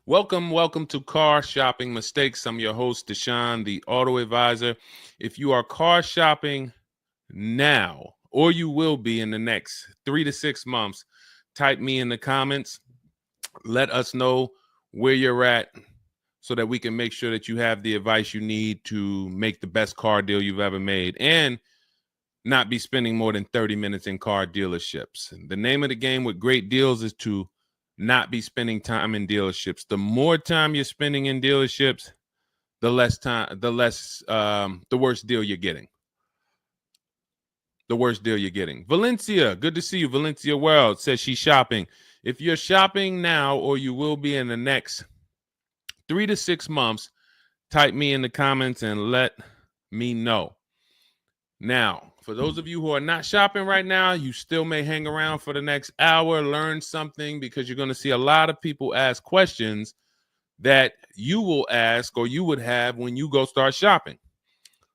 Welcome to Car Shopping Mistakes. I'm your host, Deshone the Auto Advisor. If you are car shopping now, or you will be in the next 3 to 6 months, type me in the comments. Let us know where you're at so that we can make sure that you have the advice you need to make the best car deal you've ever made and not be spending more than 30 minutes in car dealerships. The name of the game with great deals is to not be spending time in dealerships. The more time you're spending in dealerships, the worse deal you're getting. The worst deal you're getting. Valencia, good to see you. Valencia World says she's shopping. If you're shopping now or you will be in the next 3 to 6 months, type me in the comments and let me know. Now, for those of you who are not shopping right now, you still may hang around for the next hour, learn something, because you're going to see a lot of people ask questions that you will ask or you would have when you go start shopping.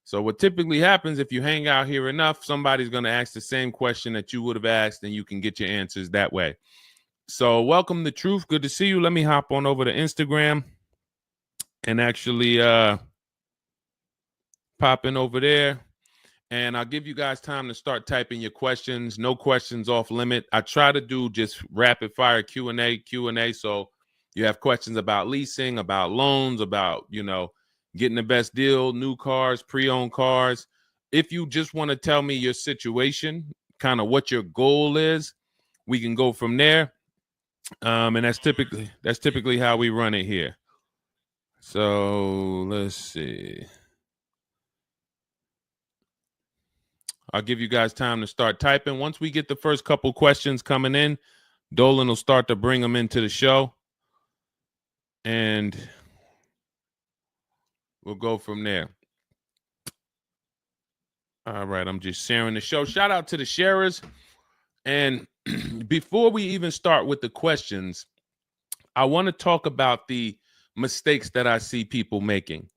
So what typically happens if you hang out here enough, somebody's going to ask the same question that you would have asked, and you can get your answers that way. So welcome to Truth. Good to see you. Let me hop on over to Instagram and actually pop in over there. And I'll give you guys time to start typing your questions. No questions off limit. I try to do just rapid fire Q&A. So you have questions about leasing, about loans, about, getting the best deal, new cars, pre-owned cars. If you just want to tell me your situation, kind of what your goal is, we can go from there. And that's typically how we run it here. So let's see. I'll give you guys time to start typing. Once we get the first couple questions coming in, Dolan will start to bring them into the show. And we'll go from there. All right, I'm just sharing the show. Shout out to the sharers. And before we even start with the questions, I want to talk about the mistakes that I see people making.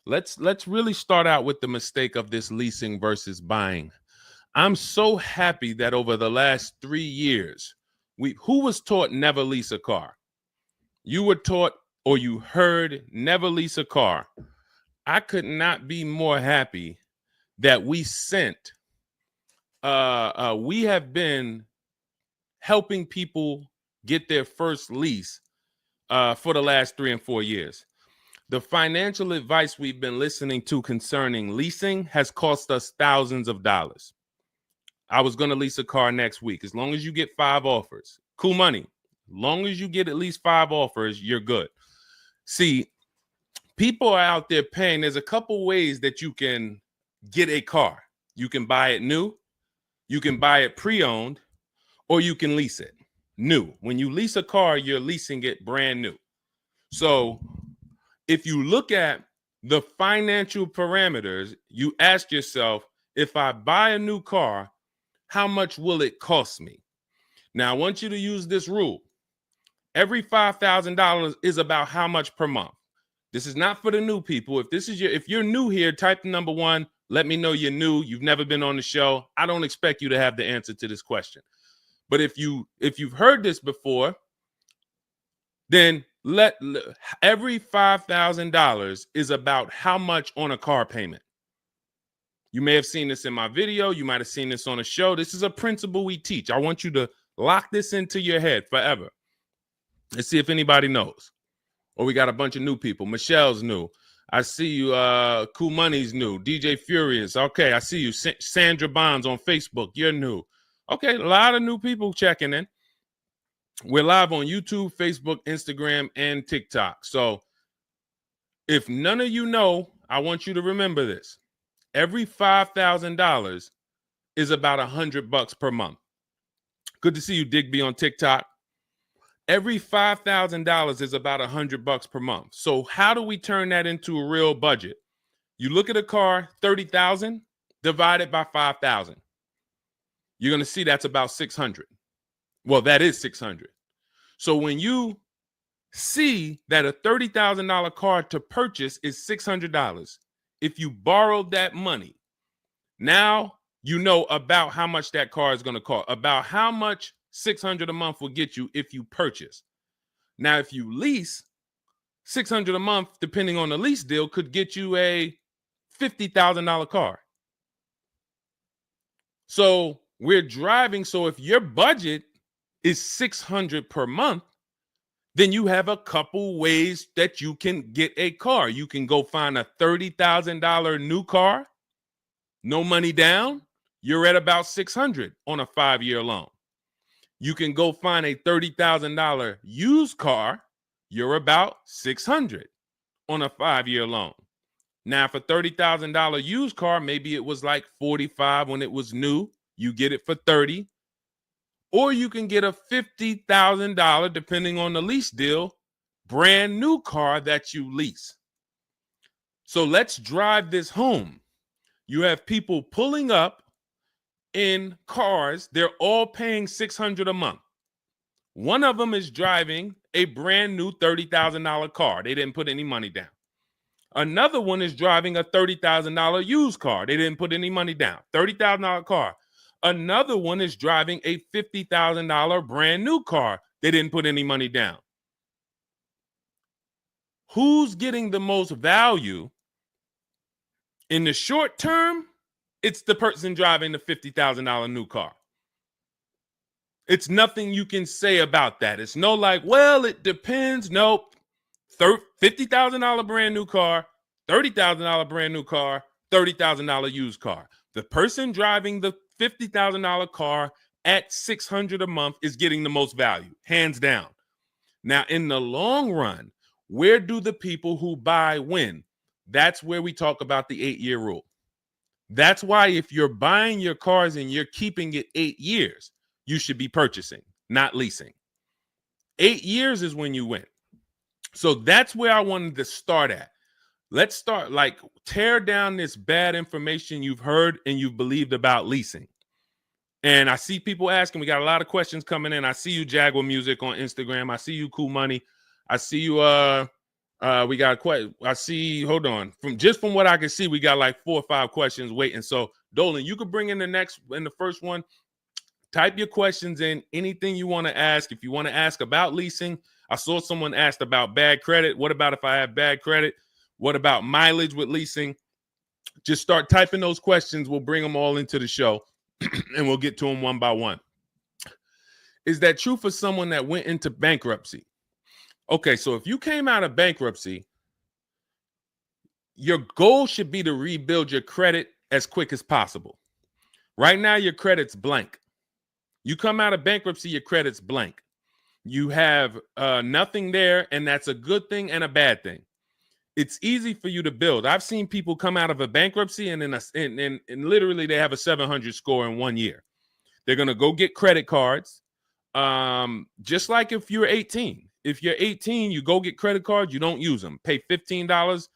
Let's really start out with the mistake of this leasing versus buying. I'm so happy that over the last 3 years, who was taught never lease a car? You were taught or you heard never lease a car. I could not be more happy that we have been helping people get their first lease for the last 3 and 4 years. The financial advice we've been listening to concerning leasing has cost us thousands of dollars. I was going to lease a car next week. As long as you get 5 offers, cool money. As long as you get at least 5 offers, you're good. See, people are out there paying. There's a couple ways that you can get a car. You can buy it new, you can buy it pre-owned, or you can lease it new. When you lease a car, you're leasing it brand new. So if you look at the financial parameters, you ask yourself, if I buy a new car, how much will it cost me? Now, I want you to use this rule. Every $5,000 is about how much per month. This is not for the new people. If you're new here, type the number 1. Let me know you're new. You've never been on the show. I don't expect you to have the answer to this question. But if you've heard this before, then every $5,000 is about how much on a car payment. You may have seen this in my video. You might have seen this on a show. This is a principle we teach. I want you to lock this into your head forever. Let's see if anybody knows. Or we got a bunch of new people. Michelle's new. I see you. Cool Money's new. DJ Furious. Okay, I see you. Sandra Bonds on Facebook. You're new. Okay, a lot of new people checking in. We're live on YouTube, Facebook, Instagram, and TikTok. So if none of you know, I want you to remember this. Every $5,000 is about $100 per month. Good to see you, Digby, on TikTok. Every $5,000 is about $100 per month. So how do we turn that into a real budget? You look at a car, $30,000 divided by 5,000. You're going to see that's about 600. Well, that is 600. So when you see that a $30,000 car to purchase is $600, if you borrowed that money, now you know about how much that car is going to cost, about how much $600 a month will get you if you purchase. Now, if you lease, $600 a month, depending on the lease deal, could get you a $50,000 car. So we're driving. So if your budget is $600 per month, then you have a couple ways that you can get a car. You can go find a $30,000 new car, no money down. You're at about $600 on a 5-year loan. You can go find a $30,000 used car. You're about $600 on a 5-year loan. Now, for $30,000 used car, maybe it was like $45 when it was new. You get it for $30. Or you can get a $50,000, depending on the lease deal, brand new car that you lease. So let's drive this home. You have people pulling up in cars. They're all paying $600 a month. One of them is driving a brand new $30,000 car. They didn't put any money down. Another one is driving a $30,000 used car. They didn't put any money down. $30,000 car. Another one is driving a $50,000 brand new car. They didn't put any money down. Who's getting the most value? In the short term, it's the person driving the $50,000 new car. It's nothing you can say about that. It's no like, well, it depends. Nope. $50,000 brand new car, $30,000 brand new car, $30,000 used car. The person driving the $50,000 car at $600 a month is getting the most value, hands down. Now, in the long run, where do the people who buy win? That's where we talk about the 8-year rule. That's why if you're buying your cars and you're keeping it 8 years, you should be purchasing, not leasing. 8 years is when you win. So that's where I wanted to start at. Let's start, like, tear down this bad information you've heard and you've believed about leasing. And I see people asking, we got a lot of questions coming in. I see you, Jaguar Music, on Instagram. I see you, Cool Money. I see you, we got quite, I see, hold on. From what I can see, we got like 4 or 5 questions waiting. So Dolan, you could bring in the first one. Type your questions in, anything you want to ask. If you want to ask about leasing, I saw someone asked about bad credit. What about if I have bad credit? What about mileage with leasing? Just start typing those questions. We'll bring them all into the show and we'll get to them one by one. Is that true for someone that went into bankruptcy? Okay, so if you came out of bankruptcy, your goal should be to rebuild your credit as quick as possible. Right now, your credit's blank. You come out of bankruptcy, your credit's blank. You have nothing there, and that's a good thing and a bad thing. It's easy for you to build. I've seen people come out of a bankruptcy and literally they have a 700 score in 1 year. They're going to go get credit cards. Just like if you're 18. If you're 18, you go get credit cards, you don't use them. Pay $15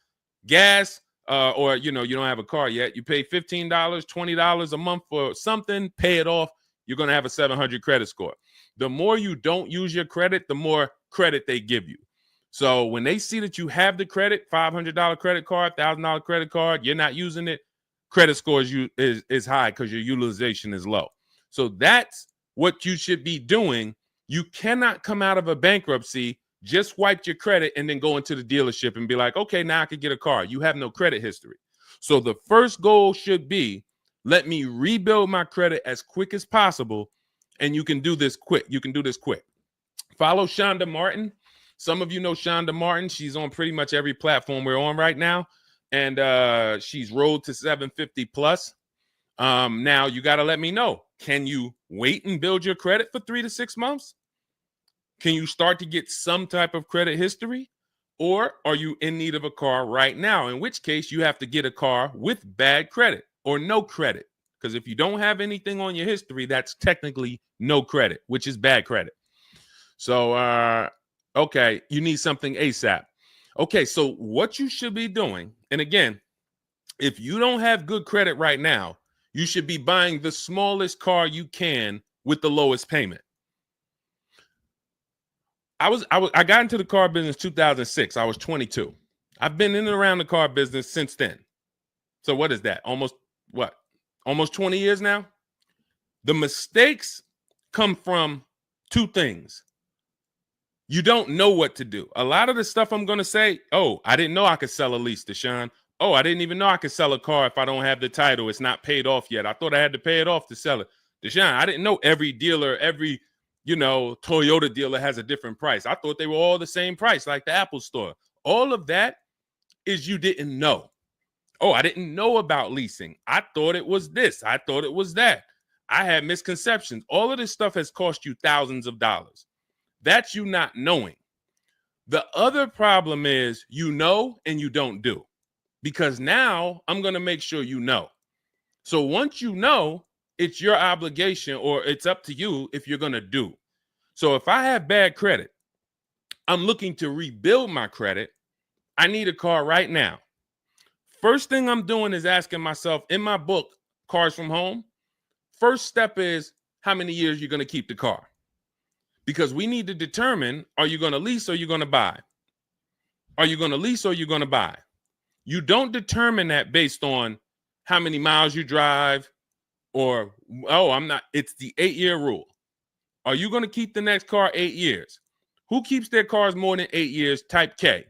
gas, or you don't have a car yet. You pay $15, $20 a month for something, pay it off. You're going to have a 700 credit score. The more you don't use your credit, the more credit they give you. So when they see that you have the credit, $500 credit card, $1,000 credit card, you're not using it, credit score is high because your utilization is low. So that's what you should be doing. You cannot come out of a bankruptcy, just wipe your credit, and then go into the dealership and be like, okay, now I can get a car. You have no credit history. So the first goal should be, let me rebuild my credit as quick as possible, and you can do this quick. You can do this quick. Follow Shonda Martin. Some of you know Shonda Martin. She's on pretty much every platform we're on right now, and she's Road to 750 plus. Now you got to let me know. Can you wait and build your credit for 3 to 6 months? Can you start to get some type of credit history? Or are you in need of a car right now? In which case you have to get a car with bad credit or no credit. Because if you don't have anything on your history, that's technically no credit, which is bad credit. So, okay, you need something ASAP. Okay, so what you should be doing, and again, if you don't have good credit right now, you should be buying the smallest car you can with the lowest payment. I got into the car business 2006. I was 22. I've been in and around the car business since then. So what is that? Almost 20 years now? The mistakes come from 2 things. You don't know what to do. A lot of the stuff I'm going to say, oh, I didn't know I could sell a lease, Deshone. Oh, I didn't even know I could sell a car if I don't have the title. It's not paid off yet. I thought I had to pay it off to sell it. Deshone, I didn't know every dealer, every, Toyota dealer has a different price. I thought they were all the same price, like the Apple store. All of that is you didn't know. Oh, I didn't know about leasing. I thought it was this. I thought it was that. I had misconceptions. All of this stuff has cost you thousands of dollars. That's you not knowing. The other problem is you know and you don't do, because now I'm going to make sure you know. So once you know, it's your obligation, or it's up to you if you're going to do. So if I have bad credit, I'm looking to rebuild my credit. I need a car right now. First thing I'm doing is asking myself, in my book, Cars from Home, first step is how many years you're going to keep the car. Because we need to determine, are you going to lease or you're going to buy? Are you going to lease or you're going to buy? You don't determine that based on how many miles you drive, or, oh, I'm not. It's the 8-year rule. Are you going to keep the next car 8 years? Who keeps their cars more than 8 years? Type K.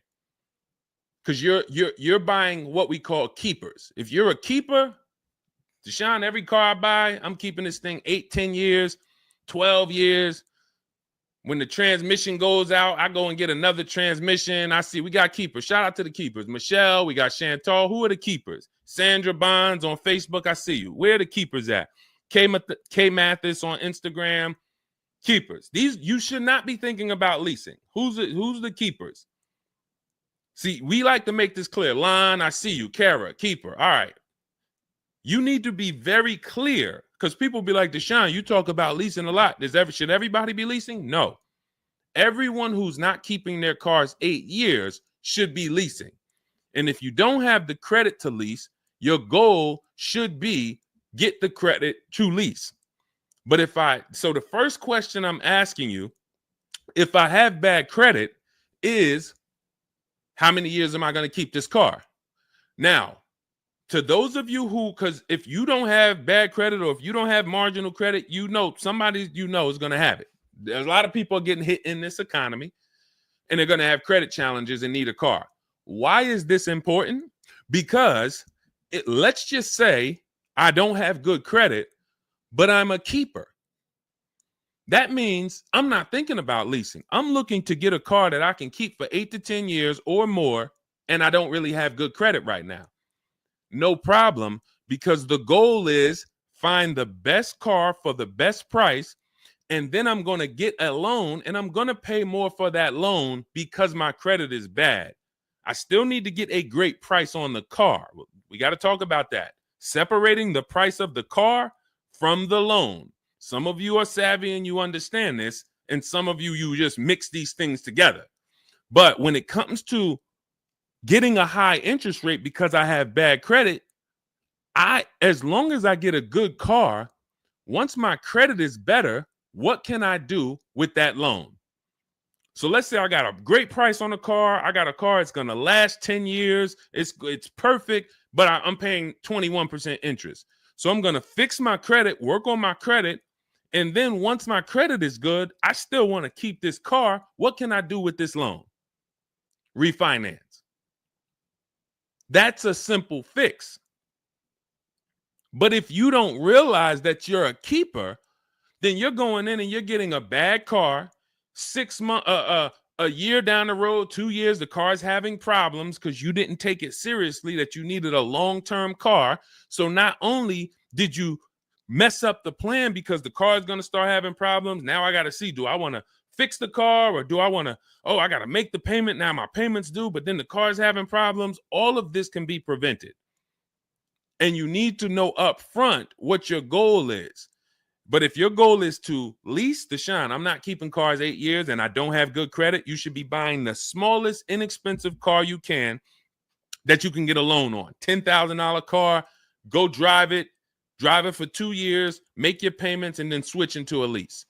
Because you're buying what we call keepers. If you're a keeper, Deshone, every car I buy, I'm keeping this thing 8, 10 years, 12 years. When the transmission goes out, I go and get another transmission. I see we got keepers. Shout out to the keepers. Michelle, we got Chantal. Who are the keepers? Sandra Bonds on Facebook. I see you. Where are the keepers at? K Mathis on Instagram. Keepers. These, you should not be thinking about leasing. Who's the keepers? See, we like to make this clear. Lon, I see you. Kara, keeper. All right. You need to be very clear, because people be like, Deshone, you talk about leasing a lot. Should everybody be leasing? No. Everyone who's not keeping their cars 8 years should be leasing. And if you don't have the credit to lease, your goal should be get the credit to lease. But so the first question I'm asking you, if I have bad credit, is how many years am I going to keep this car? Now, to those of you who, because if you don't have bad credit, or if you don't have marginal credit, somebody is going to have it. There's a lot of people getting hit in this economy, and they're going to have credit challenges and need a car. Why is this important? Because let's just say I don't have good credit, but I'm a keeper. That means I'm not thinking about leasing. I'm looking to get a car that I can keep for 8 to 10 years or more, and I don't really have good credit right now. No problem, because the goal is find the best car for the best price, and then I'm going to get a loan, and I'm going to pay more for that loan because my credit is bad. I still need to get a great price on the car. We got to talk about that. Separating the price of the car from the loan. Some of you are savvy and you understand this, and some of you just mix these things together. But when it comes to getting a high interest rate because I have bad credit, as long as I get a good car, once my credit is better, what can I do with that loan? So let's say I got a great price on a car. I got a car, it's going to last 10 years. It's perfect, but I'm paying 21% interest. So I'm going to fix my credit, work on my credit. And then once my credit is good, I still want to keep this car. What can I do with this loan? Refinance. That's a simple fix. But if you don't realize that you're a keeper, then you're going in and you're getting a bad car. 6 months, a year down the road, 2 years, the car's having problems because you didn't take it seriously that you needed a long-term car. So not only did you mess up the plan because the car is going to start having problems, now I got to see, do I want to fix the car, or do I want to, I got to make the payment, now my payment's due, but then the car's having problems. All of this can be prevented. And you need to know up front what your goal is. But if your goal is to lease, Deshone, I'm not keeping cars 8 years and I don't have good credit, you should be buying the smallest inexpensive car you can that you can get a loan on. $10,000 car, go drive it for 2 years, make your payments, and then switch into a lease.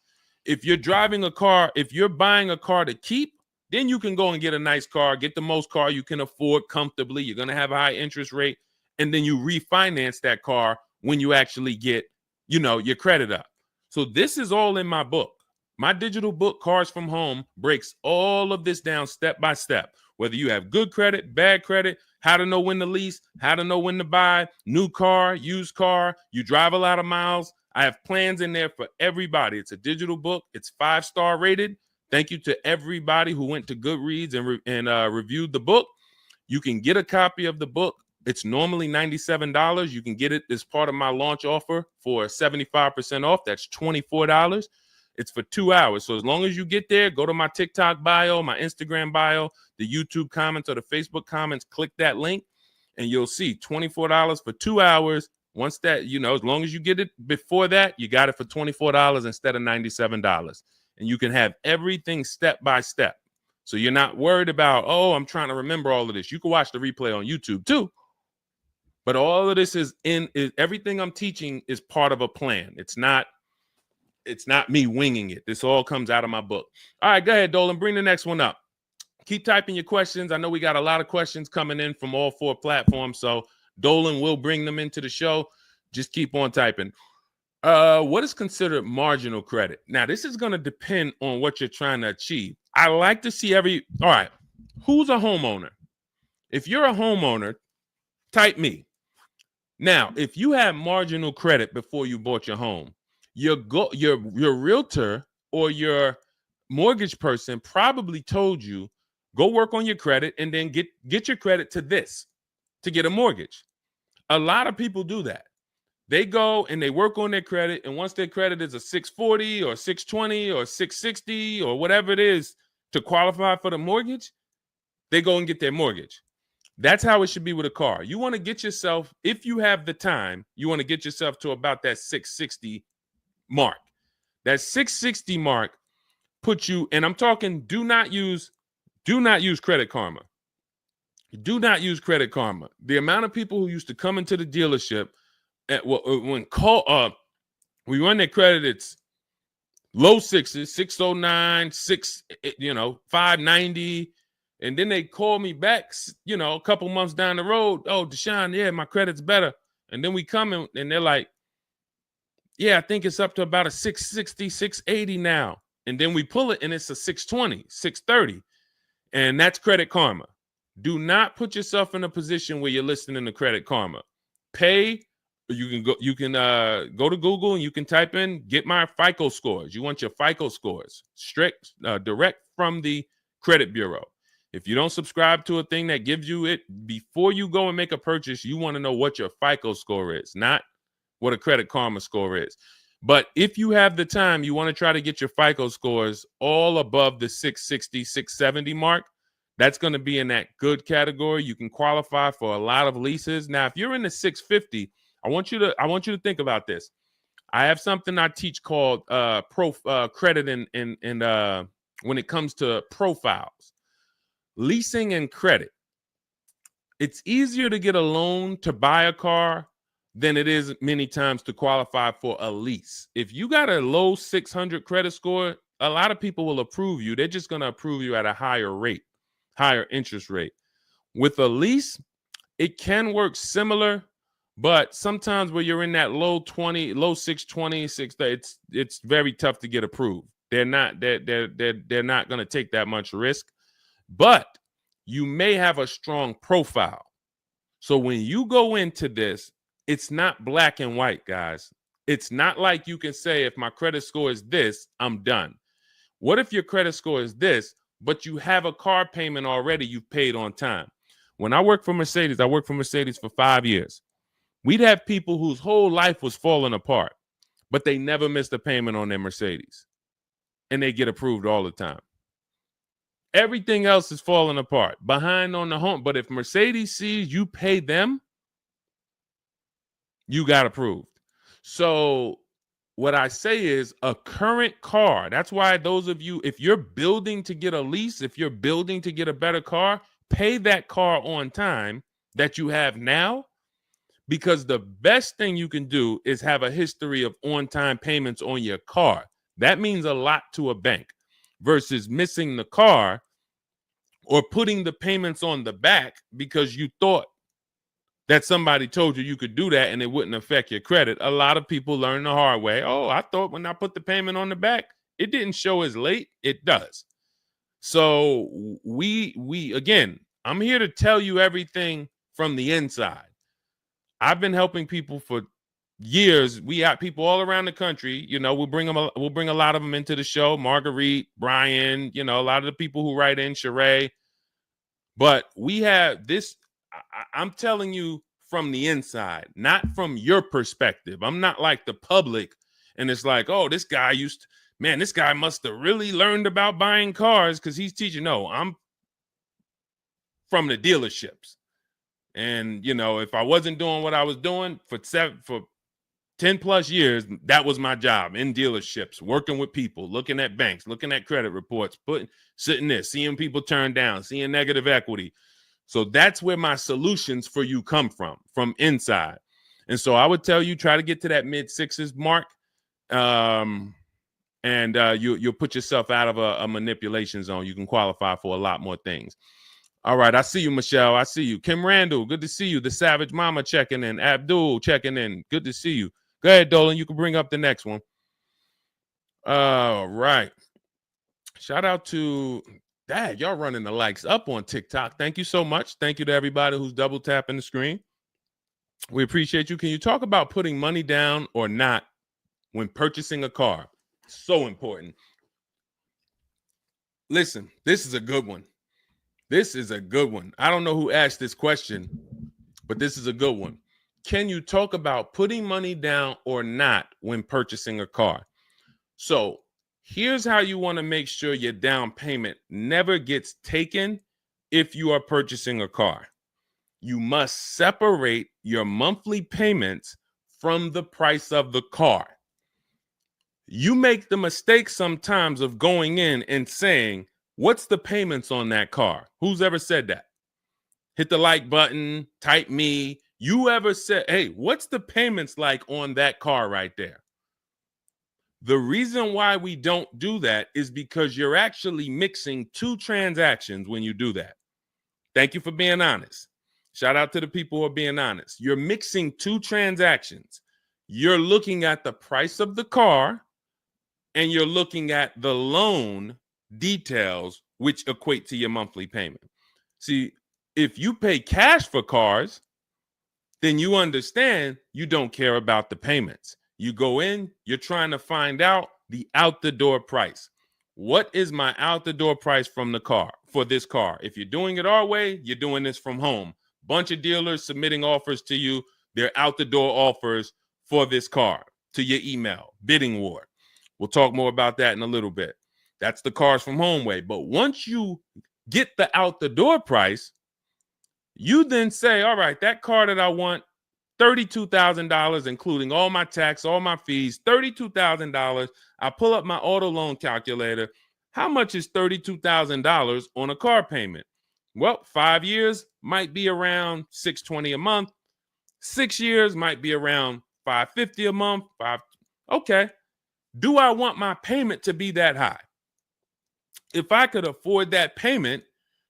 If you're driving a car, if you're buying a car to keep, then you can go and get a nice car, get the most car you can afford comfortably. You're going to have a high interest rate, and then you refinance that car when you actually get, your credit up. So this is all in my book. My digital book, Cars from Home, breaks all of this down step by step. Whether you have good credit, bad credit, how to know when to lease, how to know when to buy, new car, used car, you drive a lot of miles. I have plans in there for everybody. It's a digital book. It's 5-star rated. Thank you to everybody who went to Goodreads and reviewed the book. You can get a copy of the book. It's normally $97. You can get it as part of my launch offer for 75% off. That's $24. It's for 2 hours. So as long as you get there, go to my TikTok bio, my Instagram bio, the YouTube comments or the Facebook comments, click that link, and you'll see $24 for 2 hours. Once that, as long as you get it before that, you got it for $24 instead of $97. And you can have everything step by step. So you're not worried about, I'm trying to remember all of this. You can watch the replay on YouTube too. But all of this is everything I'm teaching is part of a plan. It's not me winging it. This all comes out of my book. All right, go ahead, Dolan. Bring the next one up. Keep typing your questions. I know we got a lot of questions coming in from all 4 platforms, so Dolan will bring them into the show. Just keep on typing. What is considered marginal credit? Now, this is going to depend on what you're trying to achieve. I like to see all right, who's a homeowner? If you're a homeowner, type me. Now, if you had marginal credit before you bought your home, your realtor or your mortgage person probably told you, go work on your credit and then get your credit to this to get a mortgage. A lot of people do that. They go and they work on their credit, and once their credit is a 640 or 620 or 660 or whatever it is to qualify for the mortgage, they go and get their mortgage. That's how it should be with a car. You want to get yourself, if you have the time, you want to get yourself to about that 660 mark. That 660 mark puts you, and I'm talking, do not use Credit Karma. Do not use Credit Karma. The amount of people who used to come into the dealership we run their credit, it's low 6s, 609, 590. And then they call me back, a couple months down the road. Oh, Deshone, yeah, my credit's better. And then we come in and they're like, yeah, I think it's up to about a 660, 680 now. And then we pull it and it's a 620, 630. And that's Credit Karma. Do not put yourself in a position where you're listening to Credit Karma. Pay. You can go to Google and you can type in, get my FICO scores. You want your FICO scores direct from the credit bureau. If you don't subscribe to a thing that gives you it before you go and make a purchase, you want to know what your FICO score is, not what a Credit Karma score is. But if you have the time, you want to try to get your FICO scores all above the 660, 670 mark. That's going to be in that good category. You can qualify for a lot of leases. Now, if you're in the 650, I want you to think about this. I have something I teach called credit and when it comes to profiles, leasing and credit. It's easier to get a loan to buy a car than it is many times to qualify for a lease. If you got a low 600 credit score, a lot of people will approve you. They're just going to approve you at a higher rate, higher interest rate. With a lease, it can work similar. But sometimes when you're in that low 620, 630, it's very tough to get approved. They're not going to take that much risk, but you may have a strong profile. So when you go into this, it's not black and white, guys. It's not like you can say, if my credit score is this, I'm done. What if your credit score is this, but you have a car payment already you've paid on time? When I worked for Mercedes, I worked for Mercedes for 5 years. We'd have people whose whole life was falling apart, but they never missed a payment on their Mercedes, and they get approved all the time. Everything else is falling apart, behind on the home. But if Mercedes sees you pay them, you got approved. So what I say is a current car. That's why those of you, if you're building to get a lease, if you're building to get a better car, pay that car on time that you have now. Because the best thing you can do is have a history of on-time payments on your car. That means a lot to a bank versus missing the car or putting the payments on the back because you thought that somebody told you could do that and it wouldn't affect your credit. A lot of people learn the hard way. Oh, I thought when I put the payment on the back, it didn't show as late. It does. So we again, I'm here to tell you everything from the inside. I've been helping people for years. We got people all around the country. You know, we'll bring a lot of them into the show. Marguerite, Brian, you know, a lot of the people who write in, Sheree. But we have this. I'm telling you from the inside, not from your perspective. I'm not like the public, and it's like, oh, this guy this guy must have really learned about buying cars because he's teaching. No, I'm from the dealerships. And, you know, if I wasn't doing what I was doing for 10 plus years, that was my job in dealerships, working with people, looking at banks, looking at credit reports, sitting there, seeing people turn down, seeing negative equity. So that's where my solutions for you come from inside. And so I would tell you, try to get to that mid sixes mark. And you'll put yourself out of a manipulation zone. You can qualify for a lot more things. All right, I see you, Michelle. I see you. Kim Randall, good to see you. The Savage Mama checking in. Abdul checking in. Good to see you. Go ahead, Dolan. You can bring up the next one. All right. Shout out to Dad. Y'all running the likes up on TikTok. Thank you so much. Thank you to everybody who's double tapping the screen. We appreciate you. Can you talk about putting money down or not when purchasing a car? So important. Listen, this is a good one. This is a good one. I don't know who asked this question, but this is a good one. Can you talk about putting money down or not when purchasing a car? So here's how you want to make sure your down payment never gets taken if you are purchasing a car. You must separate your monthly payments from the price of the car. You make the mistake sometimes of going in and saying, what's the payments on that car? Who's ever said that? Hit the like button, type me. You ever said, hey, what's the payments like on that car right there? The reason why we don't do that is because you're actually mixing two transactions when you do that. Thank you for being honest. Shout out to the people who are being honest. You're mixing two transactions. You're looking at the price of the car and you're looking at the loan details, which equate to your monthly payment. See, if you pay cash for cars, then you understand you don't care about the payments. You go in, you're trying to find out the out the door price. What is my out the door price from the car for this car? If you're doing it our way, you're doing this from home. Bunch of dealers submitting offers to you. They're out the door offers for this car to your email, bidding war. We'll talk more about that in a little bit. That's the Cars from Home way. But once you get the out the door price, you then say, all right, that car that I want, $32,000, including all my tax, all my fees, $32,000. I pull up my auto loan calculator. How much is $32,000 on a car payment? Well, 5 years might be around $620 a month. 6 years might be around $550 a month. Okay. Do I want my payment to be that high? If I could afford that payment,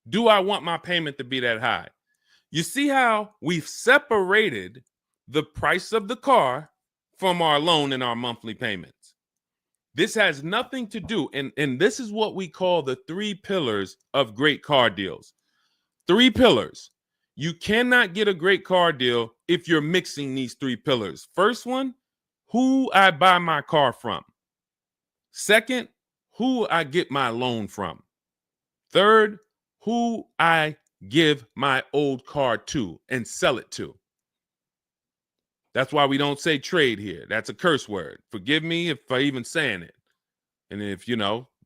do I want my payment to be that high? You see how we've separated the price of the car from our loan and our monthly payments. This has nothing to do, and this is what we call the 3 pillars of great car deals. 3 pillars. You cannot get a great car deal if you're mixing these 3 pillars. First one, who I buy my car from. Second, who I get my loan from. Third, who I give my old car to and sell it to. That's why we don't say trade here. That's a curse word. Forgive me if I even saying it. And if,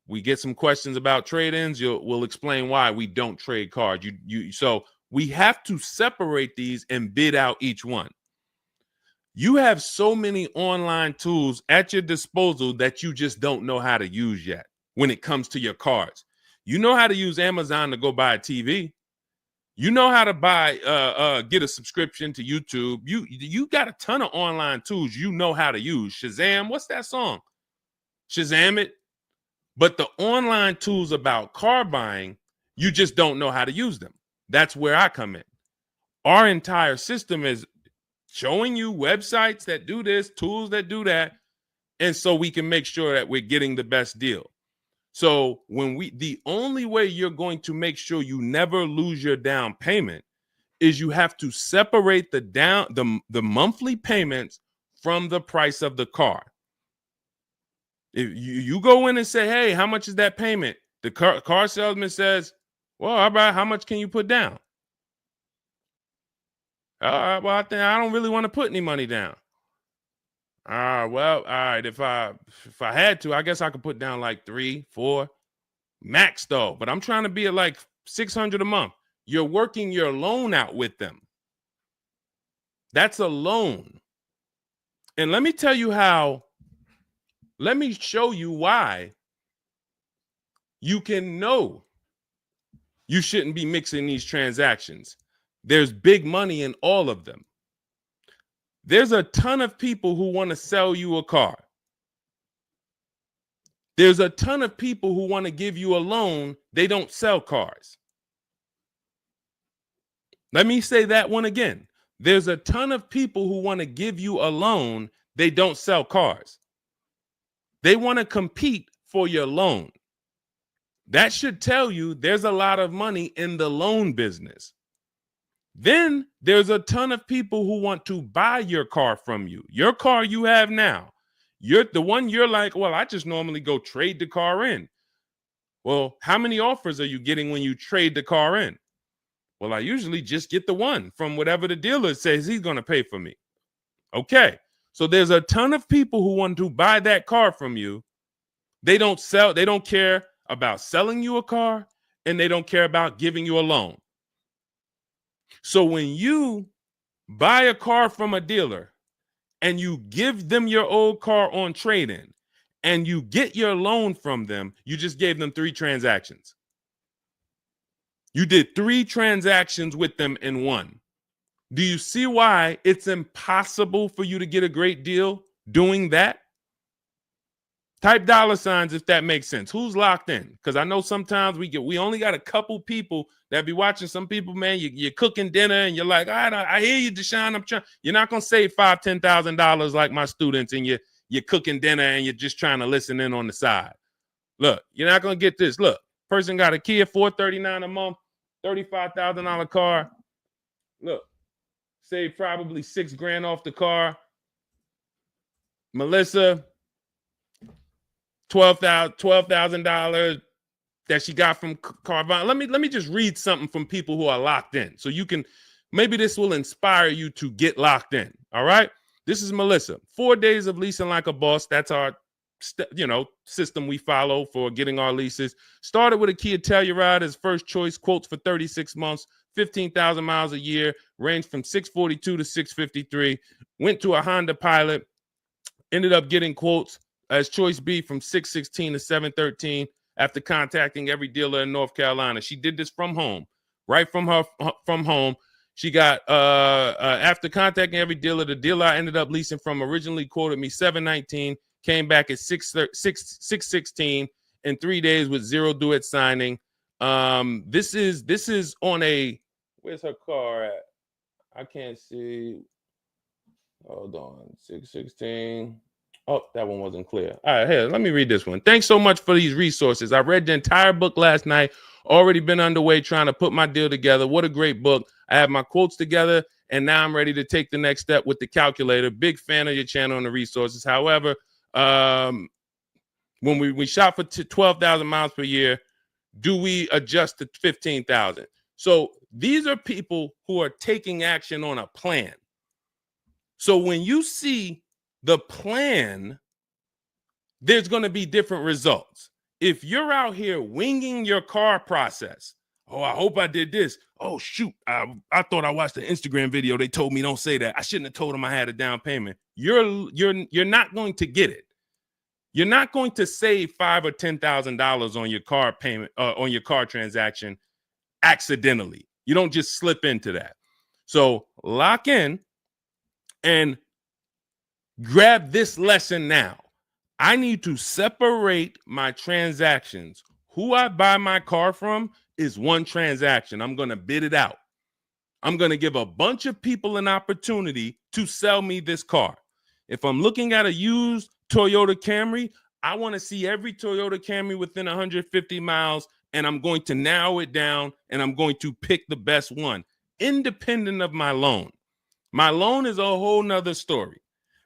we get some questions about trade-ins, we'll explain why we don't trade cars. So we have to separate these and bid out each one. You have so many online tools at your disposal that you just don't know how to use yet when it comes to your cars. You know how to use Amazon to go buy a TV. You know how to get a subscription to YouTube. You got a ton of online tools you know how to use. Shazam, what's that song? Shazam it. But the online tools about car buying, you just don't know how to use them. That's where I come in. Our entire system is showing you websites that do this, tools that do that. And so we can make sure that we're getting the best deal. So the only way you're going to make sure you never lose your down payment is you have to separate the monthly payments from the price of the car. If you go in and say, hey, how much is that payment? The car salesman says, well, how much can you put down? Well, I don't really want to put any money down. Well, all right. If I had to, I guess I could put down like 3, 4 max though. But I'm trying to be at like $600 a month. You're working your loan out with them. That's a loan. And let me tell you how. Let me show you why you can know you shouldn't be mixing these transactions. There's big money in all of them. There's a ton of people who want to sell you a car. There's a ton of people who want to give you a loan. They don't sell cars. Let me say that one again. There's a ton of people who want to give you a loan. They don't sell cars. They want to compete for your loan. That should tell you there's a lot of money in the loan business. Then there's a ton of people who want to buy your car from you. Your car you have now. You're the one you're like, well, I just normally go trade the car in. Well, how many offers are you getting when you trade the car in? Well, I usually just get the one from whatever the dealer says he's going to pay for me. Okay. So there's a ton of people who want to buy that car from you. They don't care about selling you a car, and they don't care about giving you a loan. So when you buy a car from a dealer and you give them your old car on trade-in and you get your loan from them, you just gave them 3 transactions. You did 3 transactions with them in one. Do you see why it's impossible for you to get a great deal doing that? Type $signs if that makes sense. Who's locked in? Because I know sometimes we only got a couple people that be watching. Some people, man, you're cooking dinner and you're like, all right, I hear you, Deshone. You're not gonna save $5,000, $10,000 like my students, and you're cooking dinner and you're just trying to listen in on the side. Look, you're not gonna get this. Look, person got a Kia $439 a month, $35,000 car. Look, save probably $6,000 off the car. Melissa, $12,000 that she got from Carvana. Let me just read something from people who are locked in, so you can, maybe this will inspire you to get locked in. All right, this is Melissa. 4 days of leasing like a boss. That's our system we follow for getting our leases. Started with a Kia Telluride as first choice. Quotes for 36 months, 15,000 miles a year. Ranged from 642 to 653. Went to a Honda Pilot. Ended up getting quotes as choice B from 616 to 713 after contacting every dealer in North Carolina. She did this from home, right from home. She got after contacting every dealer, the dealer I ended up leasing from originally quoted me 719, came back at 616 in 3 days with 0 due at signing. This is on a, where's her car at? I can't see. Hold on, 616. Oh, that one wasn't clear. All right, here, let me read this one. Thanks so much for these resources. I read the entire book last night. Already been underway trying to put my deal together. What a great book. I have my quotes together, and now I'm ready to take the next step with the calculator. Big fan of your channel and the resources. However, when we shop for 12,000 miles per year, do we adjust to 15,000? So these are people who are taking action on a plan. So when you see the plan, there's going to be different results. If you're out here winging your car process, oh, I hope I did this. Oh, shoot, I thought I watched the Instagram video. They told me don't say that. I shouldn't have told them I had a down payment. You're not going to get it. You're not going to save $5,000 or $10,000 on your car payment, on your car transaction accidentally. You don't just slip into that. So lock in and grab this lesson now. I need to separate my transactions. Who I buy my car from is one transaction. I'm going to bid it out. I'm going to give a bunch of people an opportunity to sell me this car. If I'm looking at a used Toyota Camry, I want to see every Toyota Camry within 150 miles, and I'm going to narrow it down, and I'm going to pick the best one, independent of my loan. My loan is a whole nother story,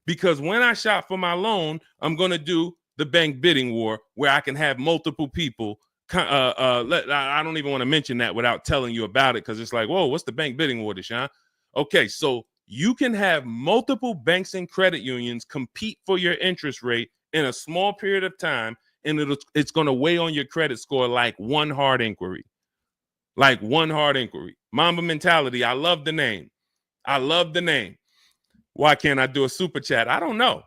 because when I shop for my loan, I'm going to do the bank bidding war where I can have multiple people. I don't even want to mention that without telling you about it, because it's like, whoa, what's the bank bidding war, Deshone? Okay, so you can have multiple banks and credit unions compete for your interest rate in a small period of time, and it's going to weigh on your credit score like one hard inquiry. Like one hard inquiry. Mamba Mentality, I love the name. I love the name. Why can't I do a super chat? I don't know.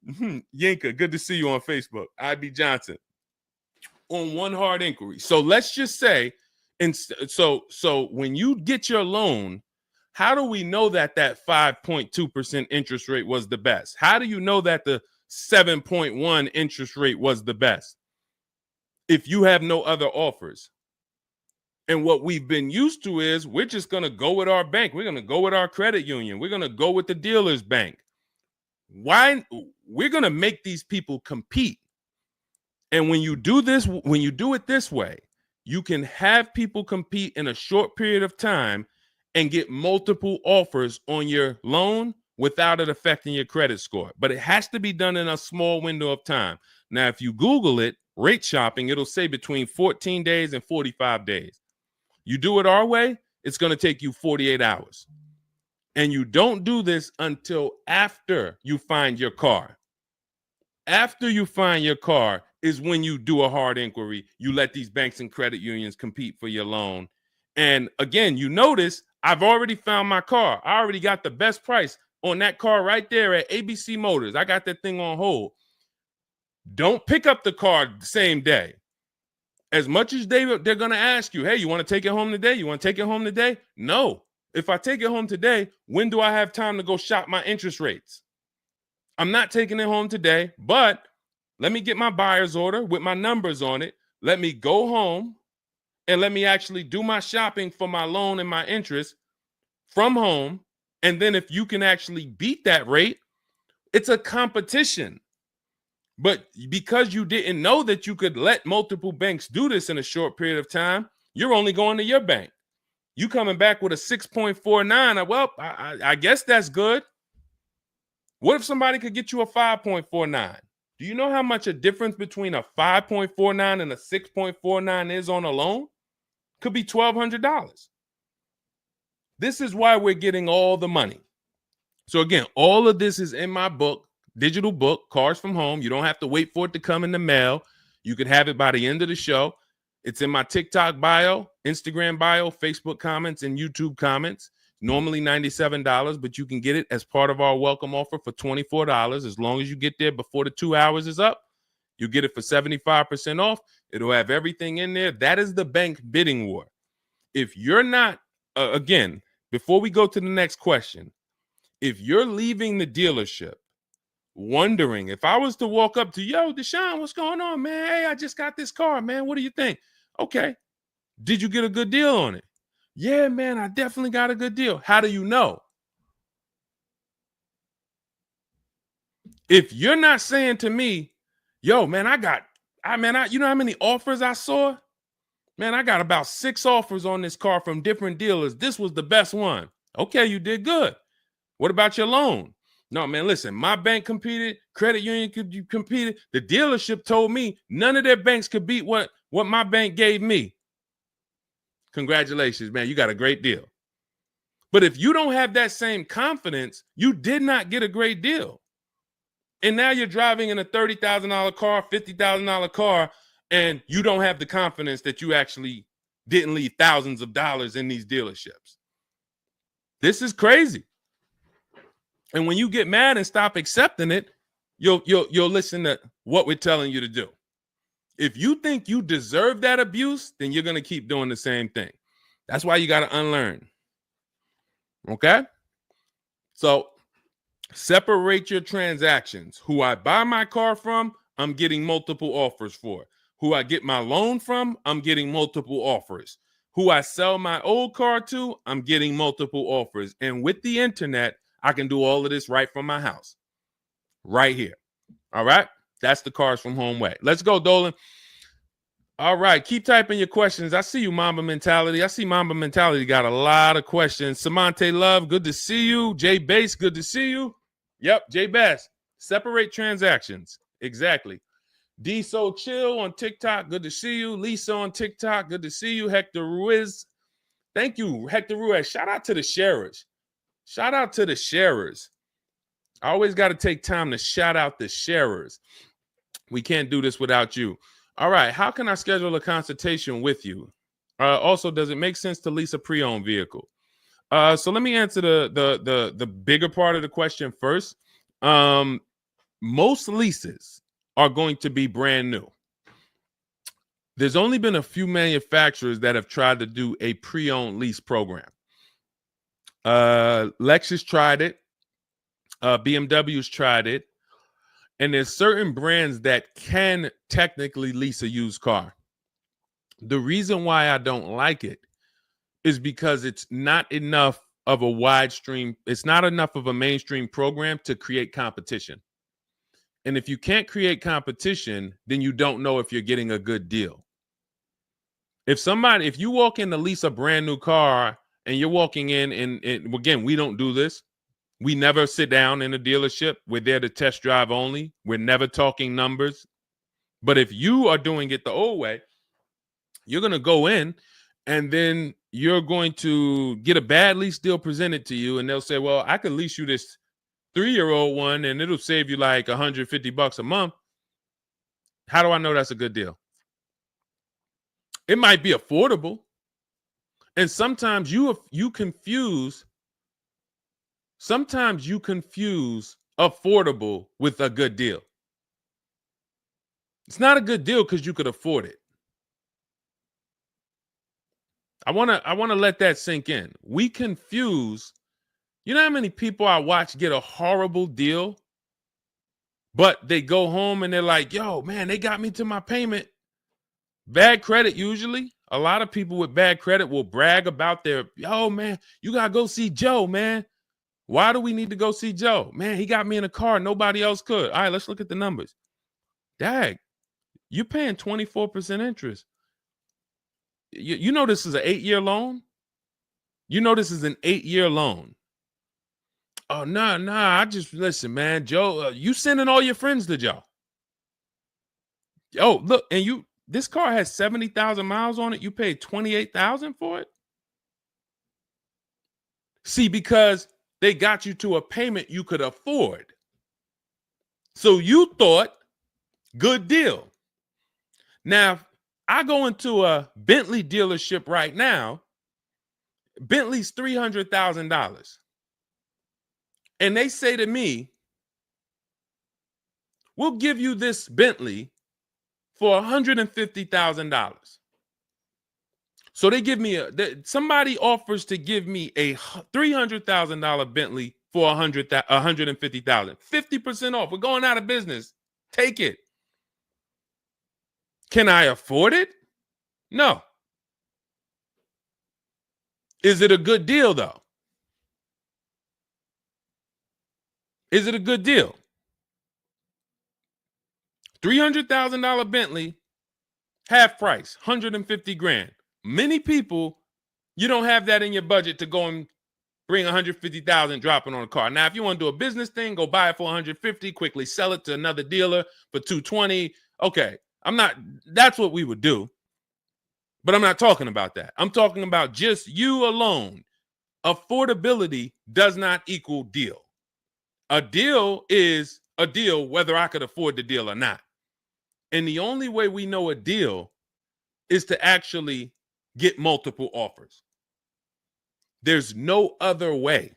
Yinka, good to see you on Facebook. IB Johnson. On one hard inquiry. So let's just say, and so when you get your loan, how do we know that 5.2% interest rate was the best? How do you know that the 7.1 interest rate was the best if you have no other offers? And what we've been used to is we're just going to go with our bank. We're going to go with our credit union. We're going to go with the dealer's bank. Why? We're going to make these people compete. And when you do this, when you do it this way, you can have people compete in a short period of time and get multiple offers on your loan without it affecting your credit score. But it has to be done in a small window of time. Now, if you Google it, rate shopping, it'll say between 14 days and 45 days. You do it our way, it's going to take you 48 hours. And you don't do this until after you find your car. After you find your car is when you do a hard inquiry. You let these banks and credit unions compete for your loan. And again, you notice I've already found my car. I already got the best price on that car right there at ABC Motors. I got that thing on hold. Don't pick up the car the same day. As much as they're going to ask you, hey, you want to take it home today? You want to take it home today? No. If I take it home today, when do I have time to go shop my interest rates? I'm not taking it home today, but let me get my buyer's order with my numbers on it. Let me go home and let me actually do my shopping for my loan and my interest from home. And then if you can actually beat that rate, it's a competition. But because you didn't know that you could let multiple banks do this in a short period of time, you're only going to your bank. You coming back with a 6.49. Well, I guess that's good. What if somebody could get you a 5.49? Do you know how much a difference between a 5.49 and a 6.49 is on a loan? Could be $1,200. This is why we're getting all the money. So again, all of this is in my book, digital book, Cars from Home. You don't have to wait for it to come in the mail. You can have it by the end of the show. It's in my TikTok bio, Instagram bio, Facebook comments, and YouTube comments. Normally $97, but you can get it as part of our welcome offer for $24. As long as you get there before the 2 hours is up, you get it for 75% off. It'll have everything in there. That is the bank bidding war. If you're not, again, before we go to the next question, if you're leaving the dealership wondering, if I was to walk up to, yo, Deshone, what's going on, man? Hey, I just got this car, man. What do you think? Okay. Did you get a good deal on it? Yeah, man, I definitely got a good deal. How do you know? If you're not saying to me, yo, man, you know how many offers I saw? Man, I got about 6 offers on this car from different dealers. This was the best one. Okay, you did good. What about your loan? No, man, listen, my bank competed, credit union competed. The dealership told me none of their banks could beat what my bank gave me. Congratulations, man. You got a great deal. But if you don't have that same confidence, you did not get a great deal. And now you're driving in a $30,000 car, $50,000 car, and you don't have the confidence that you actually didn't leave thousands of dollars in these dealerships. This is crazy. And when you get mad and stop accepting it, you'll listen to what we're telling you to do. If you think you deserve that abuse, then you're going to keep doing the same thing. That's why you got to unlearn. Okay? So separate your transactions. Who I buy my car from, I'm getting multiple offers for. Who I get my loan from, I'm getting multiple offers. Who I sell my old car to, I'm getting multiple offers. And with the internet, I can do all of this right from my house. Right here. All right. That's the Cars from Home way. Let's go, Dolan. All right. Keep typing your questions. I see you, Mamba Mentality. I see Mamba Mentality got a lot of questions. Samante Love, good to see you. Jay Bass, good to see you. Yep, Jay Bass. Separate transactions. Exactly. D So Chill on TikTok, good to see you. Lisa on TikTok, good to see you. Hector Ruiz, thank you, Hector Ruiz. Shout out to the sharers. Shout out to the sharers. I always got to take time to shout out the sharers. We can't do this without you. All right, how can I schedule a consultation with you? Also, does it make sense to lease a pre-owned vehicle? So let me answer the bigger part of the question first. Most leases are going to be brand new. There's only been a few manufacturers that have tried to do a pre-owned lease program. Lexus tried it. BMW's tried it. And there's certain brands that can technically lease a used car. The reason why I don't like it is because it's not enough of a wide stream. It's not enough of a mainstream program to create competition. And if you can't create competition, then you don't know if you're getting a good deal. If you walk in to lease a brand new car and you're walking in and again, we don't do this. We never sit down in a dealership. We're there to test drive only. We're never talking numbers. But if you are doing it the old way, you're going to go in and then you're going to get a bad lease deal presented to you. And they'll say, well, I could lease you this 3-year-old one and it'll save you like $150 a month. How do I know that's a good deal? It might be affordable. And sometimes you confuse affordable with a good deal. It's not a good deal because you could afford it. I want to let that sink in. We confuse, you know how many people I watch get a horrible deal, but they go home and they're like, yo, man, they got me to my payment. Bad credit usually. A lot of people with bad credit will brag about yo, man, you got to go see Joe, man. Why do we need to go see Joe? Man, he got me in a car. Nobody else could. All right, let's look at the numbers. Dag, you're paying 24% interest. You know this is an 8-year loan? You know this is an 8-year loan. Oh, nah. I just, listen, man, Joe, you sending all your friends to Joe. Oh, look, and this car has 70,000 miles on it. You paid 28,000 for it? See, because they got you to a payment you could afford. So you thought, good deal. Now, I go into a Bentley dealership right now. Bentley's $300,000. And they say to me, we'll give you this Bentley for $150,000. So they give me somebody offers to give me a $300,000 Bentley for $150,000. 50% off. We're going out of business. Take it. Can I afford it? No. Is it a good deal, though? Is it a good deal? $300,000 Bentley, half price, $150,000. Many people, you don't have that in your budget to go and bring $150,000 dropping on a car. Now, if you want to do a business thing, go buy it for $150,000, quickly sell it to another dealer for $220,000. Okay, that's what we would do. But I'm not talking about that. I'm talking about just you alone. Affordability does not equal deal. A deal is a deal whether I could afford the deal or not. And the only way we know a deal is to actually get multiple offers. There's no other way.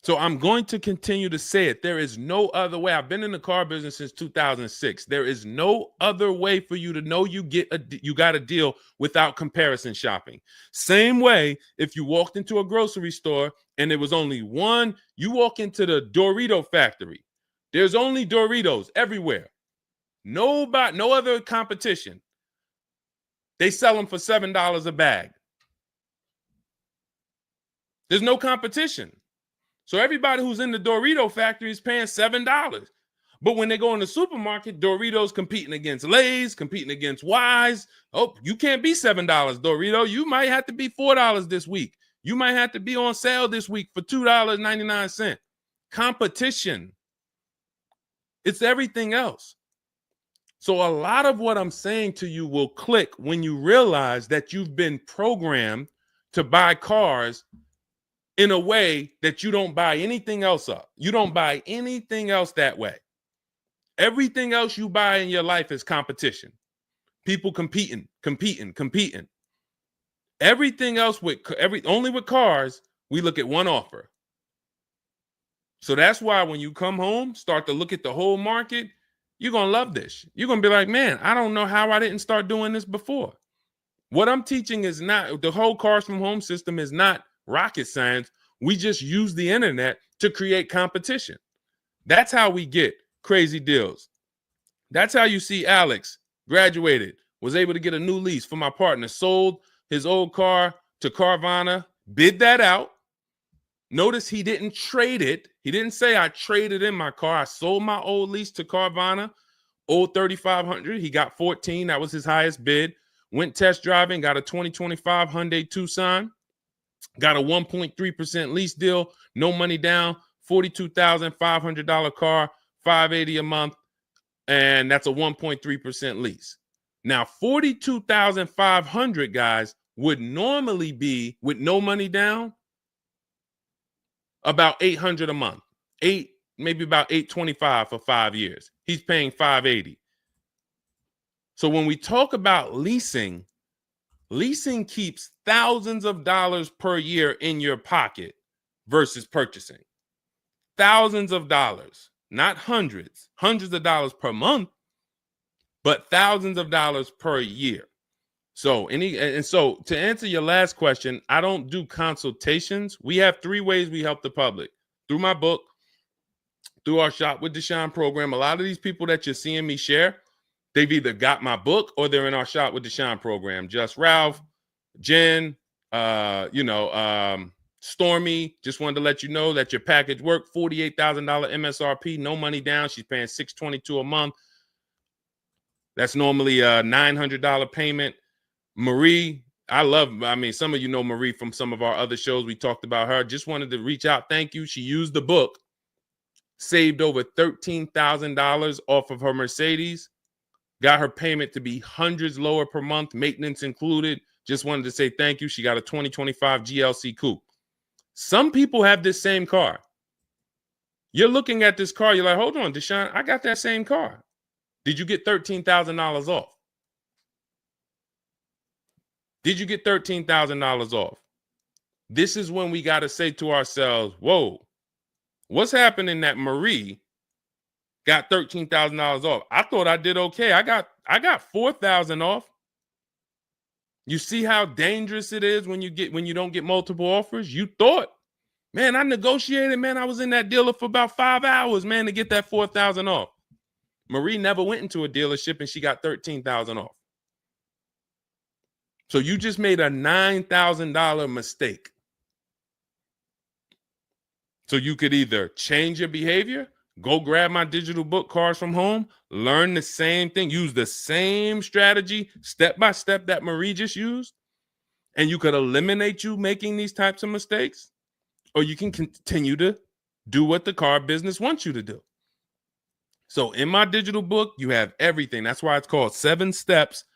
So I'm going to continue to say it. There is no other way. I've been in the car business since 2006. There is no other way for you to know you got a deal without comparison shopping. Same way if you walked into a grocery store and there was only one, you walk into the Dorito factory. There's only Doritos everywhere. No other competition. They sell them for $7 a bag. There's no competition. So everybody who's in the Dorito factory is paying $7. But when they go in the supermarket, Doritos competing against Lay's, competing against Wise. Oh, you can't be $7, Dorito. You might have to be $4 this week. You might have to be on sale this week for $2.99. Competition. It's everything else. So a lot of what I'm saying to you will click when you realize that you've been programmed to buy cars in a way that you don't buy anything else up. You don't buy anything else that way. Everything else you buy in your life is competition. People competing. Everything else only with cars, we look at one offer. So that's why when you come home, start to look at the whole market, you're going to love this. You're going to be like, man, I don't know how I didn't start doing this before. What I'm teaching is not, the whole Cars from Home system is not rocket science. We just use the internet to create competition. That's how we get crazy deals. That's how you see Alex graduated, was able to get a new lease for my partner, sold his old car to Carvana, bid that out. Notice he didn't trade it. He didn't say I traded in my car. I sold my old lease to Carvana, old 3,500. He got 14. That was his highest bid. Went test driving, got a 2025 Hyundai Tucson, got a 1.3% lease deal, no money down, $42,500 car, $580 a month, and that's a 1.3% lease. Now, $42,500, guys, would normally be, with no money down, about $800 a month. Maybe about $825 for 5 years. He's paying $580. So when we talk about leasing keeps thousands of dollars per year in your pocket versus purchasing. Thousands of dollars, not hundreds of dollars per month, but thousands of dollars per year. So to answer your last question, I don't do consultations. We have 3 ways we help the public: through my book, through our Shop with Deshone program. A lot of these people that you're seeing me share, they've either got my book or they're in our Shop with Deshone program. Just Ralph, Jen, Stormy. Just wanted to let you know that your package worked. $48,000 MSRP, no money down. She's paying $622 a month. That's normally a $900 payment. Marie, some of you know Marie from some of our other shows. We talked about her. Just wanted to reach out. Thank you. She used the book, saved over $13,000 off of her Mercedes, got her payment to be hundreds lower per month, maintenance included. Just wanted to say thank you. She got a 2025 GLC Coupe. Some people have this same car. You're looking at this car. You're like, hold on, Deshone, I got that same car. Did you get $13,000 off? Did you get $13,000 off? This is when we got to say to ourselves, whoa, what's happening that Marie got $13,000 off? I thought I did okay. I got $4,000 off. You see how dangerous it is when you don't get multiple offers? You thought, man, I negotiated, man. I was in that dealer for about 5 hours, man, to get that $4,000 off. Marie never went into a dealership and she got $13,000 off. So you just made a $9,000 mistake. So you could either change your behavior, go grab my digital book, Cars from Home, learn the same thing, use the same strategy step by step that Marie just used, and you could eliminate you making these types of mistakes, or you can continue to do what the car business wants you to do. So in my digital book, you have everything. That's why it's called 7 Steps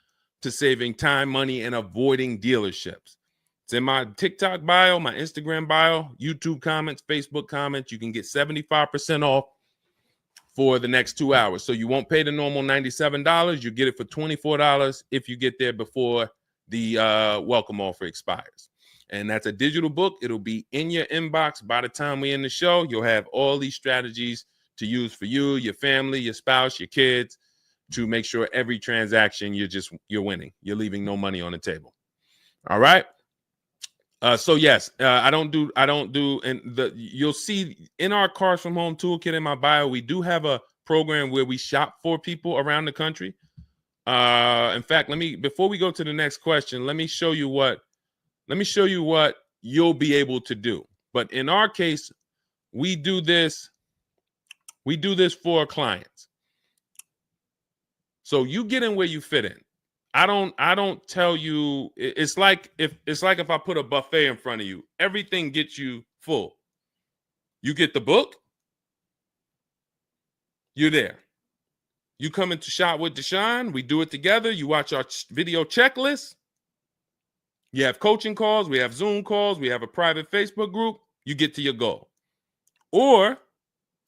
to Saving Time, Money, and Avoiding Dealerships. It's in my TikTok bio, my Instagram bio, YouTube comments, Facebook comments. You can get 75% off for the next 2 hours. So you won't pay the normal $97. You get it for $24 if you get there before the welcome offer expires. And that's a digital book. It'll be in your inbox by the time we end the show. You'll have all these strategies to use for you, your family, your spouse, your kids, to make sure every transaction you're winning. You're leaving no money on the table. All right. So yes, I don't do, and you'll see in our Cars from Home toolkit in my bio, we do have a program where we shop for people around the country. In fact, before we go to the next question, let me show you what you'll be able to do. But in our case, we do this for clients. So you get in where you fit in. I don't tell you. It's like if I put a buffet in front of you, everything gets you full. You get the book, you're there. You come into Shop with Deshone, we do it together. You watch our video checklist. You have coaching calls, we have Zoom calls, we have a private Facebook group. You get to your goal. Or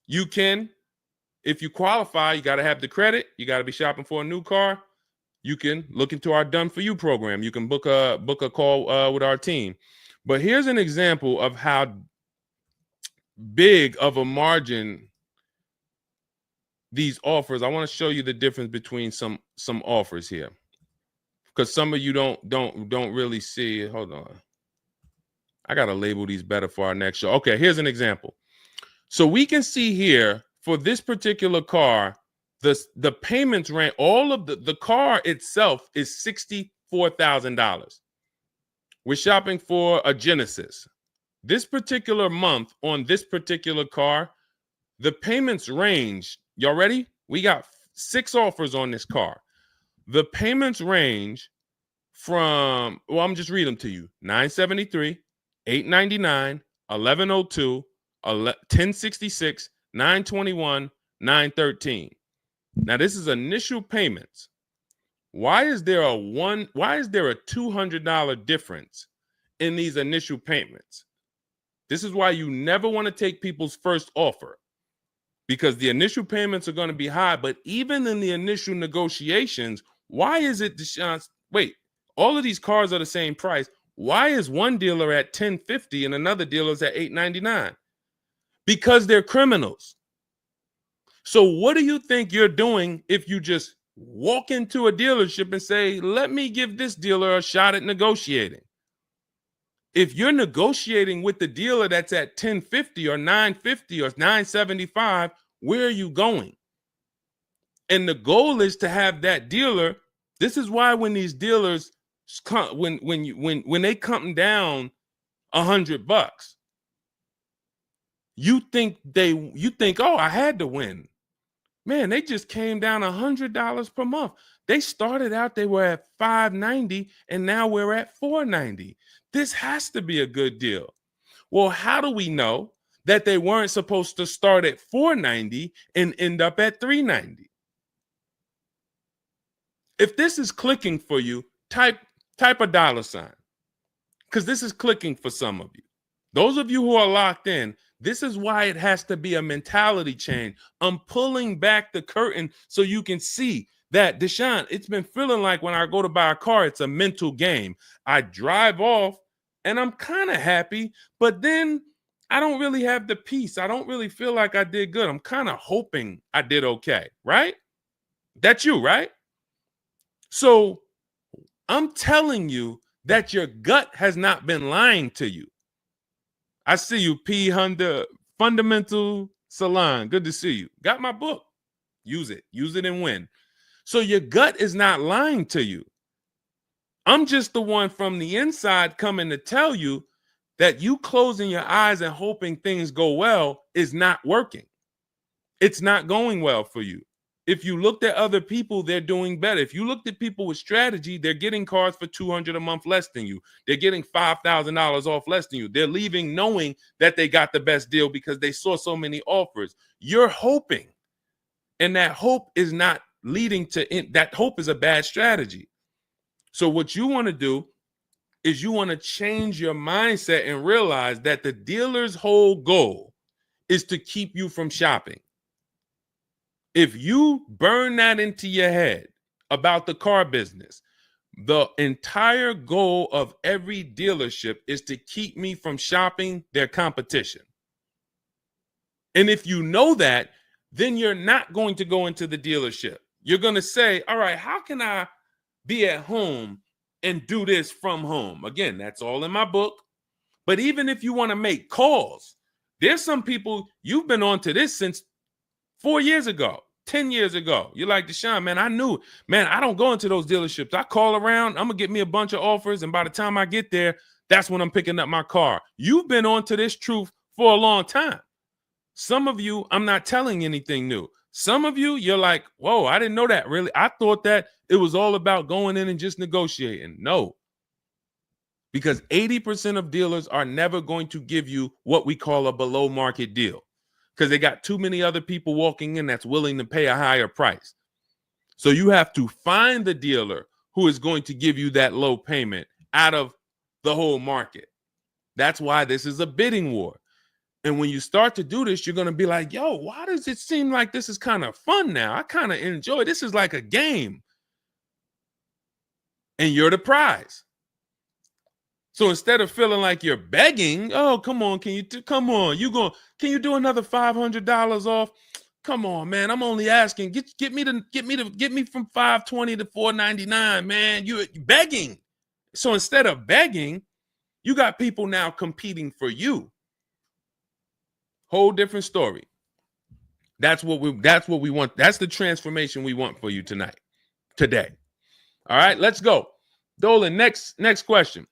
you can, if you qualify, you got to have the credit. You got to be shopping for a new car. You can look into our Done For You program. You can book a call with our team. But here's an example of how big of a margin these offers. I want to show you the difference between some offers here, because some of you don't really see it. Hold on. I got to label these better for our next show. Okay, here's an example. So we can see here for this particular car, the payments range, all of the car itself is $64,000. We're shopping for a Genesis. This particular month on this particular car, the payments range. Y'all ready? We got 6 offers on this car. The payments range from, well, I'm just reading them to you. $973, $899, $1,102, $1,066, $921, $913. Now this is initial payments. Why is there a $200 difference in these initial payments? This is why you never want to take people's first offer, because the initial payments are going to be high. But even in the initial negotiations, why is it, Deshone? Wait, all of these cars are the same price. Why is one dealer at $1,050 and another dealer is at $899? Because they're criminals. So what do you think you're doing if you just walk into a dealership and say, let me give this dealer a shot at negotiating? If you're negotiating with the dealer that's at $1,050 or $950 or $975, where are you going? And the goal is to have that dealer. This is why when these dealers come, when they come down $100, you think, oh, I had to win. Man, they just came down $100 per month. They started out, they were at $590, and now we're at $490. This has to be a good deal. Well, how do we know that they weren't supposed to start at $490 and end up at $390? If this is clicking for you, type a $, because this is clicking for some of you. Those of you who are locked in, this is why it has to be a mentality change. I'm pulling back the curtain so you can see that, Deshone, it's been feeling like when I go to buy a car, it's a mental game. I drive off and I'm kind of happy, but then I don't really have the peace. I don't really feel like I did good. I'm kind of hoping I did okay, right? That's you, right? So I'm telling you that your gut has not been lying to you. I see you, P. Honda Fundamental Salon. Good to see you. Got my book. Use it. Use it and win. So your gut is not lying to you. I'm just the one from the inside coming to tell you that you closing your eyes and hoping things go well is not working. It's not going well for you. If you looked at other people, they're doing better. If you looked at people with strategy, they're getting cars for $200 a month less than you. They're getting $5,000 off less than you. They're leaving knowing that they got the best deal because they saw so many offers. You're hoping, and that hope is not leading to that. Hope is a bad strategy. So what you want to do is you want to change your mindset and realize that the dealer's whole goal is to keep you from shopping. If you burn that into your head about the car business, the entire goal of every dealership is to keep me from shopping their competition. And if you know that, then you're not going to go into the dealership. You're going to say, all right, how can I be at home and do this from home? Again, that's all in my book. But even if you want to make calls, there's some people, you've been on to this since 4 years ago, 10 years ago. You're like, Deshone, man, I knew, man, I don't go into those dealerships. I call around, I'm going to get me a bunch of offers. And by the time I get there, that's when I'm picking up my car. You've been on to this truth for a long time. Some of you, I'm not telling anything new. Some of you, you're like, whoa, I didn't know that really. I thought that it was all about going in and just negotiating. No, because 80% of dealers are never going to give you what we call a below market deal because they got too many other people walking in that's willing to pay a higher price. So you have to find the dealer who is going to give you that low payment out of the whole market. That's why this is a bidding war. And when you start to do this, you're going to be like, yo, why does it seem like this is kind of fun now? I kind of enjoy this. Is like a game. And you're the prize. So instead of feeling like you're begging, oh, come on, can you do another $500 off? Come on, man. I'm only asking. Get me from 520 to 499, man. You're begging. So instead of begging, you got people now competing for you. Whole different story. That's what we want. That's the transformation we want for you today. All right, let's go. Dolan, next question.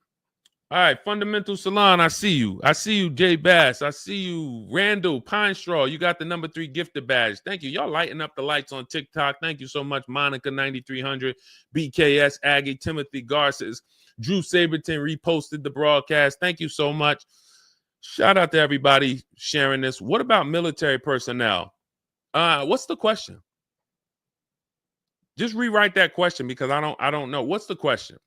All right, Fundamental Salon, I see you. I see you, Jay Bass. I see you, Randall Pine Straw. You got the number 3 gifted badge. Thank you. Y'all lighting up the lights on TikTok. Thank you so much, Monica 9300, BKS Aggie, Timothy Garces, Drew Saberton reposted the broadcast. Thank you so much. Shout out to everybody sharing this. What about military personnel? What's the question? Just rewrite that question because I don't know. What's the question?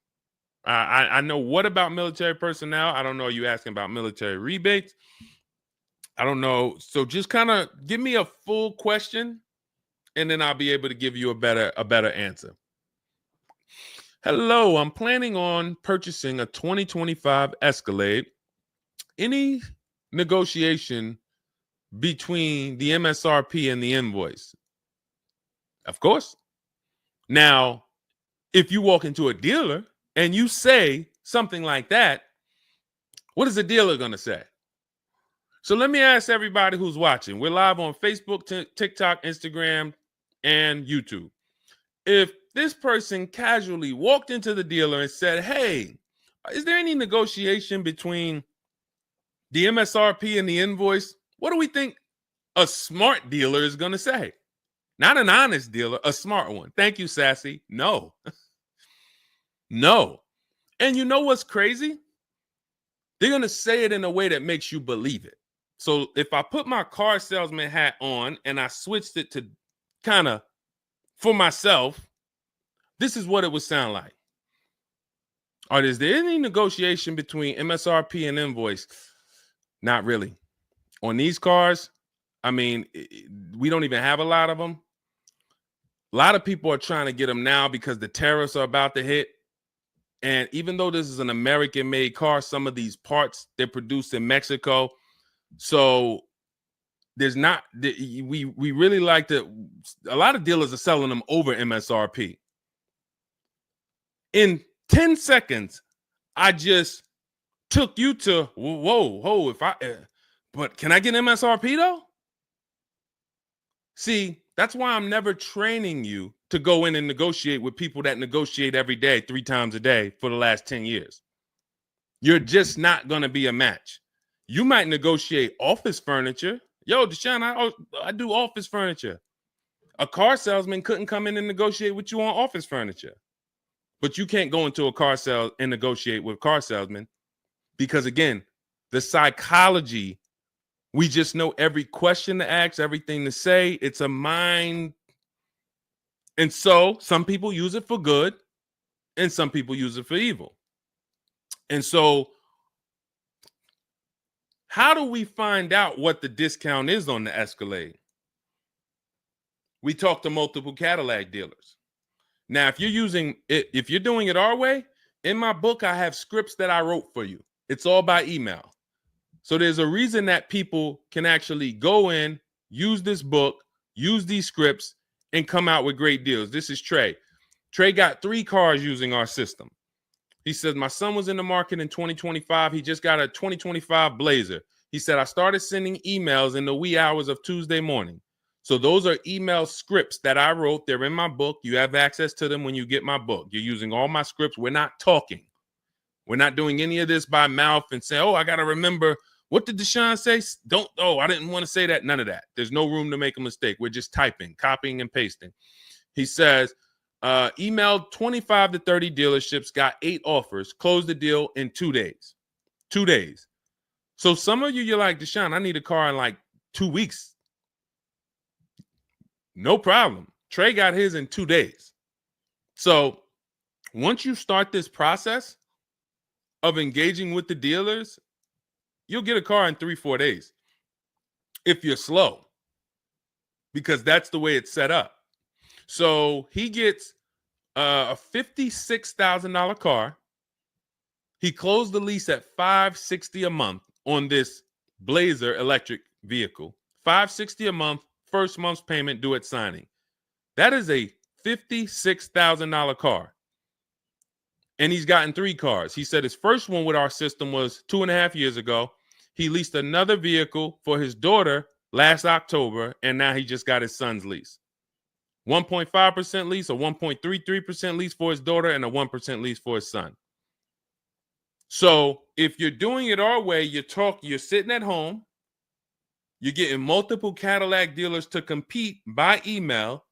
I know what about military personnel. I don't know. Are you asking about military rebates? I don't know. So just kind of give me a full question, and then I'll be able to give you a better answer. Hello, I'm planning on purchasing a 2025 Escalade. Any negotiation between the MSRP and the invoice? Of course. Now, if you walk into a dealer and you say something like that, what is the dealer going to say? So let me ask everybody who's watching. We're live on Facebook, TikTok, Instagram, and YouTube. If this person casually walked into the dealer and said, hey, is there any negotiation between the MSRP and the invoice? What do we think a smart dealer is going to say? Not an honest dealer, a smart one. Thank you, Sassy. No. No. And you know what's crazy? They're going to say it in a way that makes you believe it. So if I put my car salesman hat on and I switched it to kind of for myself, this is what it would sound like. Or is there any negotiation between MSRP and invoice? Not really. On these cars, I mean, we don't even have a lot of them. A lot of people are trying to get them now because the tariffs are about to hit. And even though this is an American-made car, some of these parts, they're produced in Mexico. So there's not, we really like to, a lot of dealers are selling them over MSRP. In 10 seconds, I just took you to, whoa, but can I get MSRP though? See, that's why I'm never training you to go in and negotiate with people that negotiate every day, 3 times a day for the last 10 years. You're just not going to be a match. You might negotiate office furniture. Yo, Deshone, I do office furniture. A car salesman couldn't come in and negotiate with you on office furniture. But you can't go into a car sale and negotiate with car salesmen because, again, the psychology, we just know every question to ask, everything to say. It's a mind. And so some people use it for good and some people use it for evil. And so how do we find out what the discount is on the Escalade? We talk to multiple Cadillac dealers. Now, if you're doing it our way, in my book, I have scripts that I wrote for you. It's all by email. So there's a reason that people can actually go in, use this book, use these scripts, and come out with great deals. This is Trey. Trey got 3 cars using our system. He says, my son was in the market in 2025. He just got a 2025 Blazer. He said, I started sending emails in the wee hours of Tuesday morning. So those are email scripts that I wrote. They're in my book. You have access to them when you get my book. You're using all my scripts. We're not talking. We're not doing any of this by mouth and saying, oh, I got to remember What did Deshone say? Don't, oh, I didn't want to say that. None of that. There's no room to make a mistake. We're just typing, copying, and pasting. He says, emailed 25 to 30 dealerships, got 8 offers, closed the deal in 2 days. 2 days. So some of you, you're like, Deshone, I need a car in like 2 weeks. No problem. Trey got his in 2 days. So once you start this process of engaging with the dealers, you'll get a car in 3-4 days if you're slow, because that's the way it's set up. So he gets a $56,000 car. He closed the lease at $560 a month on this Blazer electric vehicle. $560 a month, first month's payment due at signing. That is a $56,000 car. And he's gotten 3 cars. He said his first one with our system was 2.5 years ago. He leased another vehicle for his daughter last October, and now he just got his son's lease. 1.5% lease, a 1.33% lease for his daughter, and a 1% lease for his son. So if you're doing it our way, you're sitting at home, you're getting multiple Cadillac dealers to compete by email,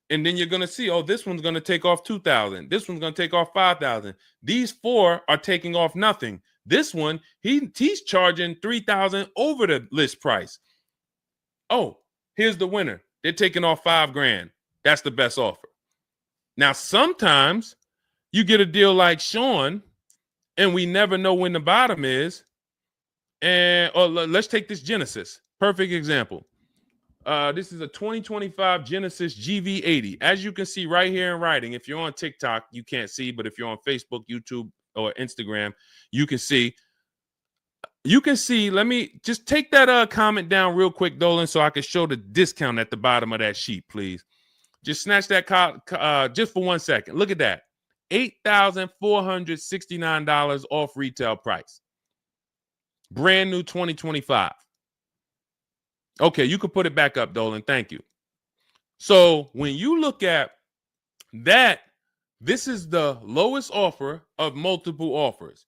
and then you're going to see, oh, this one's going to take off $2,000. This one's going to take off $5,000. These 4 are taking off nothing. This one, he's charging $3,000 over the list price. Oh, here's the winner. They're taking off $5,000. That's the best offer. Now, sometimes you get a deal like Sean, and we never know when the bottom is. And let's take this Genesis. Perfect example. This is a 2025 Genesis GV80. As you can see right here in writing, if you're on TikTok, you can't see, but if you're on Facebook, YouTube, or Instagram, you can see. You can see, let me just take that comment down real quick, Dolan, so I can show the discount at the bottom of that sheet, please. Just snatch that just for 1 second. Look at that. $8,469 off retail price. Brand new 2025. Okay, you can put it back up, Dolan. Thank you. So when you look at that, this is the lowest offer of multiple offers.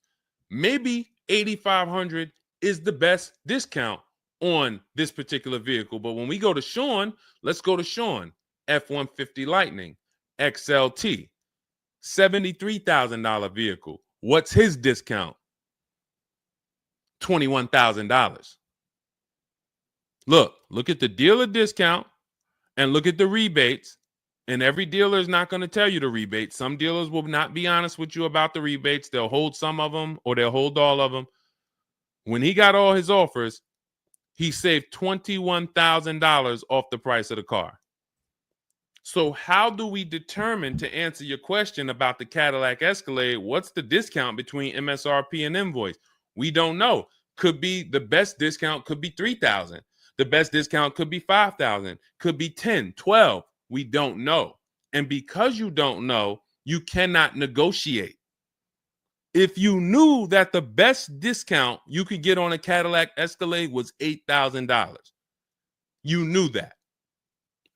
Maybe $8,500 is the best discount on this particular vehicle. But when we go to Sean, let's go to Sean. F-150 Lightning XLT, $73,000 vehicle. What's his discount? $21,000. Look at the dealer discount and look at the rebates. And every dealer is not going to tell you the rebates. Some dealers will not be honest with you about the rebates. They'll hold some of them or they'll hold all of them. When he got all his offers, he saved $21,000 off the price of the car. So how do we determine, to answer your question about the Cadillac Escalade, what's the discount between MSRP and invoice? We don't know. Could be the best discount could be $3,000. The best discount could be $5,000, could be $10,000, $12,000. We don't know. And because you don't know, you cannot negotiate. If you knew that the best discount you could get on a Cadillac Escalade was $8,000, you knew that,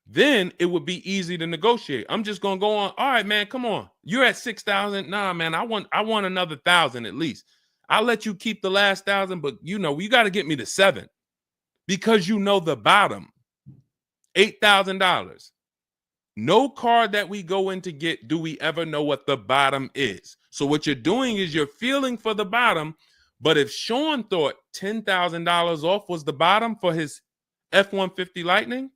then it would be easy to negotiate. I'm just going to go on. All right, man, come on. You're at $6,000. Nah, man, I want another $1,000 at least. I'll let you keep the last $1,000, but you got to get me to $7,000 because you know the bottom, $8,000. No car that we go in to get do we ever know what the bottom is. So what you're doing is you're feeling for the bottom. But if Sean thought $10,000 off was the bottom for his F-150 Lightning,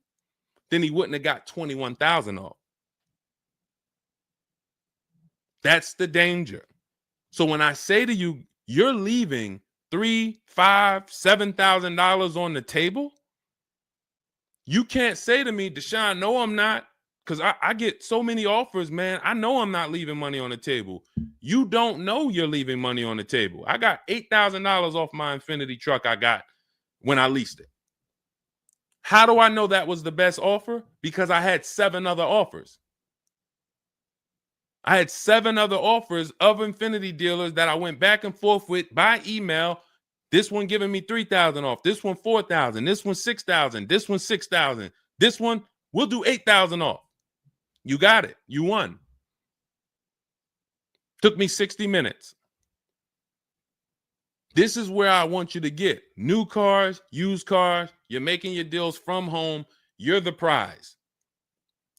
then he wouldn't have got $21,000 off. That's the danger. So when I say to you, you're leaving $3,000, $5,000, $7,000 on the table, you can't say to me, Deshone, no, I'm not. Because I get so many offers, man. I know I'm not leaving money on the table. You don't know you're leaving money on the table. I got $8,000 off my Infinity truck I got when I leased it. How do I know that was the best offer? Because I had 7 other offers. I had 7 other offers of Infinity dealers that I went back and forth with by email. This one giving me $3,000 off. This one $4,000. This one $6,000. This one $6,000. This one we'll do $8,000 off. You got it. You won. Took me 60 minutes. This is where I want you to get new cars, used cars. You're making your deals from home. You're the prize.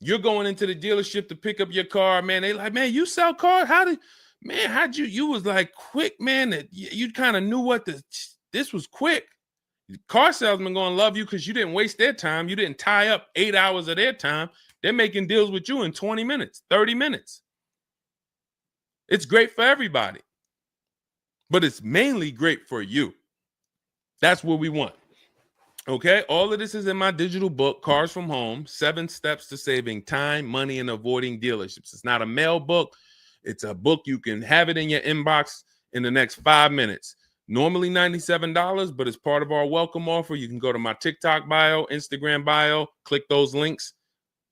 You're going into the dealership to pick up your car, man. They like, man, you sell cars? How'd you was like quick, man, that you kind of knew what this was quick. Car salesmen going to love you because you didn't waste their time. You didn't tie up 8 hours of their time. They're making deals with you in 20 minutes, 30 minutes. It's great for everybody, but it's mainly great for you. That's what we want. Okay, all of this is in my digital book, Cars from Home, 7 Steps to Saving Time, Money, and Avoiding Dealerships. It's not a mail book. It's a book. You can have it in your inbox in the next 5 minutes. Normally $97, but as part of our welcome offer, you can go to my TikTok bio, Instagram bio, click those links.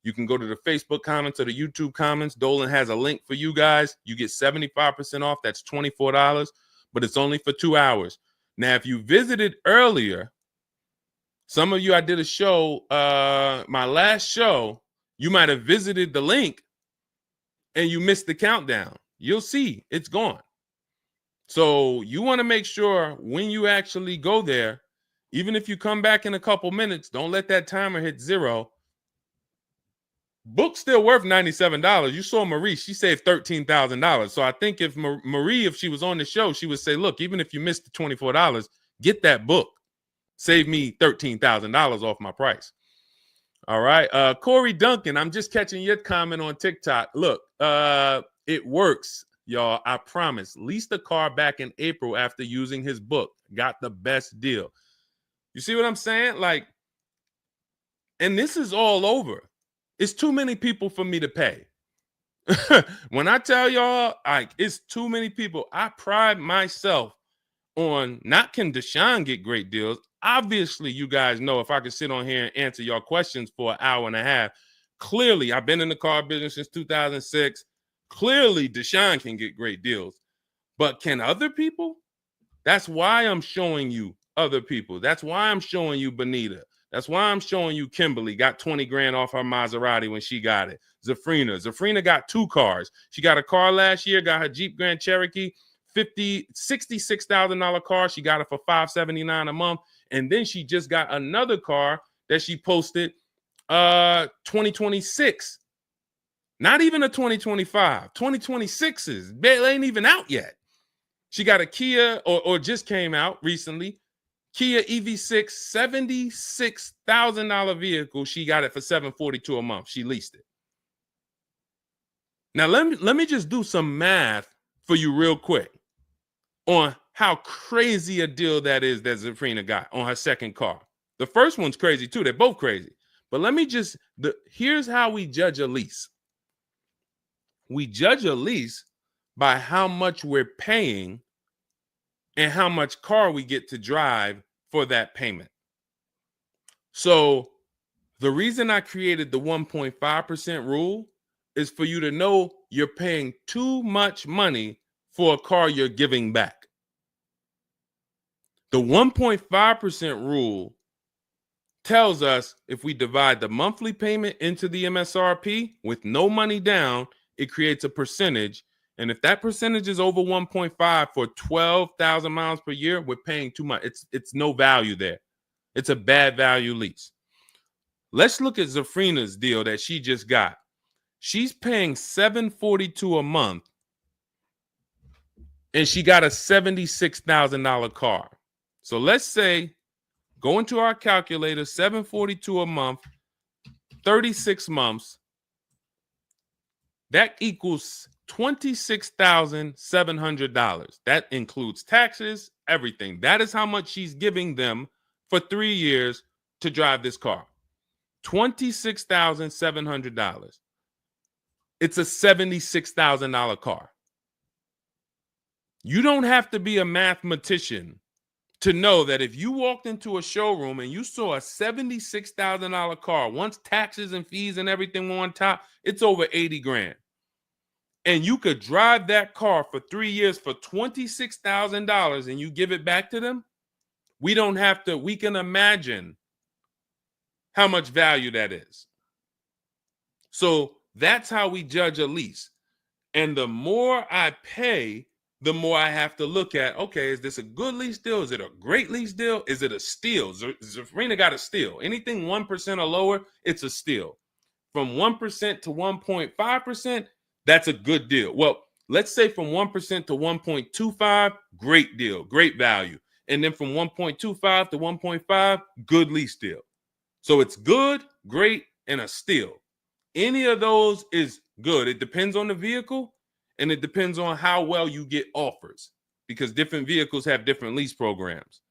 You can go to the Facebook comments or the YouTube comments. Dolan has a link for you guys. You get 75% off. That's $24, but it's only for 2 hours. Now, if you visited earlier, some of you, I did a show, my last show, you might have visited the link and you missed the countdown. You'll see it's gone. So you want to make sure when you actually go there, even if you come back in a couple minutes, don't let that timer hit 0. Book's still worth $97. You saw Marie, she saved $13,000. So I think if Marie, if she was on the show, she would say, look, even if you missed the $24, get that book. Save me $13,000 off my price. All right. Corey Duncan, I'm just catching your comment on TikTok. Look, it works, y'all. I promise. Leased a car back in April after using his book. Got the best deal. You see what I'm saying? Like, and this is all over. It's too many people for me to pay. When I tell y'all, like, it's too many people. I pride myself on not can Deshone get great deals. Obviously, you guys know if I could sit on here and answer your questions for an hour and a half. Clearly, I've been in the car business since 2006. Clearly, Deshone can get great deals. But can other people? That's why I'm showing you other people. That's why I'm showing you Benita. That's why I'm showing you Kimberly got 20 grand off her Maserati when she got it. Zafrina got 2 cars. She got a car last year, got her Jeep Grand Cherokee, $66,000 car. She got it for $579 a month. And then she just got another car that she posted 2026. Not even a 2025. 2026s. It ain't even out yet. She got a Kia or just came out recently. Kia EV6, $76,000 vehicle. She got it for $742 a month. She leased it. Now let me just do some math for you real quick on how crazy a deal that is that Zafrina got on her second car. The first one's crazy too. They're both crazy. But let me just, here's how we judge a lease. We judge a lease by how much we're paying and how much car we get to drive for that payment. So the reason I created the 1.5% rule is for you to know you're paying too much money for a car you're giving back. The 1.5% rule tells us if we divide the monthly payment into the MSRP with no money down, it creates a percentage. And if that percentage is over 1.5 for 12,000 miles per year, we're paying too much. It's no value there. It's a bad value lease. Let's look at Zafrina's deal that she just got. She's paying $742 a month, and she got a $76,000 car. So let's say, go into our calculator, $742 a month, 36 months. That equals $26,700. That includes taxes, everything. That is how much she's giving them for 3 years to drive this car. $26,700. It's a $76,000 car. You don't have to be a mathematician to know that if you walked into a showroom and you saw a $76,000 car, once taxes and fees and everything were on top, it's over 80 grand. And you could drive that car for 3 years for $26,000 and you give it back to them, we don't have to, we can imagine how much value that is. So that's how we judge a lease. And the more I pay, the more I have to look at, okay, is this a good lease deal? Is it a great lease deal? Is it a steal? Zafrina got a steal. Anything 1% or lower, it's a steal. From 1% to 1.5%, that's a good deal. Well, let's say from 1% to 1.25, great deal, great value. And then from 1.25 to 1.5, good lease deal. So it's good, great, and a steal. Any of those is good. It depends on the vehicle, and it depends on how well you get offers, because different vehicles have different lease programs.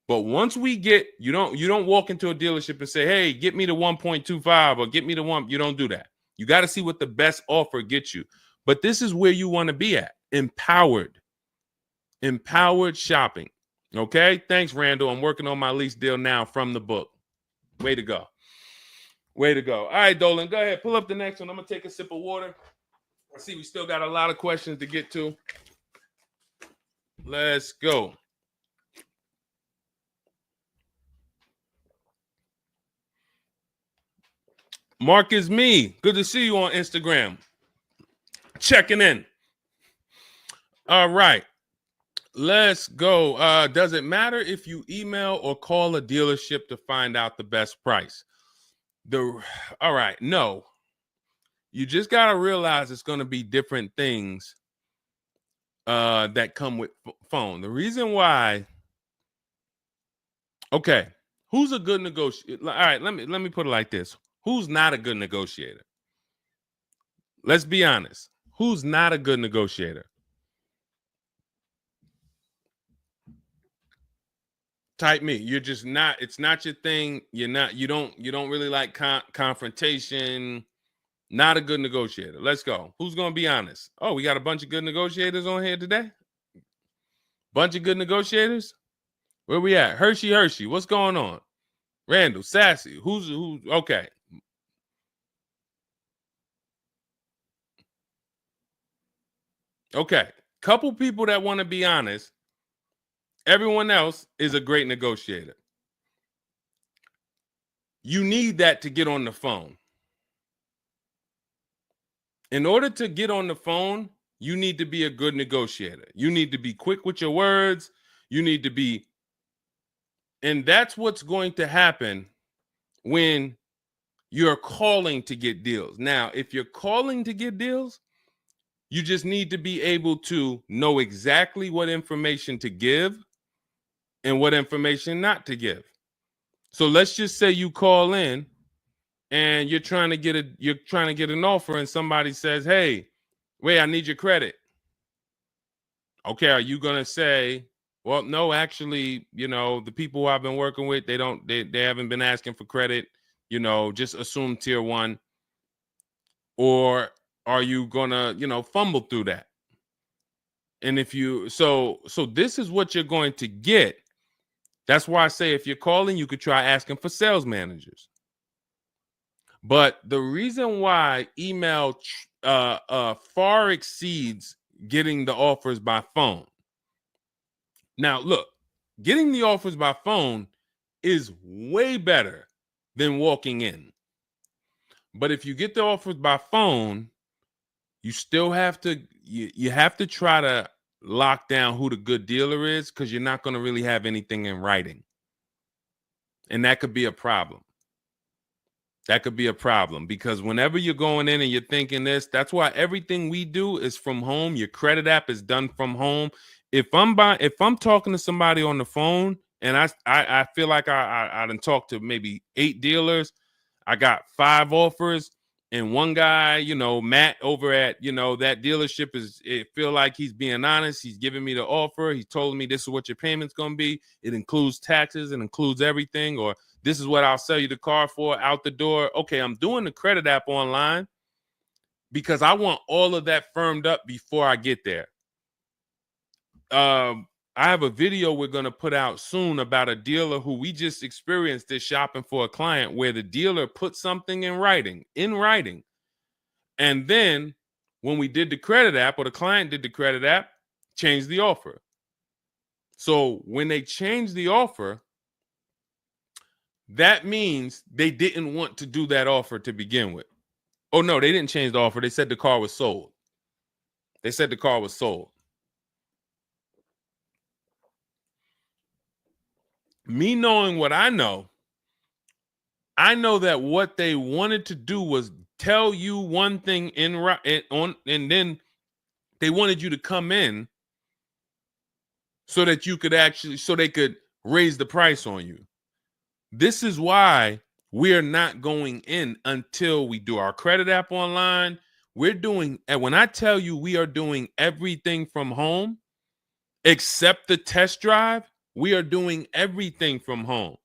But once we get, you don't walk into a dealership and say, hey, get me to 1.25 or get me to 1. You don't do that. You got to see what the best offer gets you. But this is where you want to be at. Empowered shopping. Okay. Thanks, Randall. I'm working on my lease deal now from the book. Way to go. Way to go. All right, Dolan, go ahead. Pull up the next one. I'm going to take a sip of water. I see we still got a lot of questions to get to. Let's go. Mark is me. Good to see you on Instagram. Checking in. All right. Let's go. Does it matter if you email or call a dealership to find out the best price? All right. No. You just got to realize it's going to be different things that come with phone. The reason why. Okay. Who's a good negotiator? All right. Let me put it like this. Who's not a good negotiator? Let's be honest. Who's not a good negotiator? Type me. You're just not. It's not your thing. You don't really like confrontation. Not a good negotiator. Let's go. Who's gonna be honest? Oh, we got a bunch of good negotiators on here today. Bunch of good negotiators. Where we at? Hershey. What's going on? Randall, Sassy. Who's okay? Okay. Couple people that want to be honest. Everyone else is a great negotiator. You need that to get on the phone. In order to get on the phone, you need to be a good negotiator. You need to be quick with your words. You need to be, and that's what's going to happen when you're calling to get deals. Now, if you're calling to get deals, you just need to be able to know exactly what information to give and what information not to give. So let's just say you call in and you're trying to get an offer, and somebody says, "Hey, wait, I need your credit." Okay, are you gonna say, "Well, no, actually, the people who I've been working with, they haven't been asking for credit. Just assume tier 1," or are you gonna, fumble through that? And if you so this is what you're going to get. That's why I say if you're calling, you could try asking for sales managers. But the reason why email far exceeds getting the offers by phone. Now, look, getting the offers by phone is way better than walking in. But if you get the offers by phone, you still have to you have to try to lock down who the good dealer is, because you're not going to really have anything in writing. And that could be a problem. That could be a problem, because whenever you're going in and you're thinking this, that's why everything we do is from home. Your credit app is done from home. If I'm talking to somebody on the phone and I feel like I done talked to maybe 8 dealers, I got 5 offers, and one guy, Matt over at, that dealership it feel like he's being honest. He's giving me the offer. He told me this is what your payment's going to be. It includes taxes. It includes everything. Or this is what I'll sell you the car for out the door. Okay, I'm doing the credit app online because I want all of that firmed up before I get there. I have a video we're going to put out soon about a dealer who we just experienced this shopping for a client, where the dealer put something in writing. And then when we did the credit app, or the client did the credit app, changed the offer. So when they changed the offer, that means they didn't want to do that offer to begin with. Oh, no, they didn't change the offer. They said the car was sold. Me knowing what I know that what they wanted to do was tell you one thing and then they wanted you to come in so that you could so they could raise the price on you. This is why we're not going in until we do our credit app online. And when I tell you we are doing everything from home, except the test drive, we are doing everything from home.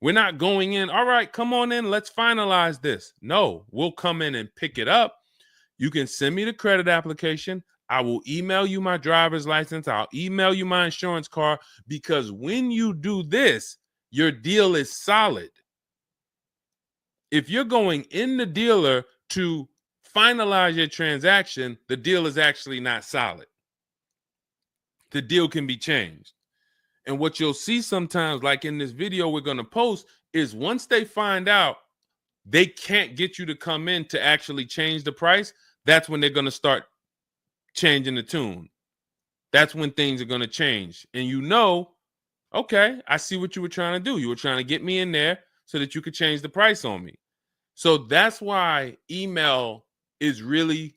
We're not going in, all right, come on in, let's finalize this. No, we'll come in and pick it up. You can send me the credit application. I will email you my driver's license. I'll email you my insurance card, because when you do this, your deal is solid. If you're going in the dealer to finalize your transaction, the deal is actually not solid. The deal can be changed. And what you'll see sometimes, like in this video we're going to post, is once they find out they can't get you to come in to actually change the price, that's when they're going to start changing the tune. That's when things are going to change. And you know, okay, I see what you were trying to do. You were trying to get me in there so that you could change the price on me. So that's why email is really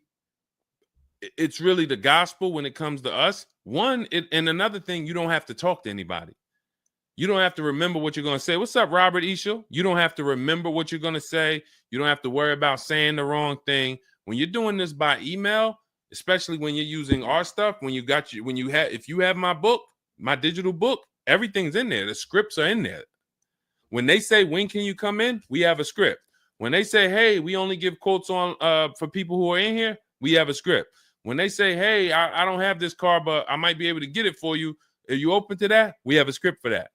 the gospel when it comes to us. And another thing, you don't have to talk to anybody. You don't have to remember what you're going to say. What's up, Robert Ishel? You don't have to remember what you're going to say. You don't have to worry about saying the wrong thing. When you're doing this by email, especially when you're using our stuff, if you have my book, my digital book, everything's in there. The scripts are in there. When they say, when can you come in? We have a script. When they say, hey, we only give quotes on for people who are in here, we have a script. When they say, hey, I don't have this car, but I might be able to get it for you. Are you open to that? We have a script for that.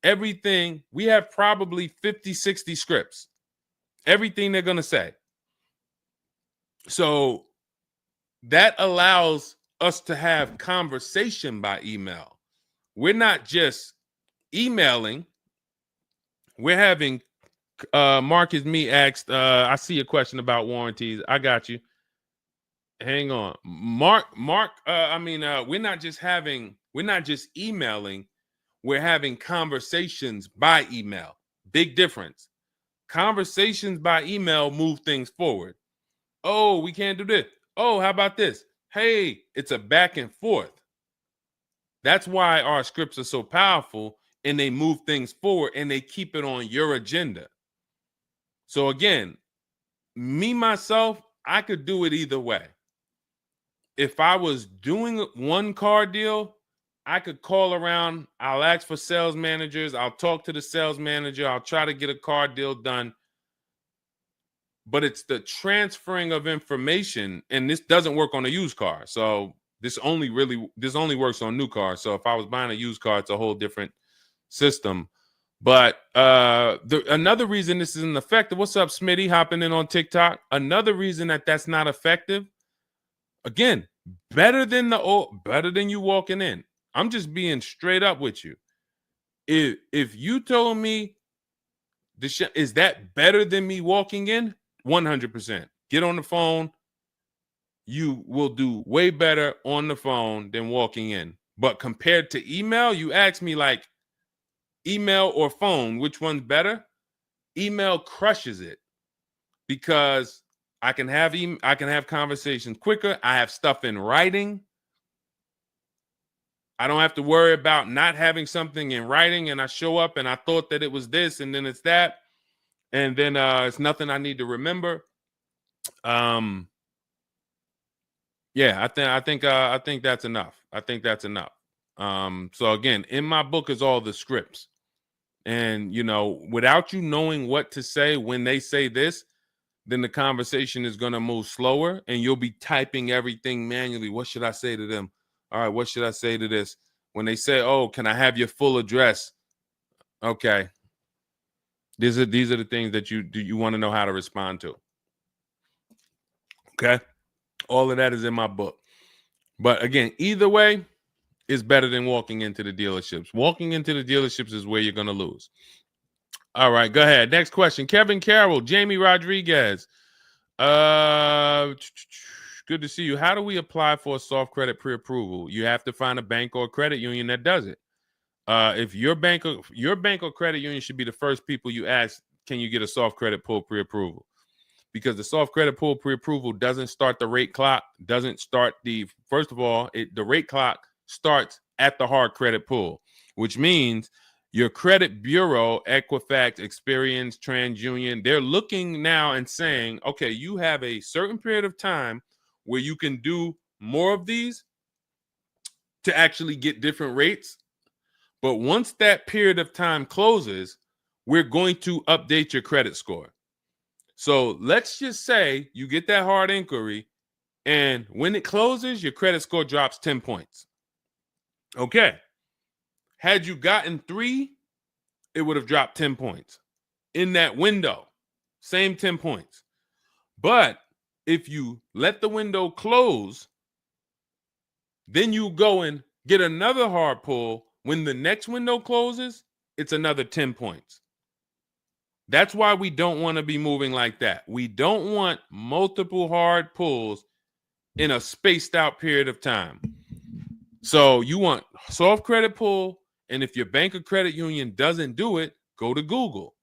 Everything, we have probably 50, 60 scripts. Everything they're going to say. So that allows us to have conversation by email. We're not just emailing. We're having, Marcus Me asked, I see a question about warranties. I got you. Hang on. Mark, we're not just emailing. We're having conversations by email. Big difference. Conversations by email move things forward. Oh, we can't do this. Oh, how about this? Hey, it's a back and forth. That's why our scripts are so powerful, and they move things forward and they keep it on your agenda. So again, me, myself, I could do it either way. If I was doing one car deal, I could call around. I'll ask for sales managers. I'll talk to the sales manager. I'll try to get a car deal done. But it's the transferring of information, and this doesn't work on a used car. So this only works on new cars. So if I was buying a used car, it's a whole different system. But another reason this isn't effective. What's up, Smitty? Hopping in on TikTok. Another reason that's not effective. Again, better than you walking in. I'm just being straight up with you. If you told me is that better than me walking in? 100%. Get on the phone. You will do way better on the phone than walking in. But compared to email, you ask me like email or phone, which one's better? Email crushes it because I can have conversations quicker. I have stuff in writing. I don't have to worry about not having something in writing, and I show up and I thought that it was this and then it's that, and then it's nothing I need to remember. Yeah, I think that's enough. I think that's enough. So again, in my book is all the scripts. And without you knowing what to say when they say this, then the conversation is going to move slower and you'll be typing everything manually. What should I say to them? All right, what should I say to this? When they say, "Oh, can I have your full address?" Okay. These are the things that you want to know how to respond to. Okay? All of that is in my book. But again, either way is better than walking into the dealerships. Walking into the dealerships is where you're going to lose. All right, go ahead. Next question. Kevin Carroll, Jamie Rodriguez. Good to see you. How do we apply for a soft credit pre-approval? You have to find a bank or a credit union that does it. If your bank or credit union should be the first people you ask, can you get a soft credit pull pre-approval? Because the soft credit pull pre-approval doesn't start the rate clock, doesn't start first of all, the rate clock starts at the hard credit pull, which means your credit bureau, Equifax, Experian, TransUnion, they're looking now and saying, okay, you have a certain period of time where you can do more of these to actually get different rates. But once that period of time closes, we're going to update your credit score. So let's just say you get that hard inquiry, and when it closes, your credit score drops 10 points. Okay. Had you gotten 3, it would have dropped 10 points. In that window, same 10 points. But if you let the window close, then you go and get another hard pull. When the next window closes, it's another 10 points. That's why we don't want to be moving like that. We don't want multiple hard pulls in a spaced out period of time. So you want soft credit pull, and if your bank or credit union doesn't do it, go to Google.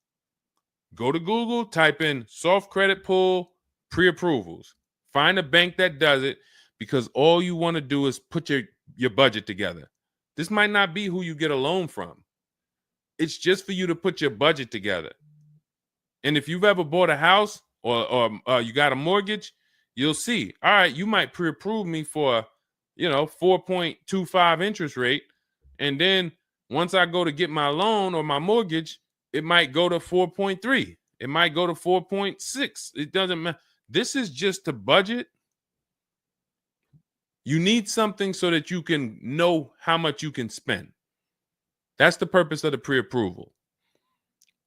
Go to Google, type in soft credit pull pre-approvals. Find a bank that does it, because all you want to do is put your budget together. This might not be who you get a loan from. It's just for you to put your budget together. And if you've ever bought a house or you got a mortgage, you'll see, all right, you might pre-approve me for, 4.25 interest rate. And then once I go to get my loan or my mortgage, it might go to 4.3. It might go to 4.6. It doesn't matter. This is just to budget. You need something so that you can know how much you can spend. That's the purpose of the pre-approval.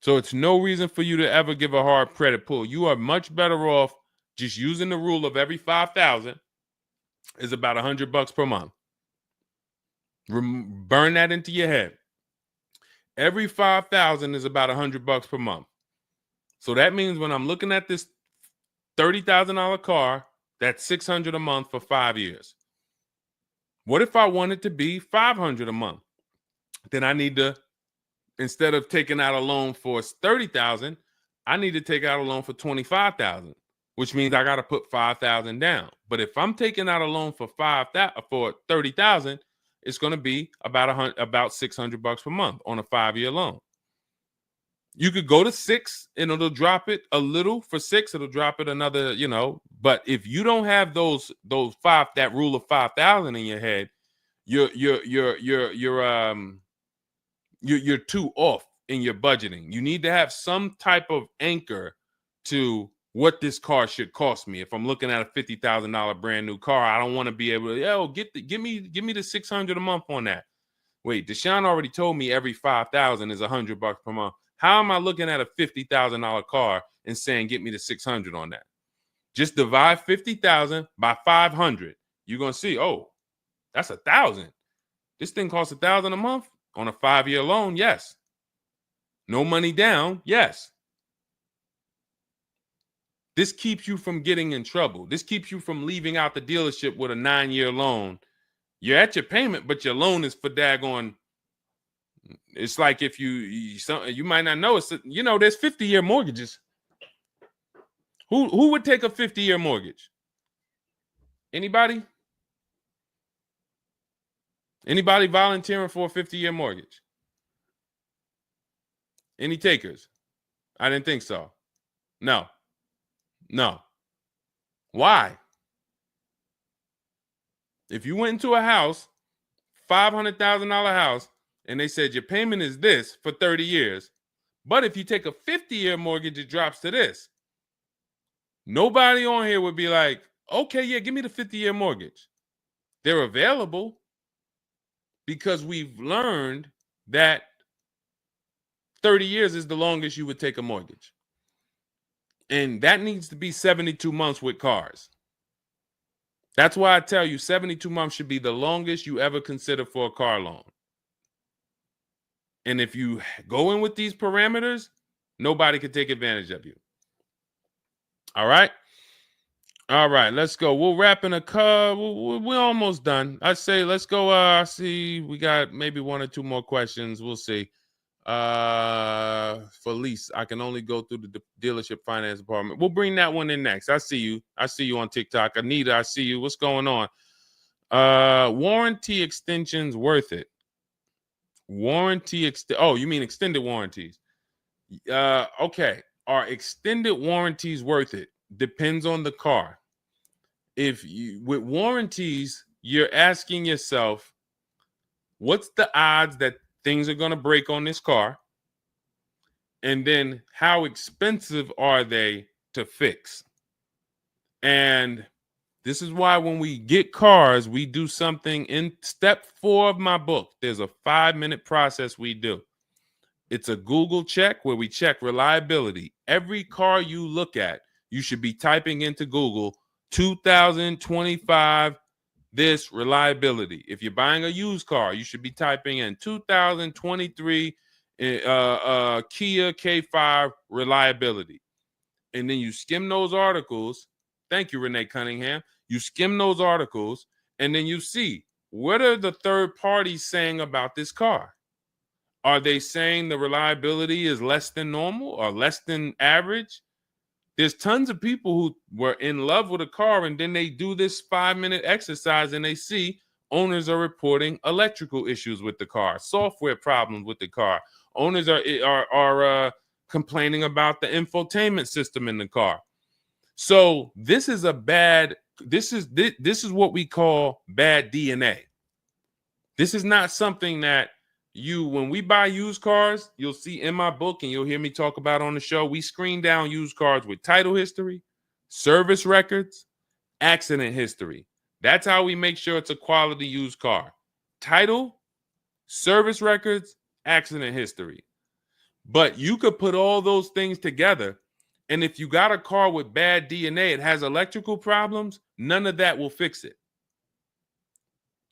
So it's no reason for you to ever give a hard credit pull. You are much better off just using the rule of every 5,000 is about $100 per month. Burn that into your head. Every 5,000 is about $100 per month. So that means when I'm looking at this $30,000 car, that's $600 a month for 5 years. What if I want it to be $500 a month? Then I need to, instead of taking out a loan for $30,000, I need to take out a loan for $25,000, which means I got to put $5,000 down. But if I'm taking out a loan for $30,000, it's going to be about $600 per month on a 5-year loan. You could go to 6 and it'll drop it a little. For 6, it'll drop it another, But if you don't have that rule of 5,000 in your head, you're too off in your budgeting. You need to have some type of anchor to what this car should cost me. If I'm looking at a $50,000 brand new car, I don't want to be able to, give me the $600 a month on that. Wait, Deshone already told me every 5,000 is $100 per month. How am I looking at a $50,000 car and saying get me the 600 on that? Just divide 50,000 by 500. You're gonna see, oh, that's 1,000. This thing costs 1,000 a month on a 5-year loan. Yes. No money down. Yes. This keeps you from getting in trouble. This keeps you from leaving out the dealership with a 9-year loan. You're at your payment, but your loan is for daggone. It's like if you might not know, it's there's 50-year mortgages. Who would take a 50-year mortgage? Anybody? Anybody volunteering for a 50-year mortgage? Any takers? I didn't think so. No. Why? If you went into a house, $500,000 house, and they said your payment is this for 30 years, but if you take a 50-year mortgage, it drops to this. Nobody on here would be like, okay, yeah, give me the 50-year mortgage. They're available because we've learned that 30 years is the longest you would take a mortgage. And that needs to be 72 months with cars. That's why I tell you 72 months should be the longest you ever consider for a car loan. And if you go in with these parameters, nobody can take advantage of you. All right. All right, let's go. We'll wrap in a car. We're almost done. I say let's go. I see we got maybe one or two more questions. We'll see. For lease, I can only go through the dealership finance department. We'll bring that one in next. I see you. I see you on TikTok. Anita, I see you. What's going on? Warranty extensions worth it? Oh, you mean extended warranties? Okay. Are extended warranties worth it? Depends on the car. If you with warranties, you're asking yourself, what's the odds that things are going to break on this car? And then how expensive are they to fix? And this is why when we get cars, we do something in step 4 of my book. There's a 5-minute process we do. It's a Google check where we check reliability. Every car you look at, you should be typing into Google 2025 this reliability. If you're buying a used car, you should be typing in 2023 Kia K5 reliability. And then you skim those articles. Thank you, Renee Cunningham. You skim those articles, and then you see, what are the third parties saying about this car? Are they saying the reliability is less than normal or less than average? There's tons of people who were in love with a car, and then they do this 5-minute exercise and they see owners are reporting electrical issues with the car, software problems with the car. Owners are complaining about the infotainment system in the car. So this is what we call bad DNA. This is not something that when we buy used cars, you'll see in my book and you'll hear me talk about on the show. We screen down used cars with title history, service records, accident history. That's how we make sure it's a quality used car. Title, service records, accident history. But you could put all those things together, and if you got a car with bad DNA, it has electrical problems, none of that will fix it.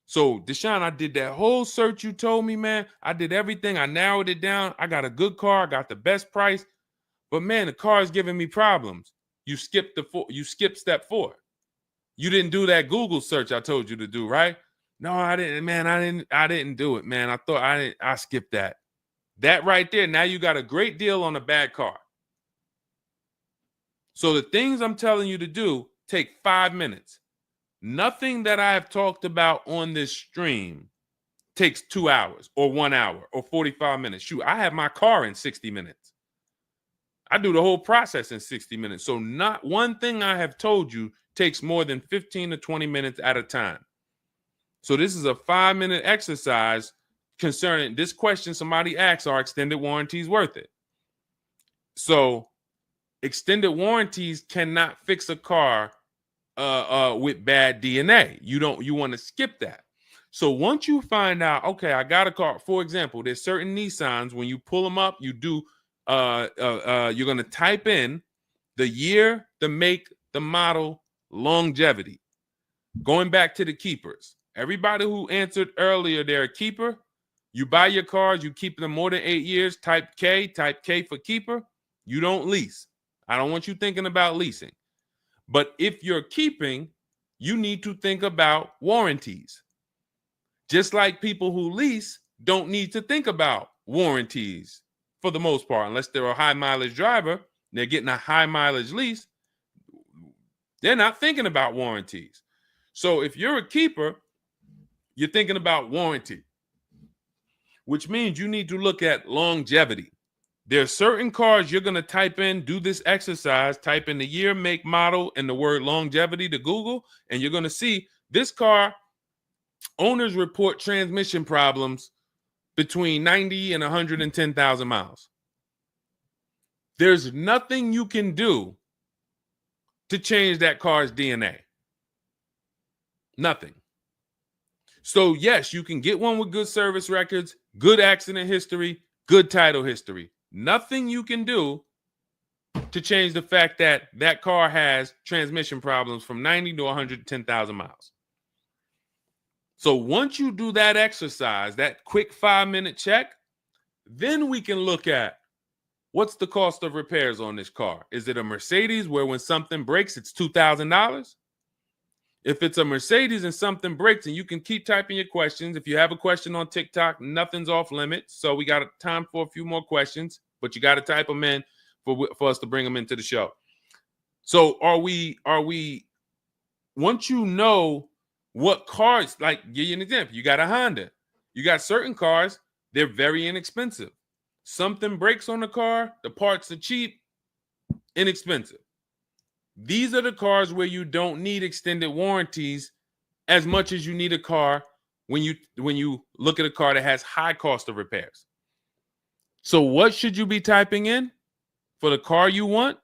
So, Deshone, I did that whole search you told me, man. I did everything. I narrowed it down. I got a good car. I got the best price. But, man, the car is giving me problems. You skipped step 4. You didn't do that Google search I told you to do, right? No, I didn't, man. I didn't do it, man. I skipped that. That right there, now you got a great deal on a bad car. So the things I'm telling you to do take 5 minutes. Nothing that I have talked about on this stream takes 2 hours or 1 hour or 45 minutes. Shoot, I have my car in 60 minutes. I do the whole process in 60 minutes. So not one thing I have told you takes more than 15 to 20 minutes at a time. So this is a 5-minute exercise concerning this question somebody asks, are extended warranties worth it? So extended warranties cannot fix a car with bad DNA. You want to skip that. So once you find out, okay, I got a car. For example, there's certain Nissans, when you pull them up, you do you're going to type in the year, the make, the model, longevity. Going back to the keepers. Everybody who answered earlier, they're a keeper. You buy your cars, you keep them more than 8 years, type K for keeper. You don't lease. I don't want you thinking about leasing. But if you're keeping, you need to think about warranties. Just like people who lease don't need to think about warranties for the most part, unless they're a high mileage driver, they're getting a high mileage lease, they're not thinking about warranties. So if you're a keeper, you're thinking about warranty, which means you need to look at longevity. There are certain cars you're going to type in, do this exercise, type in the year, make, model, and the word longevity to Google, and you're going to see this car, owners report transmission problems between 90 and 110,000 miles. There's nothing you can do to change that car's DNA. Nothing. So yes, you can get one with good service records, good accident history, good title history. Nothing you can do to change the fact that that car has transmission problems from 90 to 110,000 miles. So once you do that exercise, that quick 5-minute check, then we can look at what's the cost of repairs on this car? Is it a Mercedes where when something breaks, it's $2,000? If it's a Mercedes and something breaks, and you can keep typing your questions. If you have a question on TikTok, nothing's off limits. So we got time for a few more questions, but you got to type them in for us to bring them into the show. So are we, once you know what cars, like give you an example, you got a Honda, you got certain cars, they're very inexpensive. Something breaks on the car, the parts are cheap, inexpensive. These are the cars where you don't need extended warranties as much as you need a car when you look at a car that has high cost of repairs. So what should you be typing in for the car you want?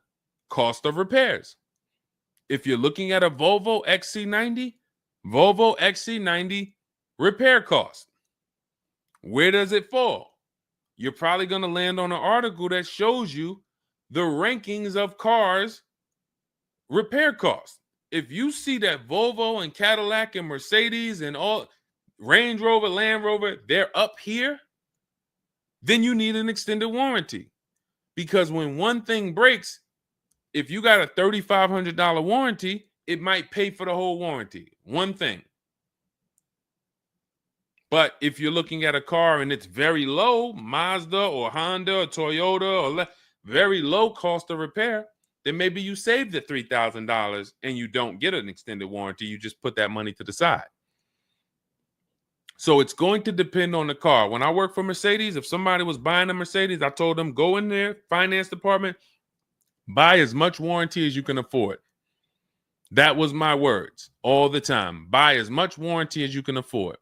Cost of repairs. If you're looking at a Volvo XC90, Volvo XC90 repair cost. Where does it fall? You're probably going to land on an article that shows you the rankings of cars repair costs. If you see that Volvo and Cadillac and Mercedes and all Range Rover, Land Rover, they're up here, then you need an extended warranty. Because when one thing breaks, if you got a $3,500 warranty, it might pay for the whole warranty. One thing. But if you're looking at a car and it's very low, Mazda or Honda or Toyota or very low cost of repair, then maybe you save the $3,000 and you don't get an extended warranty. You just put that money to the side. So it's going to depend on the car. When I worked for Mercedes, if somebody was buying a Mercedes, I told them, go in there, finance department, buy as much warranty as you can afford. That was my words all the time. Buy as much warranty as you can afford.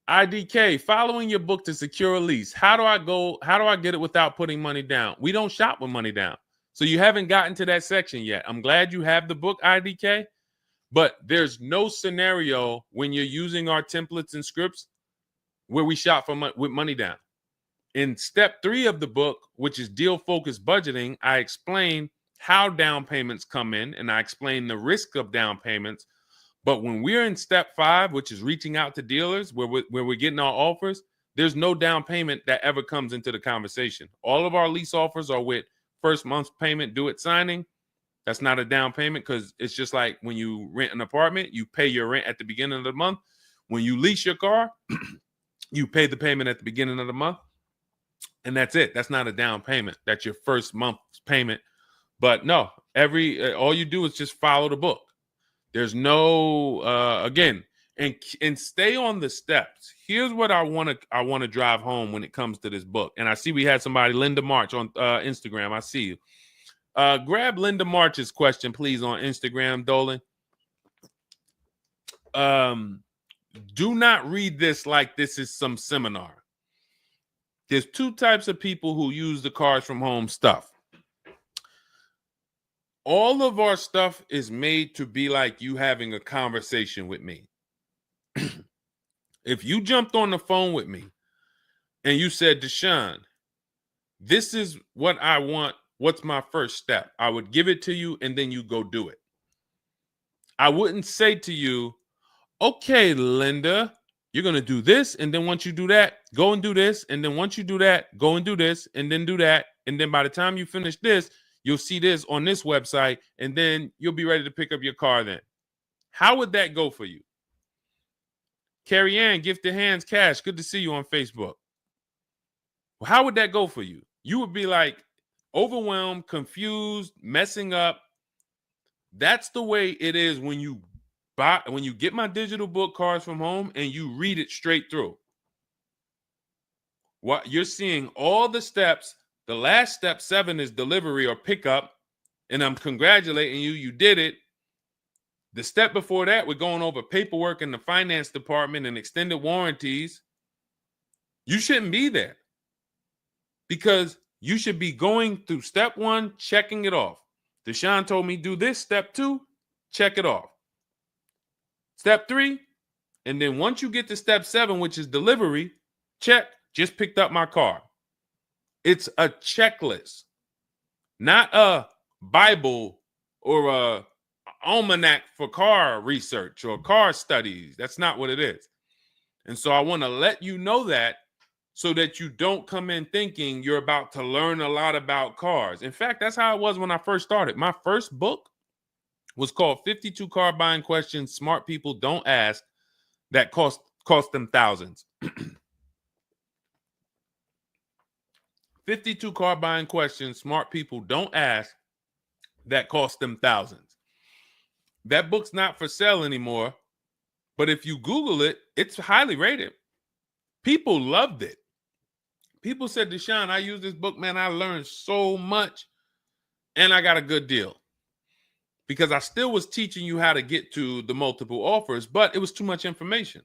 IDK, following your book to secure a lease. How do I get it without putting money down? We don't shop with money down. So you haven't gotten to that section yet. I'm glad you have the book, IDK, but there's no scenario when you're using our templates and scripts where we shop with money down. In step 3 of the book, which is deal focused budgeting, I explain how down payments come in and I explain the risk of down payments. But when we're in step 5, which is reaching out to dealers where we're getting our offers, there's no down payment that ever comes into the conversation. All of our lease offers are with first month's payment due at signing. That's not a down payment because it's just like when you rent an apartment, you pay your rent at the beginning of the month. When you lease your car, you pay the payment at the beginning of the month. And that's it. That's not a down payment. That's your first month's payment. But no, all you do is just follow the book. There's no again, and stay on the steps. Here's what I want to drive home when it comes to this book. And I see we had somebody, Linda March, on Instagram. I see you. Grab Linda March's question, please, on Instagram, Dolan. Do not read this like this is some seminar. There's 2 types of people who use the Cars from Home stuff. All of our stuff is made to be like you having a conversation with me. If you jumped on the phone with me and you said, Deshone, this is what I want. What's my first step? I would give it to you and then you go do it. I wouldn't say to you, okay, Linda, you're going to do this. And then once you do that, go and do this. And then once you do that, go and do this and then do that. And then by the time you finish this, you'll see this on this website, and then you'll be ready to pick up your car then. How would that go for you? Carrie Ann, Gifted Hands Cash, good to see you on Facebook. Well, how would that go for you? You would be like overwhelmed, confused, messing up. That's the way it is when you get my digital book, Cars from Home, and you read it straight through. What you're seeing all the steps. The last step 7 is delivery or pickup, and I'm congratulating you. You did it. The step before that, we're going over paperwork in the finance department and extended warranties. You shouldn't be there because you should be going through step 1, checking it off. Deshone told me do this. Step 2, check it off. Step 3, and then once you get to step 7, which is delivery, check, just picked up my car. It's a checklist, not a Bible or a almanac for car research or car studies. That's not what it is. And so I want to let you know that so that you don't come in thinking you're about to learn a lot about cars. In fact, that's how it was when I first started. My first book was called 52 Car Buying Questions Smart People Don't Ask that cost them thousands. 52 car buying questions smart people don't ask that cost them thousands. That book's not for sale anymore, but if you Google it, it's highly rated. People loved it. People said, Deshone, I use this book, man. I learned so much and I got a good deal. Because I still was teaching you how to get to the multiple offers, but it was too much information.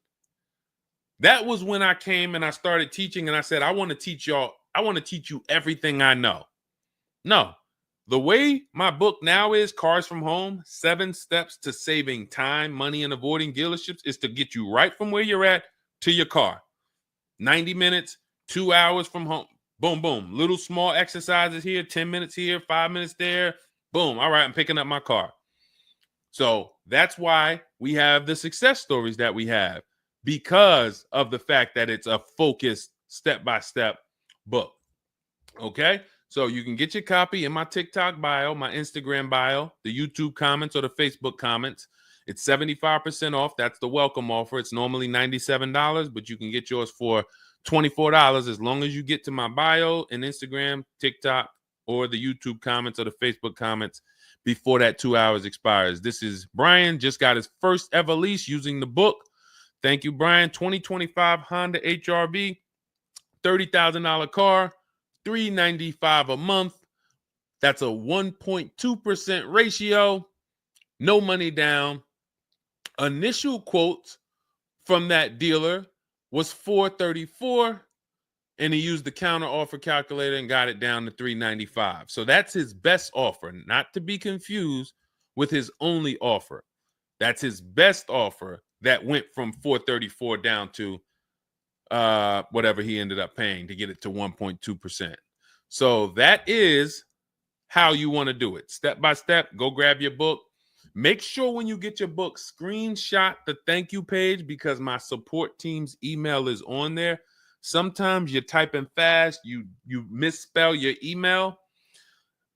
That was when I came and I started teaching and I said, I want to teach you everything I know. No, the way my book now is, Cars from Home, 7 Steps to Saving Time, Money, and Avoiding Dealerships, is to get you right from where you're at to your car. 90 minutes, 2 hours from home. Boom, boom. Little small exercises here, 10 minutes here, 5 minutes there. Boom. All right, I'm picking up my car. So that's why we have the success stories that we have, because of the fact that it's a focused step-by-step book. Okay? So you can get your copy in my TikTok bio, my Instagram bio, the YouTube comments, or the Facebook comments. It's 75% off. That's the welcome offer. It's normally $97, but you can get yours for $24 as long as you get to my bio and Instagram, TikTok, or the YouTube comments or the Facebook comments before that 2 hours expires. This is Brian, just got his first ever lease using the book. Thank you, Brian. 2025 Honda HRV, $30,000 car, $395 a month. That's a 1.2% ratio. No money down. Initial quotes from that dealer was $434, and he used the counter offer calculator and got it down to $395. So that's his best offer, not to be confused with his only offer. That's his best offer that went from $434 down to whatever he ended up paying to get it to 1.2%. So that is how you want to do it. Step by step, go grab your book. Make sure when you get your book, screenshot the thank you page, because my support team's email is on there. Sometimes you're typing fast, you misspell your email,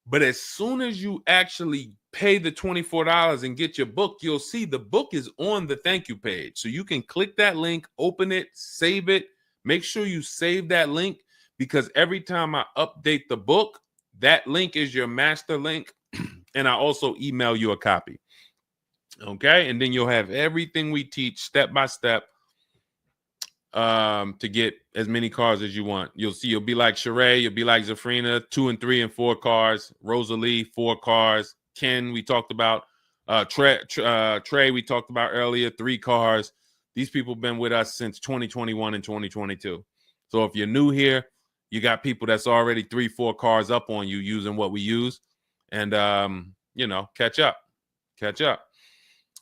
but as soon as you actually pay the $24 and get your book, you'll see the book is on the thank you page. So you can click that link, open it, save it. Make sure you save that link, because every time I update the book, that link is your master link, and I also email you a copy. Okay, and then you'll have everything we teach step by step to get as many cars as you want. You'll see, you'll be like Sheree, you'll be like Zafrina, 2 and 3 and 4 cars. Rosalie, 4 cars. Ken, we talked about. Trey, we talked about earlier, 3 cars. These people have been with us since 2021 and 2022. So if you're new here, you got people that's already 3, 4 cars up on you using what we use. And, catch up.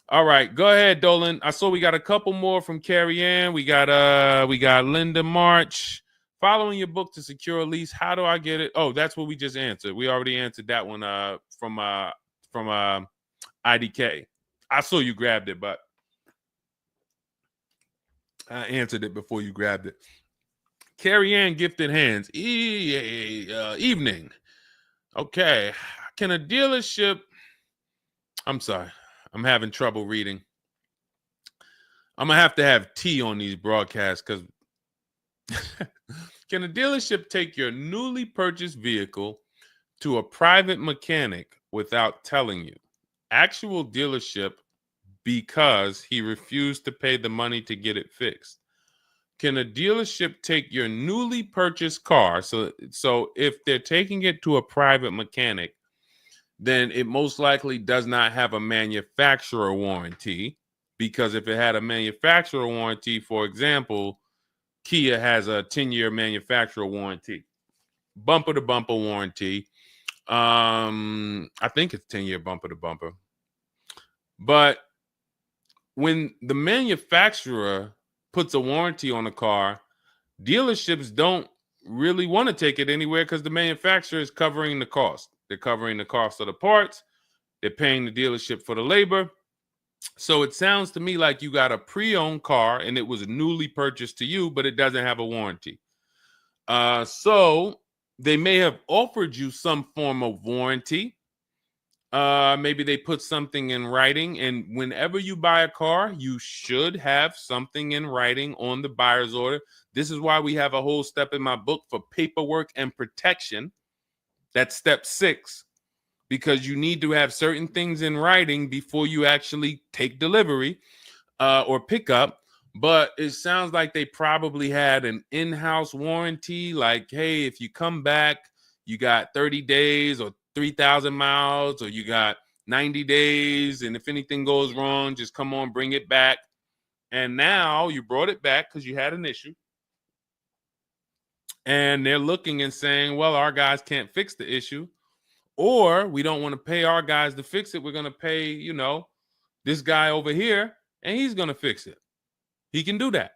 All right, go ahead, Dolan. I saw we got a couple more from Carrie Ann. We got Linda March. Following your book to secure a lease, how do I get it? Oh, that's what we just answered. We already answered that one from IDK. I saw you grabbed it, but I answered it before you grabbed it. Carrie Ann Gifted Hands. Evening. Okay. Can a dealership... I'm sorry. I'm having trouble reading. I'm going to have tea on these broadcasts, because can a dealership take your newly purchased vehicle to a private mechanic without telling you? Actual dealership, because he refused to pay the money to get it fixed. Can a dealership take your newly purchased car? So if they're taking it to a private mechanic, then it most likely does not have a manufacturer warranty, because if it had a manufacturer warranty, for example, Kia has a 10-year manufacturer warranty, bumper to bumper warranty. I think it's 10-year bumper to bumper. But when the manufacturer puts a warranty on a car, dealerships don't really want to take it anywhere, because the manufacturer is covering the cost. They're covering the cost of the parts. They're paying the dealership for the labor. So it sounds to me like you got a pre-owned car and it was newly purchased to you, but it doesn't have a warranty. So they may have offered you some form of warranty. Maybe they put something in writing, and whenever you buy a car, you should have something in writing on the buyer's order. This is why we have a whole step in my book for paperwork and protection. That's step 6, because you need to have certain things in writing before you actually take delivery or pick up. But it sounds like they probably had an in-house warranty, like, hey, if you come back, you got 30 days or 3,000 miles, or you got 90 days, and if anything goes wrong, just come on, bring it back. And now you brought it back because you had an issue, and they're looking and saying, well, our guys can't fix the issue, or we don't want to pay our guys to fix it. We're going to pay, this guy over here, and he's going to fix it. He can do that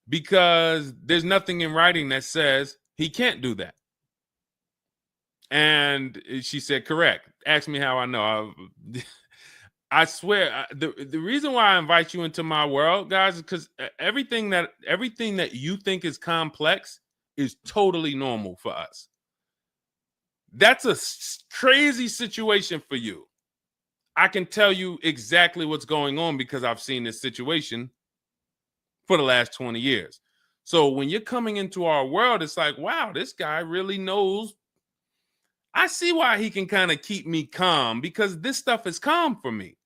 because there's nothing in writing that says he can't do that. And she said, correct. Ask me how I know. I swear, the reason why I invite you into my world, guys, is because everything that you think is complex is totally normal for us. That's a crazy situation for you. I can tell you exactly what's going on because I've seen this situation for the last 20 years. So when you're coming into our world, it's like, wow, this guy really knows. I see why he can kind of keep me calm, because this stuff is calm for me.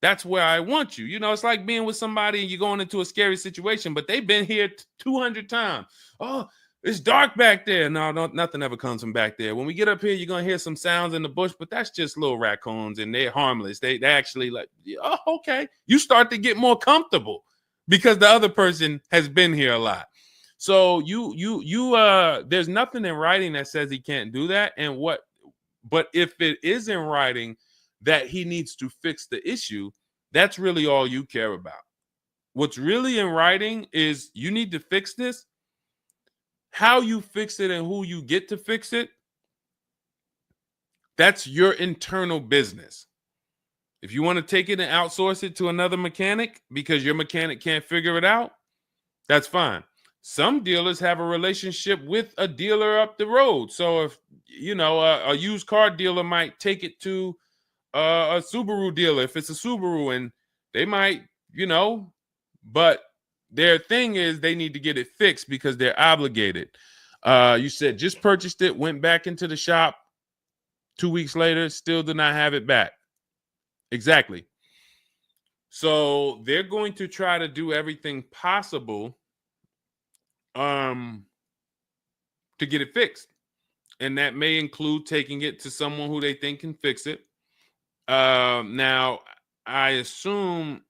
That's where I want you. It's like being with somebody and you're going into a scary situation, but they've been here 200 times. Oh, it's dark back there. No, nothing ever comes from back there. When we get up here, you're going to hear some sounds in the bush, but that's just little raccoons and they're harmless. They actually like, oh, okay. You start to get more comfortable because the other person has been here a lot. So there's nothing in writing that says he can't do that. But if it is in writing that he needs to fix the issue, that's really all you care about. What's really in writing is you need to fix this. How you fix it and who you get to fix it, that's your internal business. If you want to take it and outsource it to another mechanic because your mechanic can't figure it out, that's fine. Some dealers have a relationship with a dealer up the road. So if, a used car dealer might take it to a Subaru dealer if it's a Subaru, and they might, but their thing is they need to get it fixed because they're obligated. You said just purchased it, went back into the shop 2 weeks later, still did not have it back. Exactly. So they're going to try to do everything possible to get it fixed. And that may include taking it to someone who they think can fix it. Now, I assume,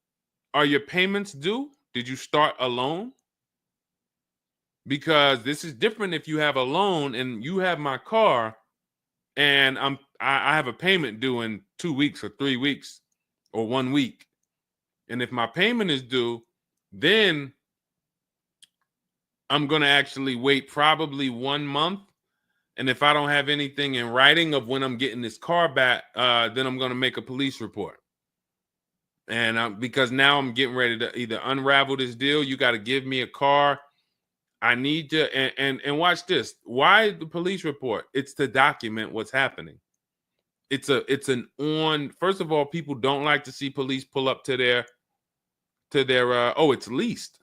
are your payments due? Did you start a loan? Because this is different if you have a loan and you have my car and I have a payment due in 2 weeks or 3 weeks or 1 week. And if my payment is due, then I'm going to actually wait probably 1 month. And if I don't have anything in writing of when I'm getting this car back, then I'm going to make a police report. And because now I'm getting ready to either unravel this deal, you got to give me a car. I need to, and watch this. Why the police report? It's to document what's happening. First of all, people don't like to see police pull up to their, it's leased.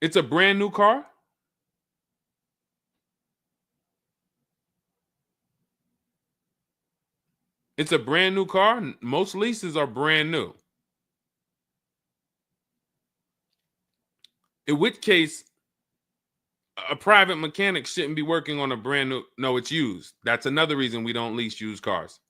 It's a brand new car. It's a brand new car. Most leases are brand new. In which case, a private mechanic shouldn't be working on a brand new. No, it's used. That's another reason we don't lease used cars.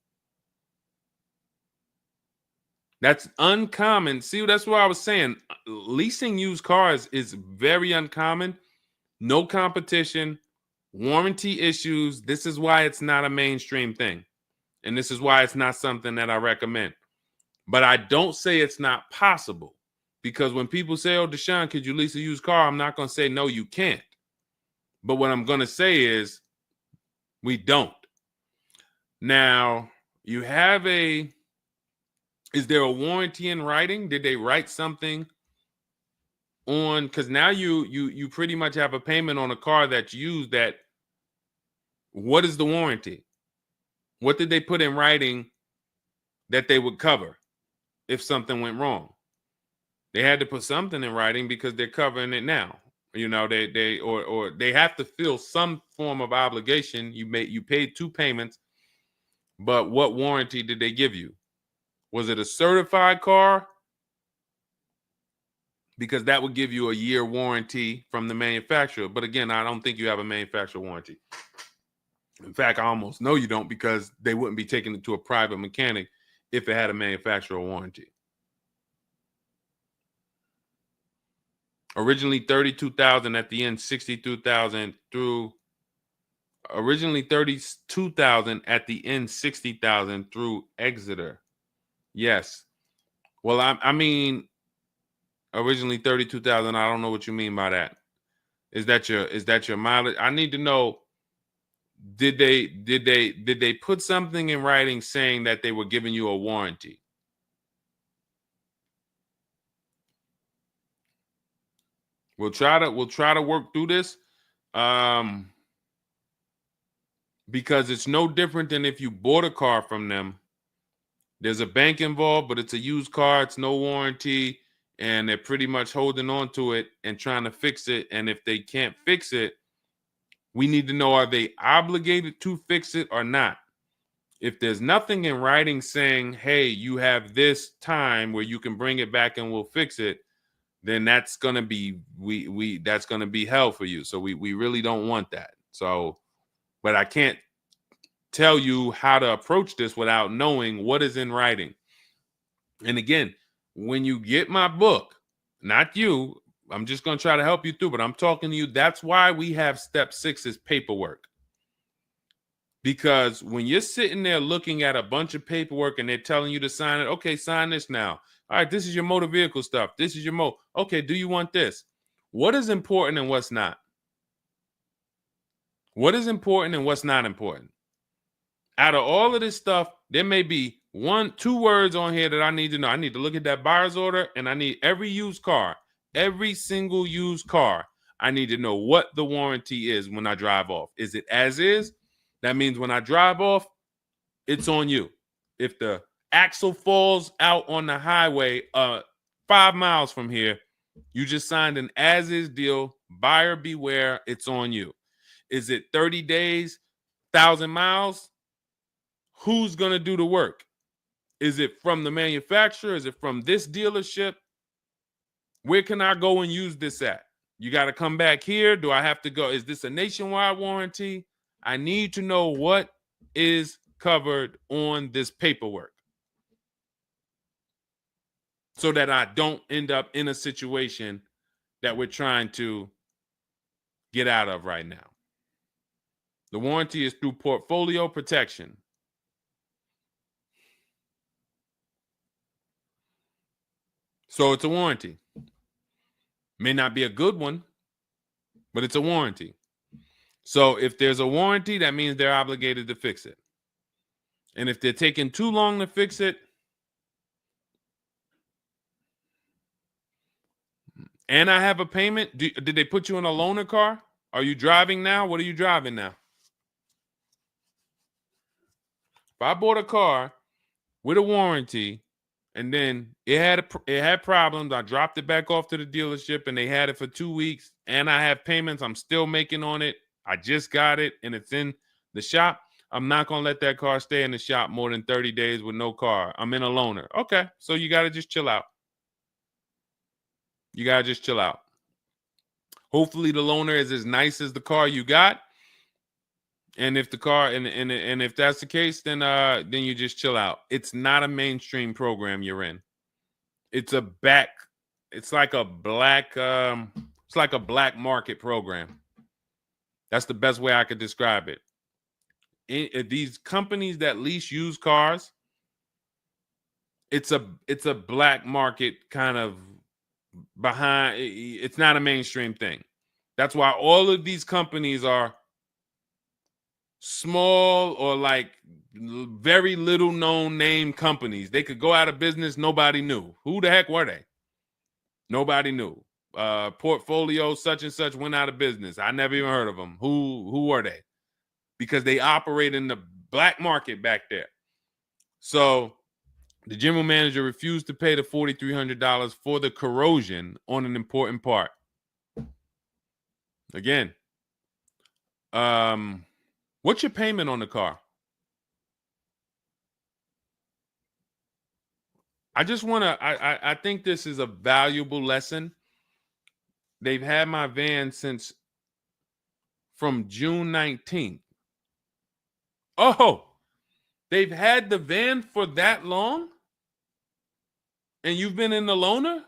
That's uncommon. See, that's what I was saying. Leasing used cars is very uncommon. No competition, warranty issues. This is why it's not a mainstream thing. And this is why it's not something that I recommend. But I don't say it's not possible. Because when people say, oh, Deshone, could you lease a used car? I'm not going to say, no, you can't. But what I'm going to say is we don't. Now, you have is there a warranty in writing? Did they write something on, because now you pretty much have a payment on a car that's used. That what is the warranty? What did they put in writing that they would cover if something went wrong? They had to put something in writing because they're covering it now. You know, or they have to fill some form of obligation. You paid 2 payments, but what warranty did they give you? Was it a certified car? Because that would give you a year warranty from the manufacturer. But again, I don't think you have a manufacturer warranty. In fact, I almost know you don't, because they wouldn't be taking it to a private mechanic if it had a manufacturer warranty. Originally 32,000, at the end 62,000 through. Originally 32,000, at the end 60,000 through Exeter. Yes. Well, I mean, originally 32,000. I don't know what you mean by that. Is that your mileage? I need to know. Did they put something in writing saying that they were giving you a warranty? We'll try to work through this, because it's no different than if you bought a car from them. There's a bank involved, but it's a used car. It's no warranty, and they're pretty much holding on to it and trying to fix it. And if they can't fix it, we need to know, are they obligated to fix it or not? If there's nothing in writing saying, hey, you have this time where you can bring it back and we'll fix it, then that's gonna be that's gonna be hell for you. So we really don't want that. So, but I can't tell you how to approach this without knowing what is in writing. And again, when you get my book, not you, I'm just gonna try to help you through, but I'm talking to you. That's why we have step 6 is paperwork. Because when you're sitting there looking at a bunch of paperwork and they're telling you to sign it, okay, sign this now. All right, this is your motor vehicle stuff. This is your okay, do you want this? What is important and what's not? What is important and what's not important? Out of all of this stuff, there may be 1-2 words on here that I need to know. I need to look at that buyer's order, and I need every used car, every single used car. I need to know what the warranty is when I drive off. Is it as is? That means when I drive off, it's on you. If the axle falls out on the highway 5 miles from here, you just signed an as-is deal. Buyer beware, it's on you. Is it 30 days, 1,000 miles? Who's going to do the work? Is it from the manufacturer? Is it from this dealership? Where can I go and use this at? You got to come back here. Do I have to go? Is this a nationwide warranty? I need to know what is covered on this paperwork so that I don't end up in a situation that we're trying to get out of right now. The warranty is through portfolio protection. So it's a warranty. May not be a good one, but it's a warranty. So if there's a warranty, that means they're obligated to fix it. And if they're taking too long to fix it, and I have a payment, did they put you in a loaner car? Are you driving now? What are you driving now? If I bought a car with a warranty and then it had problems, I dropped it back off to the dealership and they had it for 2 weeks, and I have payments I'm still making on it, I just got it and it's in the shop, I'm not going to let that car stay in the shop more than 30 days with no car. I'm in a loaner. Okay, so you got to just chill out. You got to just chill out. Hopefully the loaner is as nice as the car you got. And if the car and if that's the case, then you just chill out. It's not a mainstream program you're in. It's like a black market program. That's the best way I could describe it. These companies that lease used cars, it's a black market kind of behind. It's not a mainstream thing. That's why all of these companies are small or like very little known name companies. They could go out of business. Nobody knew. Who the heck were they? Nobody knew. portfolio such and such went out of business. I never even heard of them. Who are they? Because they operate in the black market back there. So the general manager refused to pay the $4,300 for the corrosion on an important part. Again, what's your payment on the car? I just want to, I think this is a valuable lesson. They've had my van since from June 19th. Oh, they've had the van for that long? And you've been in the loaner?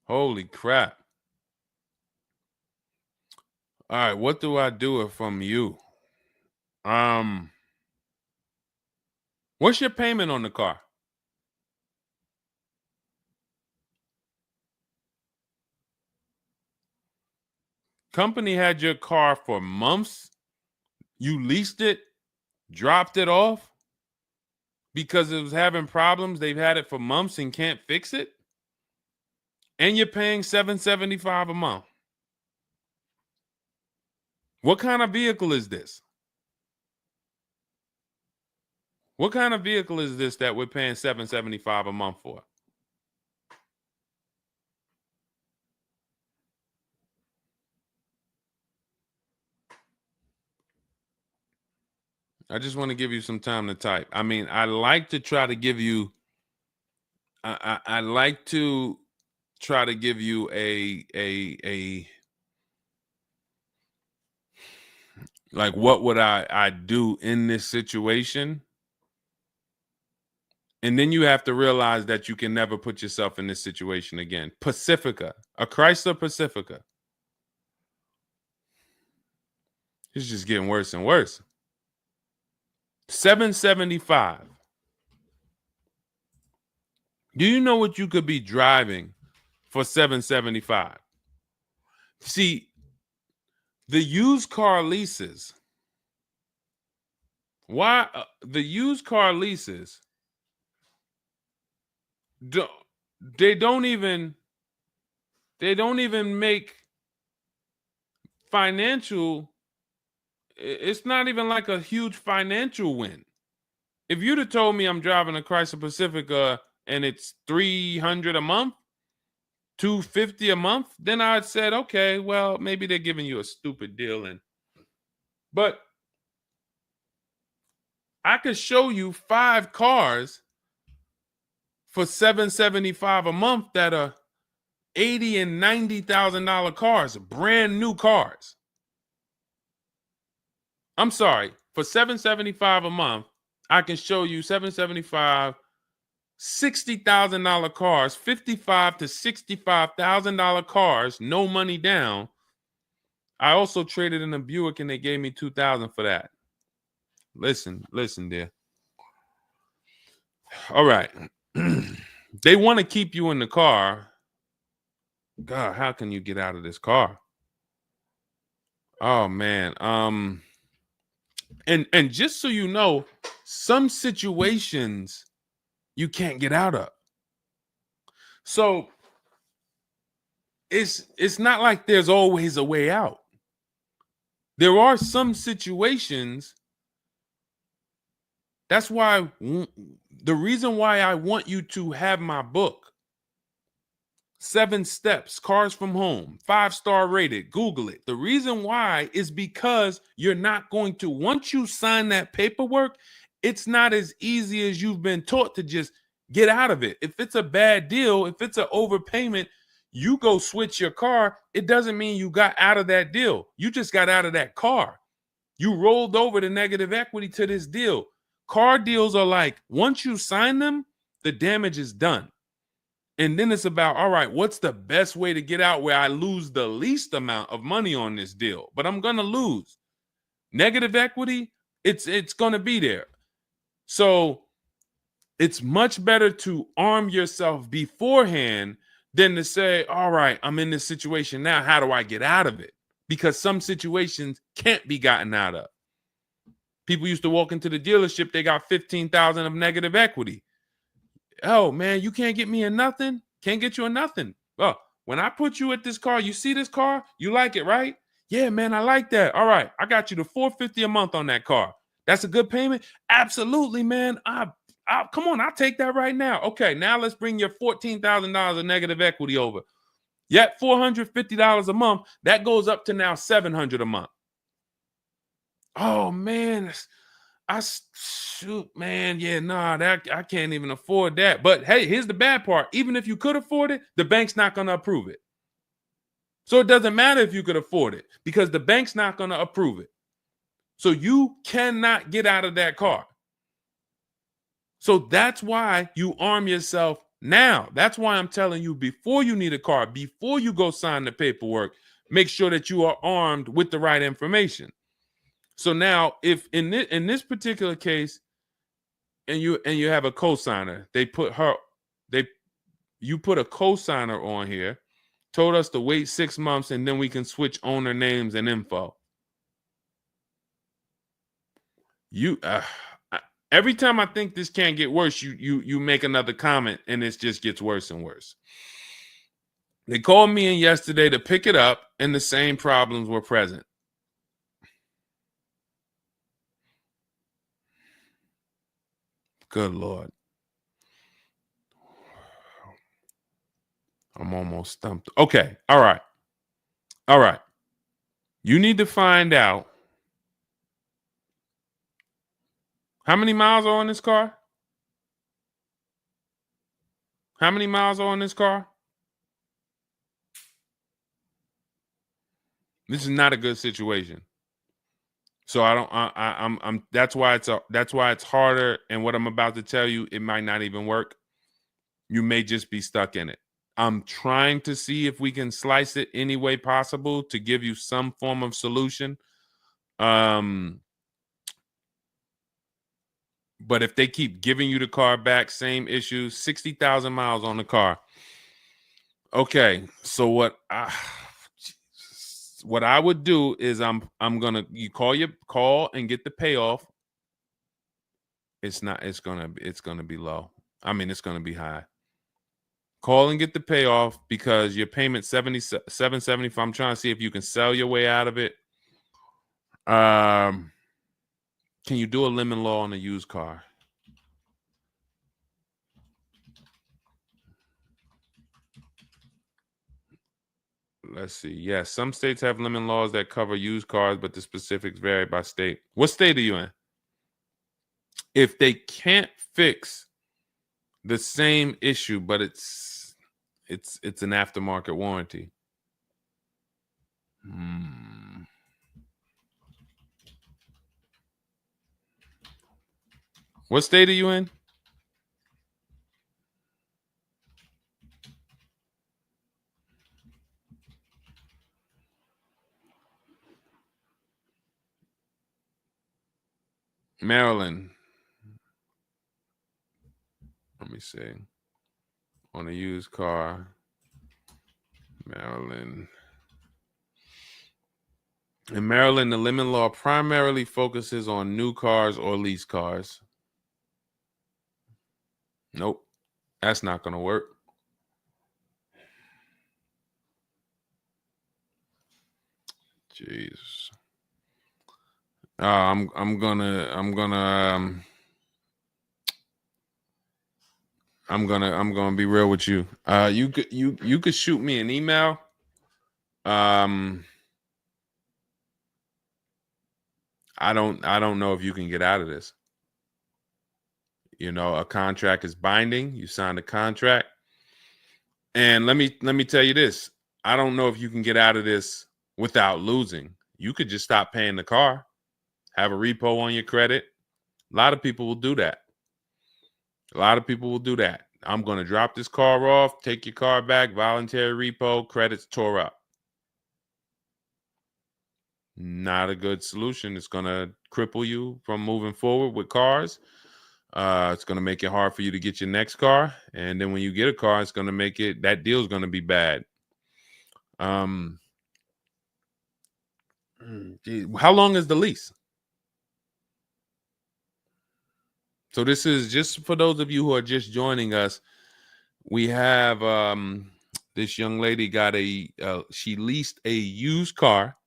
Holy crap. All right, what do I do from you? What's your payment on the car? Company had your car for months. You leased it, dropped it off because it was having problems. They've had it for months and can't fix it. And you're paying $775 a month. What kind of vehicle is this? What kind of vehicle is this that we're paying $775 a month for? I just want to give you some time to type. I mean, I like to try to give you, I like to try to give you a like, what would I do in this situation? And then you have to realize that you can never put yourself in this situation again. Pacifica, a Chrysler Pacifica. It's just getting worse and worse. $775. Do you know what you could be driving for $775? See, the used car leases. Why the used car leases? They don't even make financial. It's not even like a huge financial win. If you'd have told me I'm driving a Chrysler Pacifica and it's $300 a month, $250 a month, then I'd said, okay, well, maybe they're giving you a stupid deal. But I could show you 5 cars for $775 a month that are $80,000 and $90,000 cars, brand new cars. I'm sorry, for $775 a month, I can show you $775, $60,000 cars, $55,000 to $65,000 cars, no money down. I also traded in a Buick and they gave me $2,000 for that. Listen, dear. All right. They want to keep you in the car. God, how can you get out of this car? Oh man. And just so you know, some situations you can't get out of. So it's not like there's always a way out. There are some situations. That's why the reason why I want you to have my book, 7 Steps, Cars from Home, 5-star rated, Google it. The reason why is because you're not going to, once you sign that paperwork, it's not as easy as you've been taught to just get out of it. If it's a bad deal, if it's an overpayment, you go switch your car, it doesn't mean you got out of that deal. You just got out of that car. You rolled over the negative equity to this deal. Car deals are like, once you sign them, the damage is done. And then it's about, all right, what's the best way to get out where I lose the least amount of money on this deal? But I'm going to lose. Negative equity, it's going to be there. So it's much better to arm yourself beforehand than to say, all right, I'm in this situation now. How do I get out of it? Because some situations can't be gotten out of. People used to walk into the dealership, they got 15,000 of negative equity. Oh man, you can't get me in nothing. Can't get you in nothing. Well, when I put you at this car, you see this car, you like it, right? Yeah, man, I like that. All right, I got you the $450 a month on that car. That's a good payment. Absolutely, man. Come on, I'll take that right now. Okay, now let's bring your $14,000 of negative equity over. Yet $450 a month. That goes up to now $700 a month. Oh man, shoot, man, yeah, nah, that I can't even afford that. But hey, here's the bad part. Even if you could afford it, the bank's not going to approve it. So it doesn't matter if you could afford it because the bank's not going to approve it. So you cannot get out of that car. So that's why you arm yourself now. That's why I'm telling you, before you need a car, before you go sign the paperwork, make sure that you are armed with the right information. So now, if in this particular case, and you have a cosigner, you put a cosigner on here, told us to wait 6 months, and then we can switch owner names and info. Every time I think this can't get worse, you make another comment, and it just gets worse and worse. They called me in yesterday to pick it up, and the same problems were present. Good Lord. I'm almost stumped. Okay. All right. All right. You need to find out how many miles are on this car? How many miles are on this car? This is not a good situation. So that's why it's harder. And what I'm about to tell you, it might not even work. You may just be stuck in it. I'm trying to see if we can slice it any way possible to give you some form of solution. But if they keep giving you the car back, same issues, 60,000 miles on the car. Okay, so what I would do is you call and get the payoff. It's gonna be low. I mean, it's gonna be high. Call and get the payoff because your payment $775. I'm trying to see if you can sell your way out of it. Can you do a lemon law on a used car? Let's see. Yes, some states have lemon laws that cover used cars, but the specifics vary by state. What state are you in? If they can't fix the same issue, but it's an aftermarket warranty. What state are you in? Maryland. Let me see. On a used car, Maryland. In Maryland, the lemon law primarily focuses on new cars or lease cars. Nope, that's not going to work. Jeez. I'm gonna be real with you. You could shoot me an email. I don't know if you can get out of this. You know, a contract is binding. You signed a contract. And let me tell you this. I don't know if you can get out of this without losing. You could just stop paying the car, have a repo on your credit. A lot of people will do that. I'm going to drop this car off, take your car back, voluntary repo, credits tore up. Not a good solution. It's going to cripple you from moving forward with cars. It's going to make it hard for you to get your next car. And then when you get a car, it's going to make that deal is going to be bad. How long is the lease? So this is just for those of you who are just joining us. We have this young lady got she leased a used car.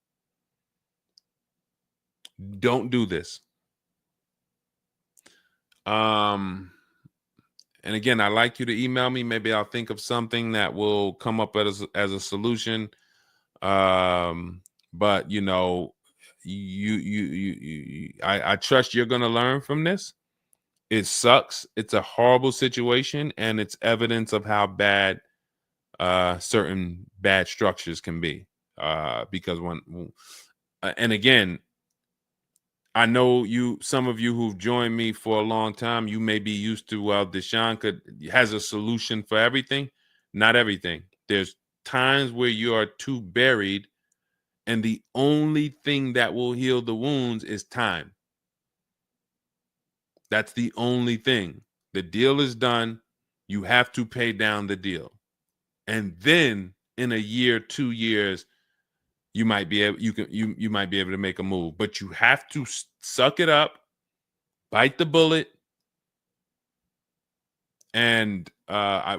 Don't do this. And again, I'd like you to email me. Maybe I'll think of something that will come up as a solution. But you know, I trust you're gonna learn from this. It sucks. It's a horrible situation, and it's evidence of how bad certain bad structures can be. Because and again, I know some of you who've joined me for a long time, you may be used to, well, Deshone has a solution for everything. Not everything. There's times where you are too buried, and the only thing that will heal the wounds is time. That's the only thing. The deal is done. You have to pay down the deal. And then in a year, 2 years, you might be able you might be able to make a move. But you have to suck it up, bite the bullet, and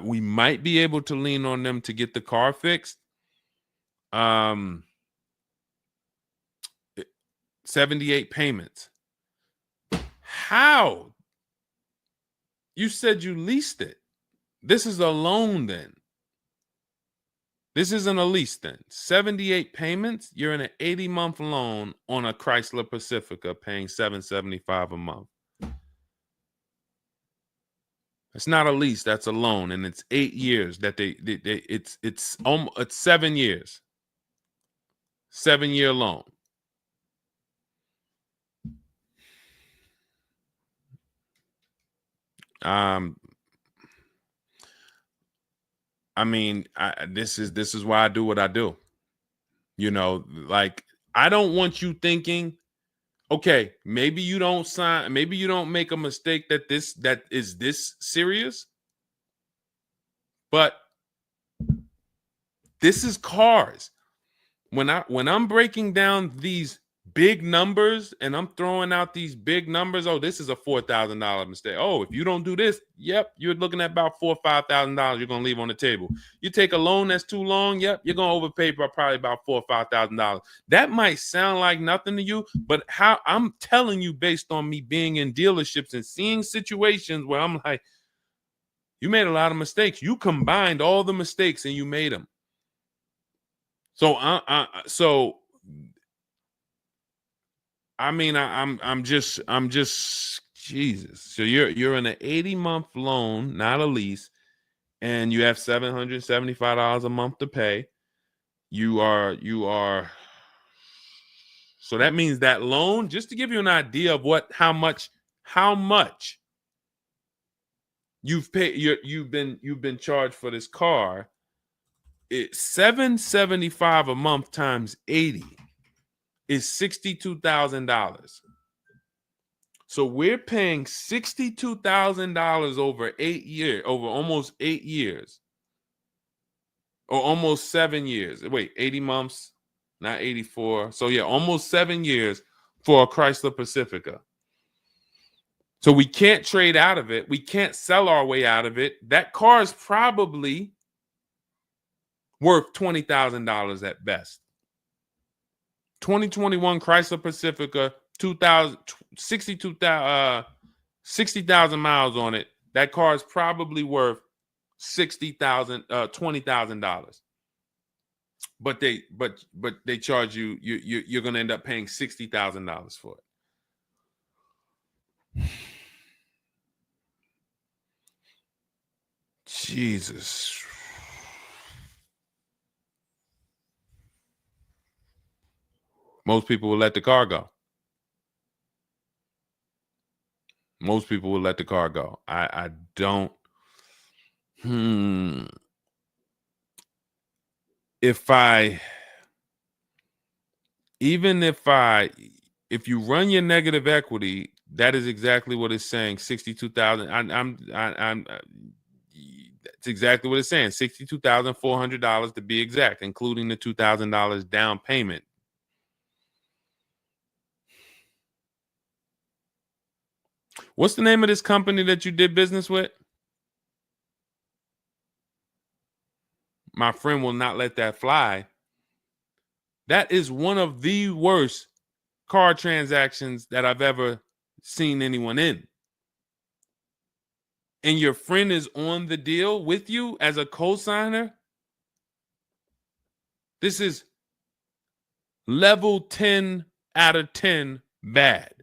we might be able to lean on them to get the car fixed. 78 payments. How? You said you leased it. This is a loan then. This isn't a lease then. 78 payments. You're in an 80-month loan on a Chrysler Pacifica paying $775 a month. It's not a lease, that's a loan, and it's 8 years that it's 7 years. 7-year loan. I mean, this is why I do what I do. You know, like, I don't want you thinking, okay, maybe you don't sign, maybe you don't make a mistake that is this serious, but this is cars. When I'm breaking down these big numbers and I'm throwing out these big numbers, oh, this is a $4,000 mistake. Oh, if you don't do this, yep, you're looking at about $4,000 or $5,000 you're gonna leave on the table. You take a loan that's too long, yep, you're gonna overpay by probably about $4,000 or $5,000. That might sound like nothing to you, but how I'm telling you based on me being in dealerships and seeing situations where I'm like, you made a lot of mistakes. You combined all the mistakes and you made them. So I mean, I'm just Jesus. So you're in an 80-month loan, not a lease, and you have $775 a month to pay. You are. So that means that loan, just to give you an idea of how much you've paid, you've been charged for this car. It's $775 a month times 80 is $62,000. So we're paying $62,000 over 8 years, over almost 8 years, or almost 7 years. Wait, 80 months, not 84. So yeah, almost 7 years for a Chrysler Pacifica. So we can't trade out of it. We can't sell our way out of it. That car is probably worth $20,000 at best. 2021 Chrysler Pacifica, 60,000 miles on it. That car is probably worth $20,000. But they charge you. You're going to end up paying $60,000 for it. Jesus. Most people will let the car go. Most people will let the car go. I don't. If you run your negative equity, that is exactly what it's saying. 62,000. It's exactly what it's saying. $62,400 to be exact, including the $2,000 down payment. What's the name of this company that you did business with? My friend will not let that fly. That is one of the worst car transactions that I've ever seen anyone in. And your friend is on the deal with you as a co-signer. This is level 10 out of 10 bad.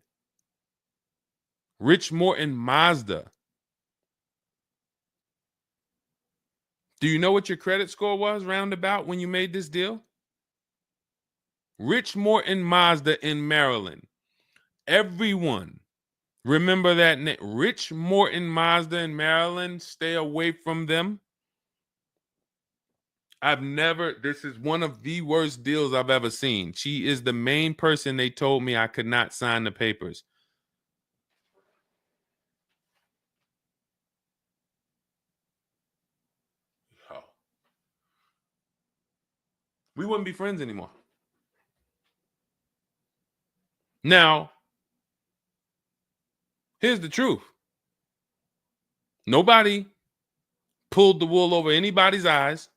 Rich Morton Mazda. Do you know what your credit score was roundabout when you made this deal? Rich Morton Mazda in Maryland. Everyone remember that name. Rich Morton Mazda in Maryland. Stay away from them. This is one of the worst deals I've ever seen. She is the main person they told me I could not sign the papers. Oh. We wouldn't be friends anymore. Now, here's the truth. Nobody pulled the wool over anybody's eyes.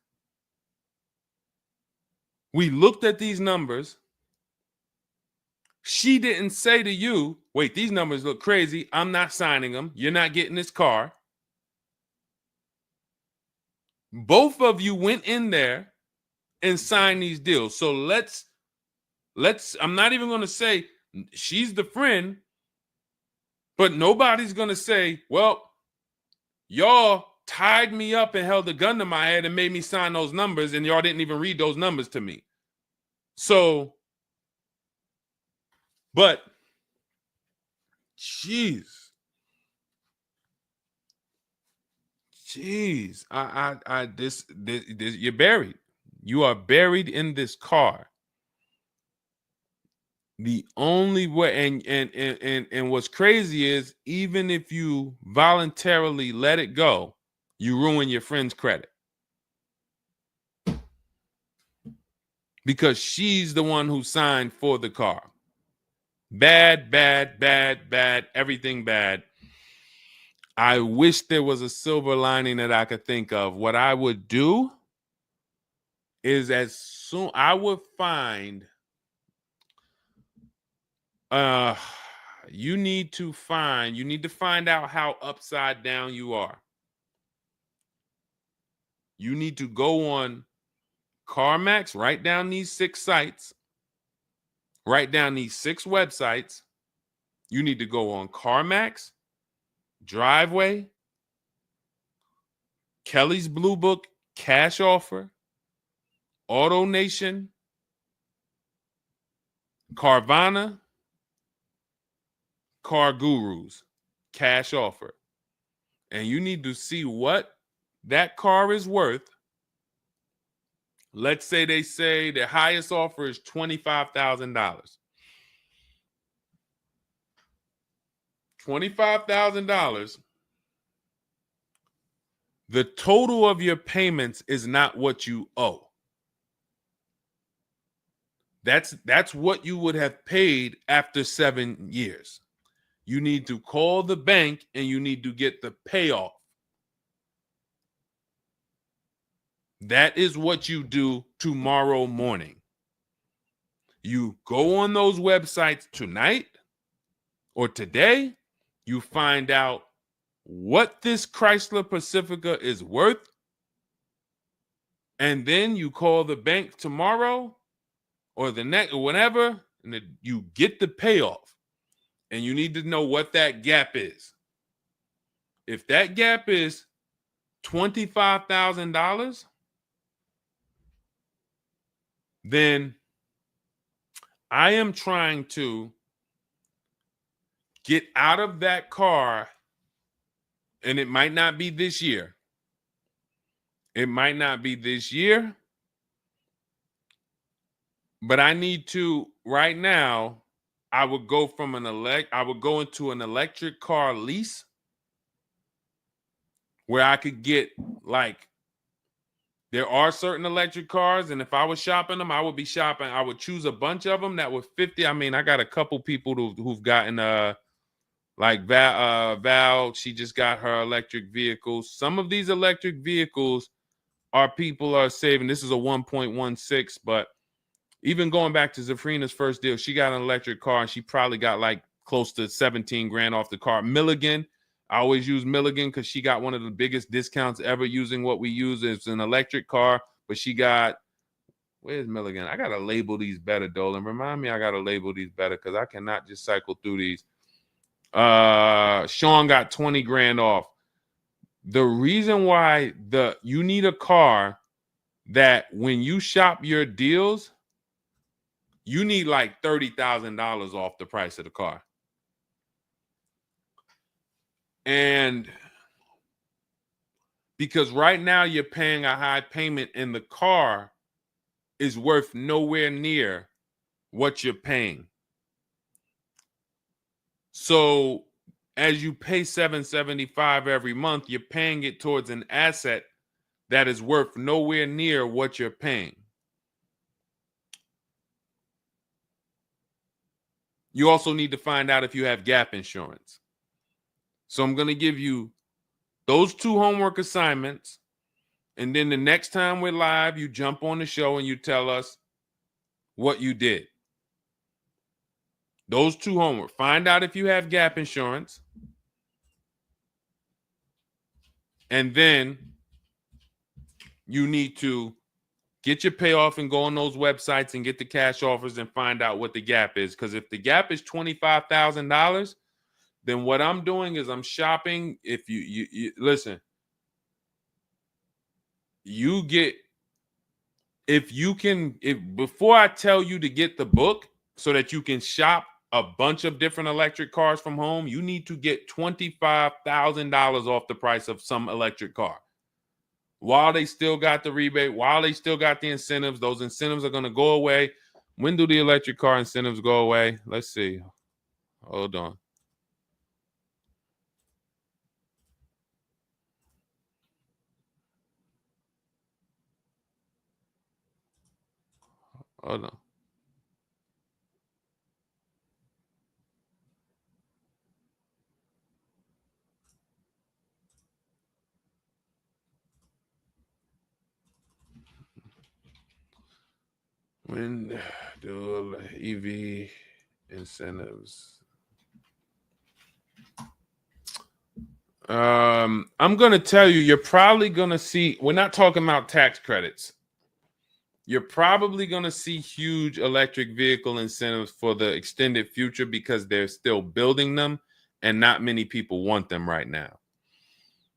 We looked at these numbers. She didn't say to you, wait, these numbers look crazy. I'm not signing them. You're not getting this car. Both of you went in there and signed these deals. So let's I'm not even going to say she's the friend, but nobody's going to say, well, y'all tied me up and held a gun to my head and made me sign those numbers, and y'all didn't even read those numbers to me. So, but, jeez, this, you're buried. You are buried in this car. The only way, and what's crazy is, even if you voluntarily let it go, you ruin your friend's credit. Because she's the one who signed for the car. Bad, bad, bad, bad, everything bad. I wish there was a silver lining that I could think of. What I would do is I would find, you need to find out how upside down you are. You need to go on CarMax, write down these 6 sites, write down these 6 websites. You need to go on CarMax, Driveway, Kelly's Blue Book, Cash Offer, Auto Nation, Carvana, Car Gurus, Cash Offer. And you need to see what that car is worth. Let's say they say the highest offer is $25,000. $25,000. The total of your payments is not what you owe. That's what you would have paid after 7 years. You need to call the bank and you need to get the payoff. That is what you do tomorrow morning. You go on those websites tonight or today. You find out what this Chrysler Pacifica is worth. And then you call the bank tomorrow or the next or whenever, and you get the payoff. And you need to know what that gap is. If that gap is $25,000, then I am trying to get out of that car, and it might not be this year. It might not be this year, but I need to right now. I would go into an electric car lease where I could get, like, there are certain electric cars, and if I was shopping them, I would choose a bunch of them that were 50. I mean, I got a couple people who've gotten Like Val, she just got her electric vehicle. Some of these electric vehicles people are saving. This is a 1.16, but even going back to Zafrina's first deal, she got an electric car and she probably got like close to 17 grand off the car. Milligan, I always use Milligan because she got one of the biggest discounts ever using what we use. It's an electric car, but she got, where's Milligan? I got to label these better, Dolan. Remind me I got to label these better because I cannot just cycle through these. Sean got 20 grand off. The reason why you need a car that when you shop your deals, you need like $30,000 off the price of the car. And because right now you're paying a high payment and the car is worth nowhere near what you're paying. So as you pay $775 every month, you're paying it towards an asset that is worth nowhere near what you're paying. You also need to find out if you have gap insurance. So I'm going to give you those 2 homework assignments. And then the next time we're live, you jump on the show and you tell us what you did. Those 2 homework. Find out if you have gap insurance. And then you need to get your payoff and go on those websites and get the cash offers and find out what the gap is. Because if the gap is $25,000, then what I'm doing is I'm shopping. If you listen, you get, if before I tell you to get the book so that you can shop a bunch of different electric cars from home, you need to get $25,000 off the price of some electric car. While they still got the rebate, while they still got the incentives, those incentives are going to go away. When do the electric car incentives go away? Let's see. Hold on. Hold on. When do EV incentives? I'm going to tell you, you're probably going to see, we're not talking about tax credits. You're probably going to see huge electric vehicle incentives for the extended future because they're still building them and not many people want them right now.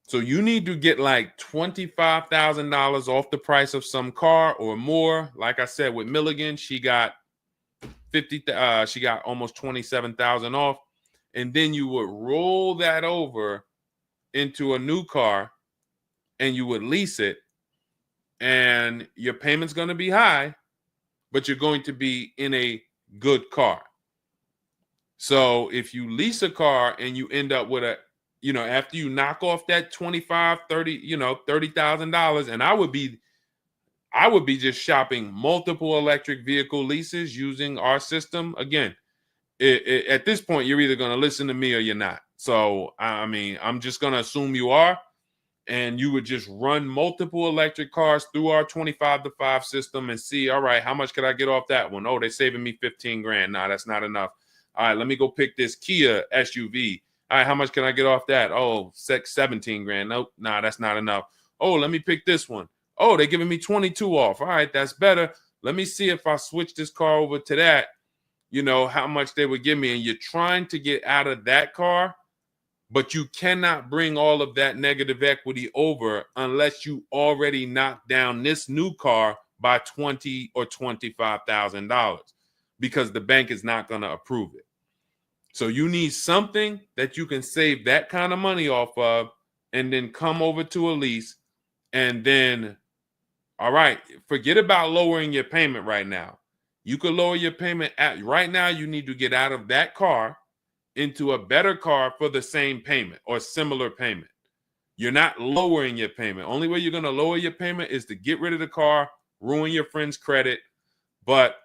So you need to get like $25,000 off the price of some car or more. Like I said, with Milligan, she got she got almost 27,000 off. And then you would roll that over into a new car and you would lease it. And your payment's going to be high, but you're going to be in a good car. So if you lease a car and you end up with after you knock off that $30,000, and I would be just shopping multiple electric vehicle leases using our system. Again, at this point, you're either going to listen to me or you're not. So, I mean, I'm just going to assume you are. And you would just run multiple electric cars through our 25-to-5 system and see, all right, how much could I get off that one? Oh, they're saving me 15 grand. Nah, that's not enough. All right, let me go pick this Kia SUV. All right, how much can I get off that? Oh, 17 grand. Nope, nah, that's not enough. Oh, let me pick this one. Oh, they're giving me 22 off. All right, that's better. Let me see if I switch this car over to that, how much they would give me. And you're trying to get out of that car, but you cannot bring all of that negative equity over unless you already knock down this new car by $20,000 or $25,000 because the bank is not going to approve it. So you need something that you can save that kind of money off of and then come over to a lease and then, all right, forget about lowering your payment right now. You could lower your payment right now. You need to get out of that car into a better car for the same payment or similar payment. You're not lowering your payment. Only way you're going to lower your payment is to get rid of the car, ruin your friend's credit. But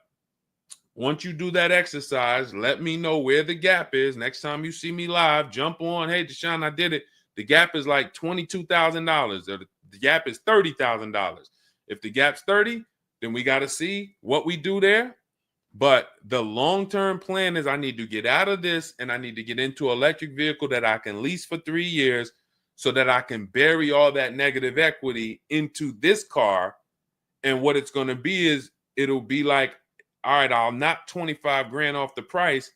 once you do that exercise, let me know where the gap is. Next time you see me live, jump on. Hey, Deshone, I did it. The gap is like $22,000. Or the gap is $30,000. If the gap's 30, then we got to see what we do there. But the long-term plan is I need to get out of this and I need to get into an electric vehicle that I can lease for 3 years so that I can bury all that negative equity into this car. And what it's going to be is it'll be like, all right, I'll knock 25 grand off the price.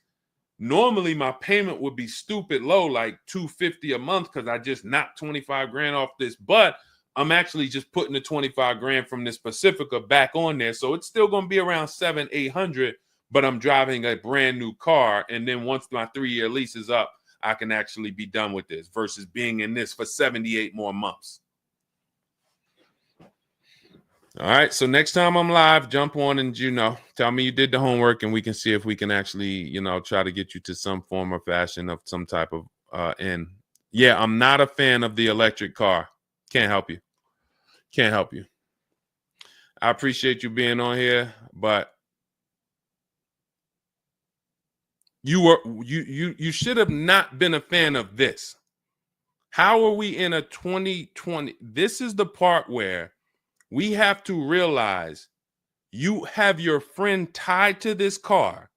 Normally my payment would be stupid low, like $250 a month, because I just knocked 25 grand off this. But I'm actually just putting the 25 grand from this Pacifica back on there. So it's still going to be around 700-800, but I'm driving a brand new car. And then once my 3-year lease is up, I can actually be done with this versus being in this for 78 more months. All right. So next time I'm live, jump on and, tell me you did the homework and we can see if we can actually, try to get you to some form or fashion of some type of end. Yeah, I'm not a fan of the electric car. Can't help you. Can't help you. I appreciate you being on here, but you should have not been a fan of this. How are we in a 2020? This is the part where we have to realize you have your friend tied to this car.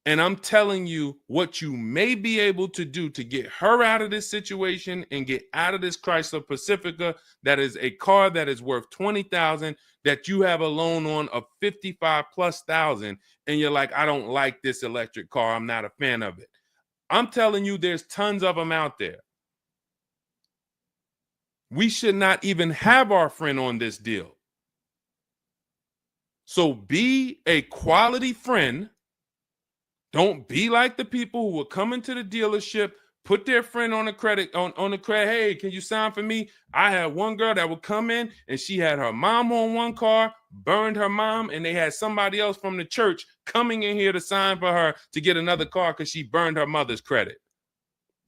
And I'm telling you what you may be able to do to get her out of this situation and get out of this Chrysler Pacifica. That is a car that is worth $20,000 that you have a loan on of $55,000+. And you're like, I don't like this electric car. I'm not a fan of it. I'm telling you, there's tons of them out there. We should not even have our friend on this deal. So be a quality friend. Don't be like the people who will come into the dealership, put their friend on the credit, on the credit. Hey, can you sign for me? I had one girl that would come in and she had her mom on one car, burned her mom, and they had somebody else from the church coming in here to sign for her to get another car because she burned her mother's credit.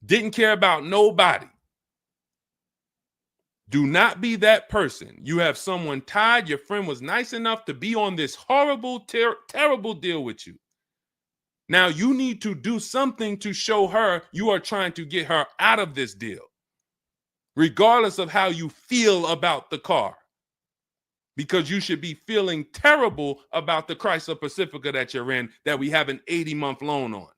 Didn't care about nobody. Do not be that person. You have someone tied. Your friend was nice enough to be on this horrible, terrible deal with you. Now you need to do something to show her you are trying to get her out of this deal, regardless of how you feel about the car, because you should be feeling terrible about the Chrysler Pacifica that you're in that we have an 80-month loan on.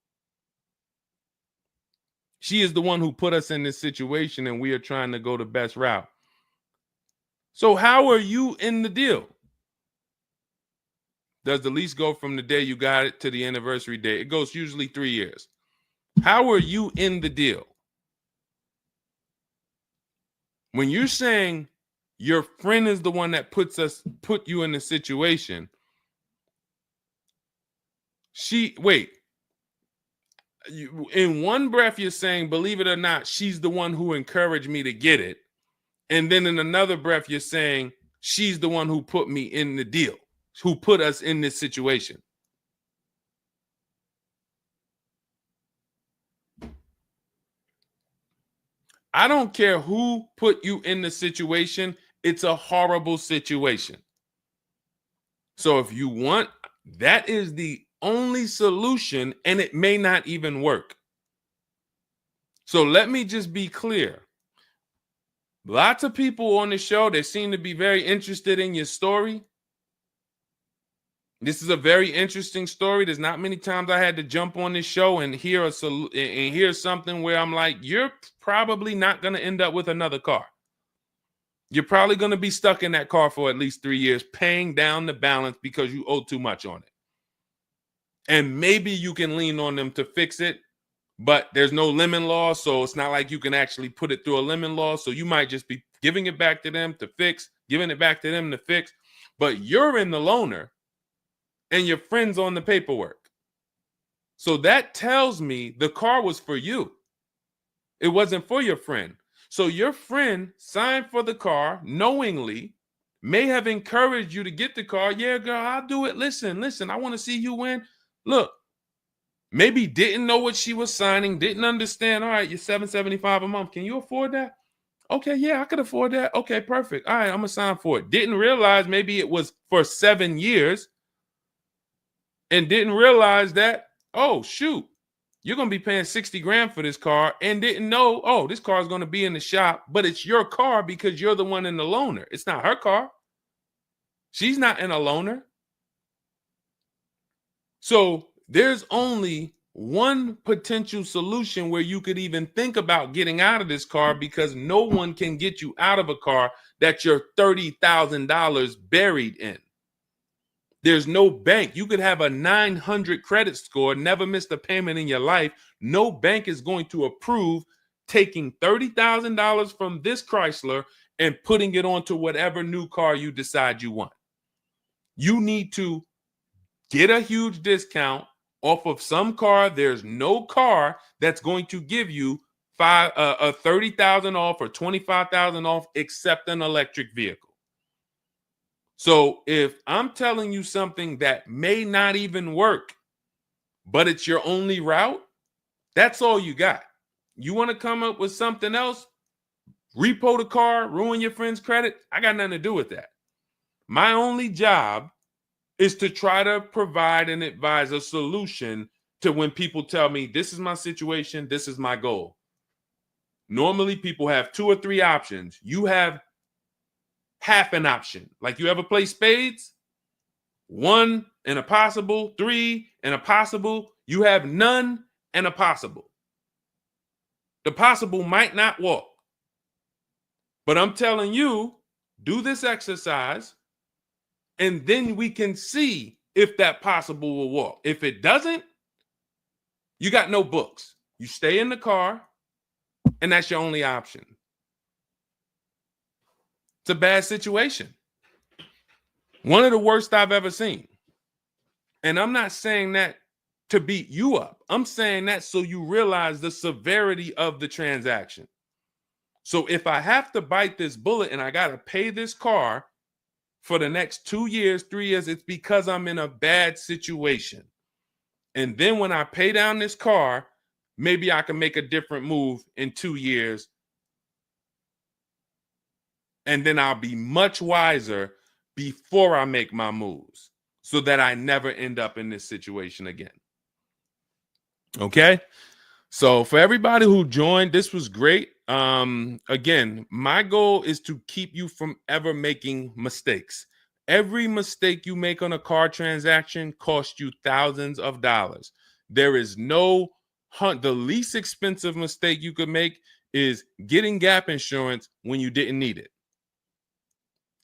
She is the one who put us in this situation and we are trying to go the best route. So how are you in the deal? Does the lease go from the day you got it to the anniversary day? It goes usually 3 years. How are you in the deal? When you're saying your friend is the one that put you in the situation, in one breath you're saying, believe it or not, she's the one who encouraged me to get it. And then in another breath, you're saying she's the one who put me in the deal, who put us in this situation. I don't care who put you in the situation. It's a horrible situation. So if you want, that is the only solution, and it may not even work. So let me just be clear. Lots of people on the show, they seem to be very interested in your story. This is a very interesting story. There's not many times I had to jump on this show and hear something where I'm like, you're probably not going to end up with another car. You're probably going to be stuck in that car for at least 3 years, paying down the balance because you owe too much on it. And maybe you can lean on them to fix it, but there's no lemon law, so it's not like you can actually put it through a lemon law. So you might just be giving it back to them to fix, giving it back to them to fix. But you're in the loaner and your friend's on the paperwork. So that tells me the car was for you. It wasn't for your friend. So your friend signed for the car knowingly, may have encouraged you to get the car. Yeah, girl, I'll do it. Listen, I want to see you win. Look. Maybe didn't know what she was signing, didn't understand. All right, you're $775 a month. Can you afford that? Okay, yeah, I could afford that. Okay, perfect. All right, I'm going to sign for it. Didn't realize maybe it was for 7 years. and didn't realize that, oh, shoot, you're going to be paying 60 grand for this car, and didn't know, oh, this car is going to be in the shop, but it's your car because you're the one in the loaner. It's not her car. She's not in a loaner. So there's only one potential solution where you could even think about getting out of this car, because no one can get you out of a car that you're $30,000 buried in. There's no bank. You could have a 900 credit score, never missed a payment in your life. No bank is going to approve taking $30,000 from this Chrysler and putting it onto whatever new car you decide you want. You need to get a huge discount off of some car. There's no car that's going to give you $30,000 off or $25,000 off except an electric vehicle. So if I'm telling you something that may not even work, but it's your only route, that's all you got. You want to come up with something else, repo the car, ruin your friend's credit, I got nothing to do with that. My only job is to try to provide and advise a solution to when people tell me, this is my situation, this is my goal. Normally people have 2 or 3 options. You have half an option. Like, you ever play spades? 1 and a possible, 3 and a possible. You have none and a possible. The possible might not walk. But I'm telling you, do this exercise, and then we can see if that possible will walk. If it doesn't, you got no books. You stay in the car, and that's your only option. It's a bad situation. One of the worst I've ever seen. And I'm not saying that to beat you up. I'm saying that so you realize the severity of the transaction. So if I have to bite this bullet and I got to pay this car for the next 2 years, 3 years, it's because I'm in a bad situation. And then when I pay down this car, maybe I can make a different move in 2 years. And then I'll be much wiser before I make my moves, so that I never end up in this situation again. Okay? So for everybody who joined, this was great. Again, my goal is to keep you from ever making mistakes. Every mistake you make on a car transaction costs you thousands of dollars. There is no the least expensive mistake you could make is getting gap insurance when you didn't need it.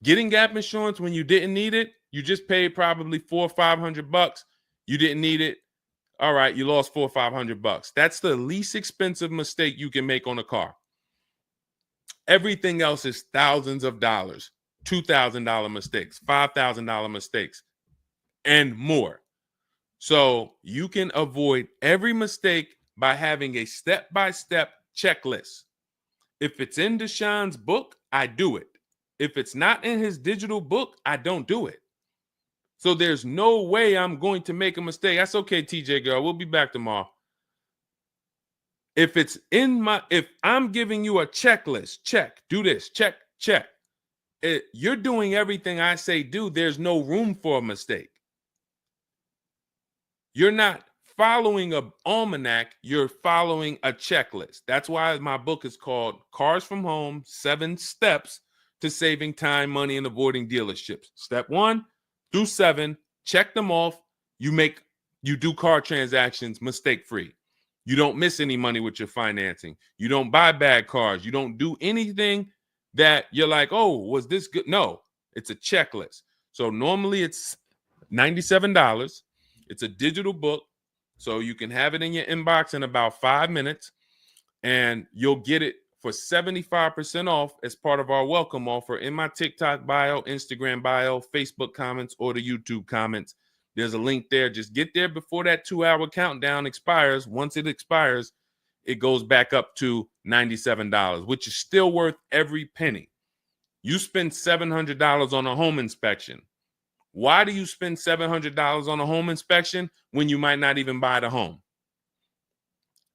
Getting gap insurance when you didn't need it, you just paid probably $400 or $500. You didn't need it. All right, you lost $400 or $500. That's the least expensive mistake you can make on a car. Everything else is thousands of dollars, $2,000 mistakes, $5,000 mistakes, and more. So you can avoid every mistake by having a step-by-step checklist. If it's in Deshone's book, I do it. If it's not in his digital book, I don't do it. So there's no way I'm going to make a mistake. That's okay, TJ girl. We'll be back tomorrow. If I'm giving you a checklist, check, do this, check, check. You're doing everything I say do. There's no room for a mistake. You're not following an almanac. You're following a checklist. That's why my book is called Cars from Home, 7 Steps to Saving Time, Money, and Avoiding Dealerships. Step 1 through 7, check them off. You do car transactions mistake-free. You don't miss any money with your financing. You don't buy bad cars. You don't do anything that you're like, oh, was this good? No, it's a checklist. So normally it's $97. It's a digital book. So you can have it in your inbox in about 5 minutes, and you'll get it for 75% off as part of our welcome offer in my TikTok bio, Instagram bio, Facebook comments, or the YouTube comments. There's a link there. Just get there before that 2-hour countdown expires. Once it expires, it goes back up to $97, which is still worth every penny. You spend $700 on a home inspection. Why do you spend $700 on a home inspection when you might not even buy the home?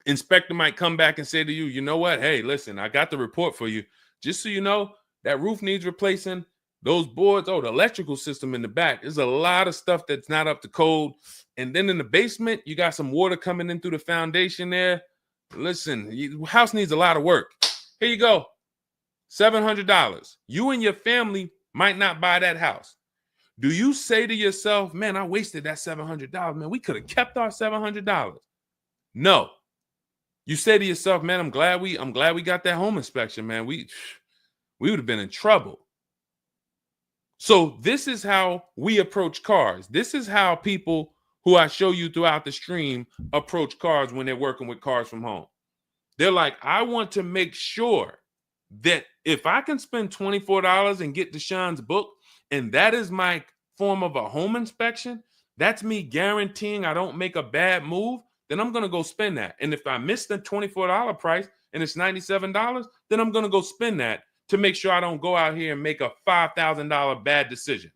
Inspector might come back and say to you, you know what? Hey, listen, I got the report for you. Just so you know, that roof needs replacing. Those boards, the electrical system in the back, there's a lot of stuff that's not up to code. And then in the basement, you got some water coming in through the foundation there. Listen, house needs a lot of work. Here you go, $700. You and your family might not buy that house. Do you say to yourself, man, I wasted that $700, man, we could have kept our $700? No. You say to yourself, man, I'm glad we got that home inspection, man. We would have been in trouble. So this is how we approach cars. This is how people who I show you throughout the stream approach cars when they're working with cars from home. They're like, I want to make sure that if I can spend $24 and get Deshone's book, and that is my form of a home inspection, that's me guaranteeing I don't make a bad move, then I'm going to go spend that. And if I miss the $24 price and it's $97, then I'm going to go spend that to make sure I don't go out here and make a $5,000 bad decision.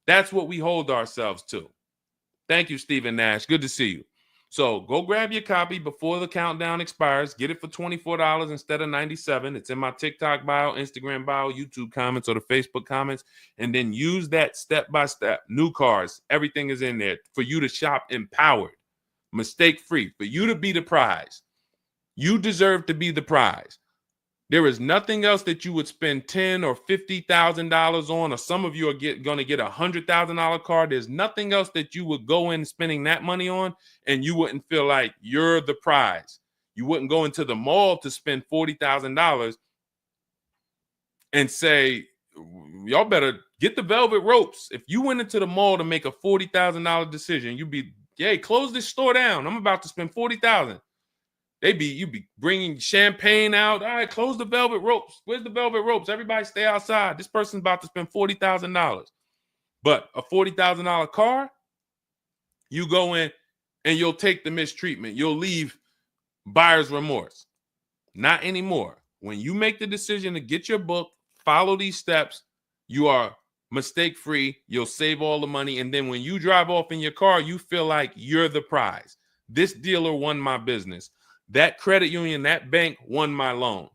That's what we hold ourselves to. Thank you, Stephen Nash. Good to see you. So go grab your copy before the countdown expires. Get it for $24 instead of $97. It's in my TikTok bio, Instagram bio, YouTube comments, or the Facebook comments. And then use that step-by-step. New cars. Everything is in there for you to shop empowered, mistake-free, for you to be the prize. You deserve to be the prize. There is nothing else that you would spend $10,000 or $50,000 on, or some of you are going to get a $100,000 car. There's nothing else that you would go in spending that money on, and you wouldn't feel like you're the prize. You wouldn't go into the mall to spend $40,000 and say, y'all better get the velvet ropes. If you went into the mall to make a $40,000 decision, you'd be, hey, close this store down. I'm about to spend $40,000. You'd be bringing champagne out. All right, close the velvet ropes. Where's the velvet ropes? Everybody stay outside. This person's about to spend $40,000. But a $40,000 car, you go in and you'll take the mistreatment. You'll leave buyer's remorse. Not anymore. When you make the decision to get your book, follow these steps, you are mistake-free. You'll save all the money. And then when you drive off in your car, you feel like you're the prize. This dealer won my business. That credit union, that bank won my loan.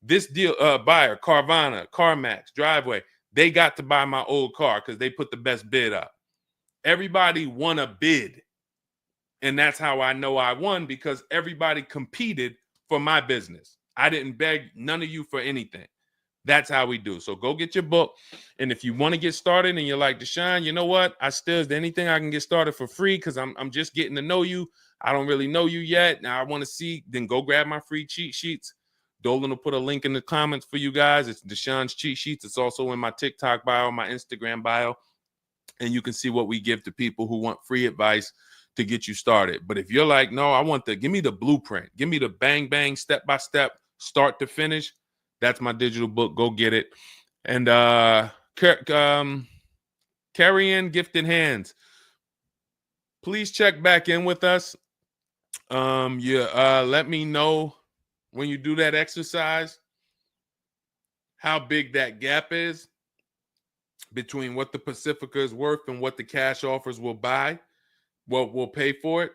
This deal, buyer, Carvana, CarMax, Driveway, they got to buy my old car because they put the best bid up. Everybody won a bid. And that's how I know I won, because everybody competed for my business. I didn't beg none of you for anything. That's how we do. So go get your book. And if you want to get started and you're like, Deshone, you know what? Is there anything I can get started for free? Because I'm just getting to know you. I don't really know you yet. Now I want to see, then go grab my free cheat sheets. Dolan will put a link in the comments for you guys. It's Deshone's cheat sheets. It's also in my TikTok bio, my Instagram bio. And you can see what we give to people who want free advice to get you started. But if you're like, no, give me the blueprint. Give me the bang, bang, step-by-step, start to finish. That's my digital book. Go get it. And carry in gifted hands. Please check back in with us. Let me know when you do that exercise how big that gap is between what the Pacifica is worth and what the cash offers will buy, what will pay for it.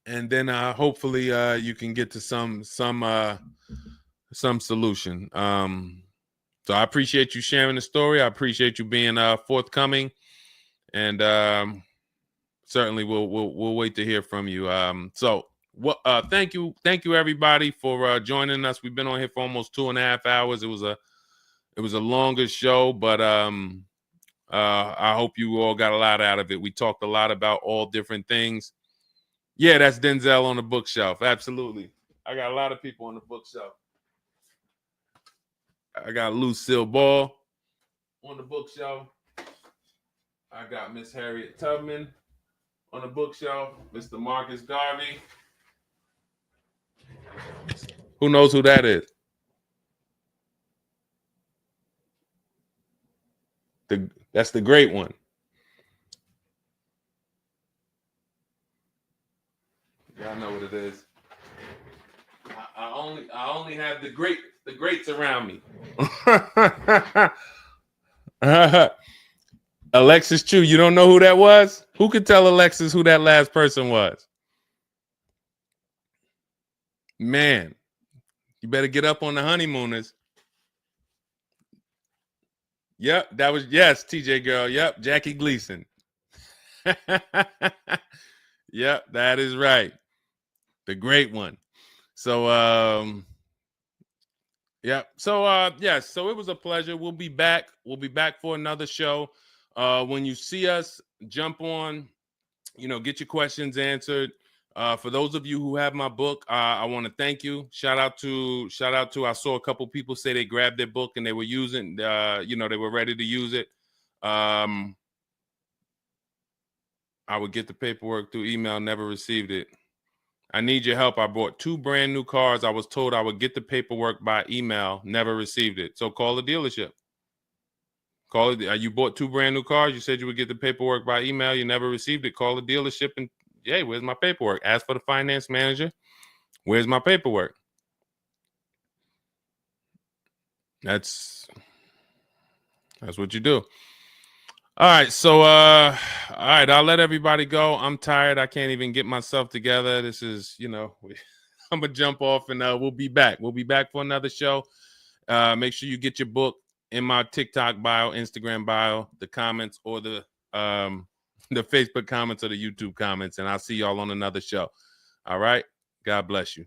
And then hopefully you can get to some solution. So I appreciate you sharing the story. I appreciate you being forthcoming, and certainly we'll wait to hear from you. Thank you everybody for joining us. We've been on here for almost 2.5 hours. It was a longer show, but I hope you all got a lot out of it. We talked a lot about all different things. Yeah, that's Denzel on the bookshelf. Absolutely. I got a lot of people on the bookshelf. I got Lucille Ball on the bookshelf. I got Miss Harriet Tubman on the bookshelf. Mr. Marcus Garvey. Who knows who that is? That's the great one. Y'all know what it is. I only have the greats around me. Alexis Chu, you don't know who that was? Who could tell Alexis who that last person was? Man, you better get up on the honeymooners. Yep, that was, yes, TJ girl. Yep, Jackie Gleason. Yep, that is right. The great one. So yeah. So yes, so it was a pleasure. We'll be back. We'll be back for another show. When you see us, jump on, get your questions answered. For those of you who have my book, I want to thank you. Shout out to I saw a couple people say they grabbed their book and they were using they were ready to use it. I would get the paperwork through email, never received it. I need your help. I bought 2 brand new cars. I was told I would get the paperwork by email, never received it. So call the dealership. Call it. You bought 2 brand new cars. You said you would get the paperwork by email. You never received it. Call the dealership and, hey, where's my paperwork? Ask for the finance manager. Where's my paperwork? That's what you do. All right. So all right, I'll let everybody go. I'm tired. I can't even get myself together. This is, I'm gonna jump off and we'll be back. We'll be back for another show. Make sure you get your book in my TikTok bio, Instagram bio, the comments, or the Facebook comments or the YouTube comments, and I'll see y'all on another show. All right. God bless you.